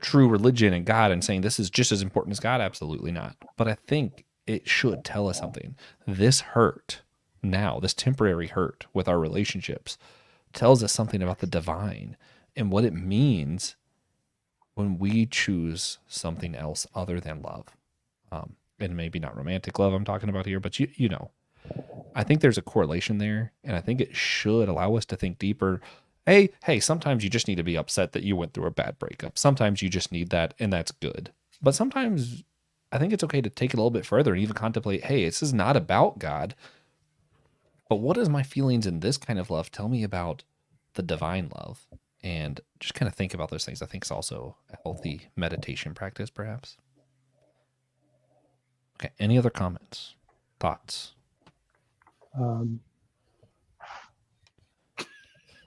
true religion and God and saying this is just as important as God? Absolutely not. But I think it should tell us something. This hurt now, this temporary hurt with our relationships, tells us something about the divine and what it means when we choose something else other than love. And maybe not romantic love I'm talking about here, but you know, I think there's a correlation there, and I think it should allow us to think deeper. Hey, sometimes you just need to be upset that you went through a bad breakup. Sometimes you just need that, and that's good. But sometimes I think it's okay to take it a little bit further and even contemplate, hey, this is not about God, but what does my feelings in this kind of love tell me about the divine love? and just kind of think about those things. I think it's also a healthy meditation practice, perhaps. Okay. Any other comments, thoughts?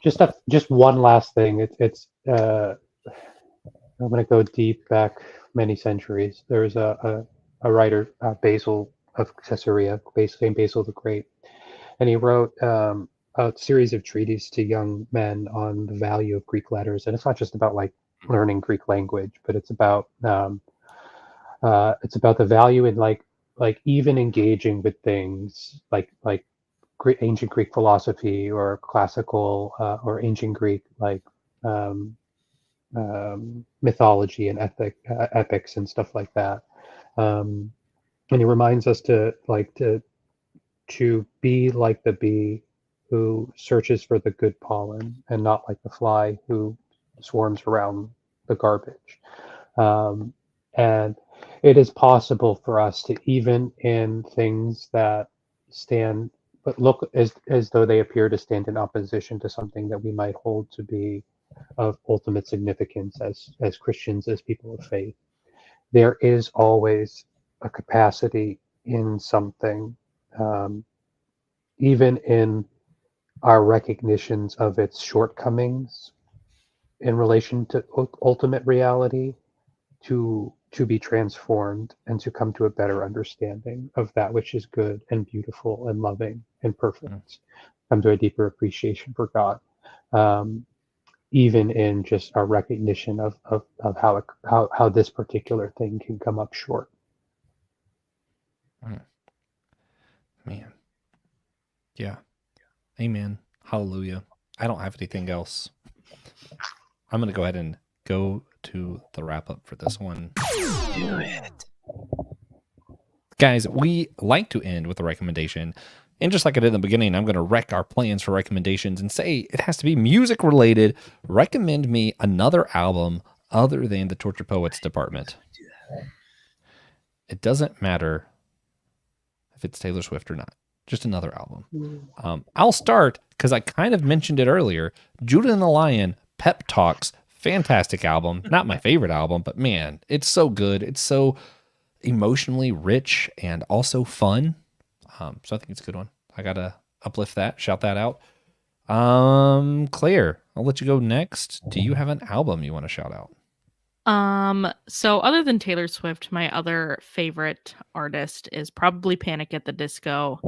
Just one last thing. I'm going to go deep back many centuries. There's a writer, Basil of Caesarea, Saint Basil the Great, and he wrote a series of treatises to young men on the value of Greek letters. And it's not just about like learning Greek language, but it's about the value in like even engaging with things like ancient Greek philosophy or classical or ancient Greek like mythology and epics and stuff like that. And he reminds us to be like the bee who searches for the good pollen and not like the fly who swarms around the garbage. And it is possible for us to, even in things that but look as though they appear to stand in opposition to something that we might hold to be of ultimate significance as Christians, as people of faith, there is always a capacity in something, even in our recognitions of its shortcomings in relation to ultimate reality, to be transformed and to come to a better understanding of that which is good and beautiful and loving and perfect, come to a deeper appreciation for God, even in just our recognition of how this particular thing can come up short. Man. Yeah. Amen. Hallelujah. I don't have anything else. I'm going to go ahead and go to the wrap up for this one. Do it. Guys, we like to end with a recommendation. And just like I did in the beginning, I'm going to wreck our plans for recommendations and say it has to be music related. Recommend me another album other than the Tortured Poets department. It doesn't matter if it's Taylor Swift or not. Just another album. I'll start because I kind of mentioned it earlier. Judah and the Lion, Pep Talks, fantastic album. Not my favorite album, but man, it's so good. It's so emotionally rich and also fun. So I think it's a good one. I got to uplift that, shout that out. Claire, I'll let you go next. Do you have an album you want to shout out? So other than Taylor Swift, my other favorite artist is probably Panic at the Disco.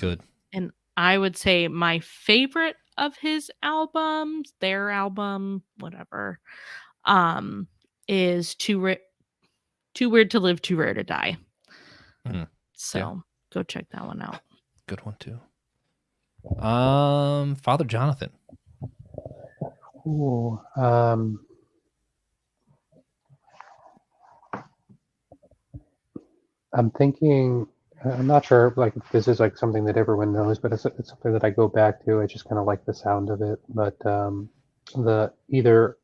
Good. And I would say my favorite of his albums, their album, whatever, is Too Weird to Live, Too Rare to Die. So go check that one out. Good one too. Father Jonathan. Ooh, I'm thinking, I'm not sure like if this is like something that everyone knows, but it's something that I go back to. I just kind of like the sound of it. But the either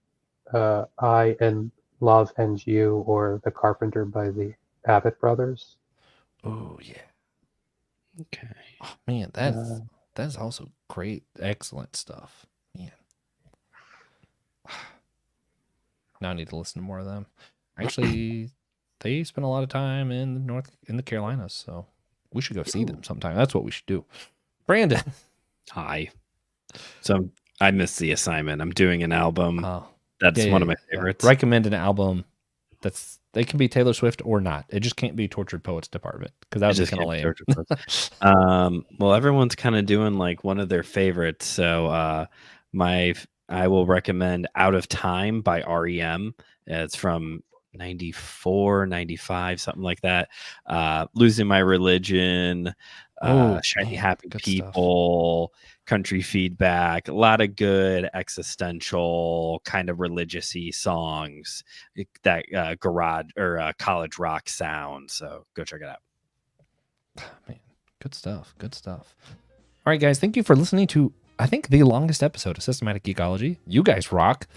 I and Love and You or The Carpenter by the Avett Brothers. Oh yeah. Okay. Oh man, that's also great, excellent stuff. Man. Now I need to listen to more of them. Actually, they spend a lot of time in the Carolinas, so we should go see them sometime. That's what we should do. Brandon. Hi. So I missed the assignment. I'm doing an album. That's one of my favorites. Recommend an album they can be Taylor Swift or not. It just can't be Tortured Poets department because that was just kind of lame. Well, everyone's kind of doing like one of their favorites. So I will recommend Out of Time by REM. It's from 94, 95, something like that. Losing My Religion, Shiny Happy People, stuff. Country Feedback, a lot of good existential kind of religious-y songs, that garage or college rock sound. So go check it out. Man, good stuff. All right, guys, thank you for listening to, I think, the longest episode of Systematic Geekology. You guys rock.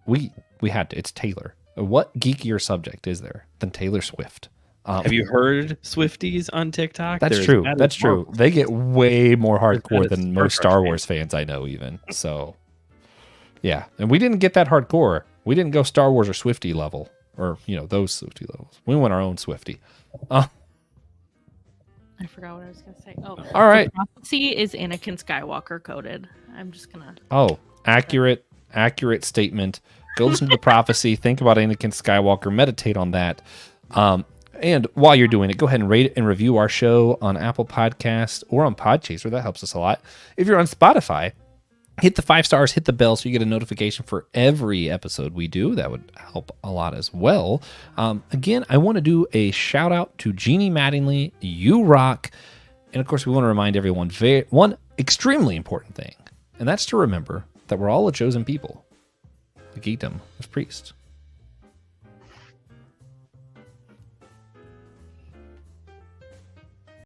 We had to. It's Taylor. What geekier subject is there than Taylor Swift? Have you heard Swifties on TikTok? That's true. That's true. They get way more hardcore than most Star Wars fans I know, even. So, Yeah, and we didn't get that hardcore. We didn't go Star Wars or Swiftie level, or those Swiftie levels. We went our own Swiftie. I forgot what I was gonna say. Oh, All right. The prophecy is Anakin Skywalker coded. I'm just gonna. Oh, accurate statement. Go listen to the prophecy. Think about Anakin Skywalker. Meditate on that. And while you're doing it, go ahead and rate and review our show on Apple Podcasts or on Podchaser. That helps us a lot. If you're on Spotify, hit the 5 stars, hit the bell so you get a notification for every episode we do. That would help a lot as well. Again, I want to do a shout out to Jeannie Mattingly. You rock. And of course, we want to remind everyone one extremely important thing, and that's to remember that we're all a chosen people. The geekdom of priests.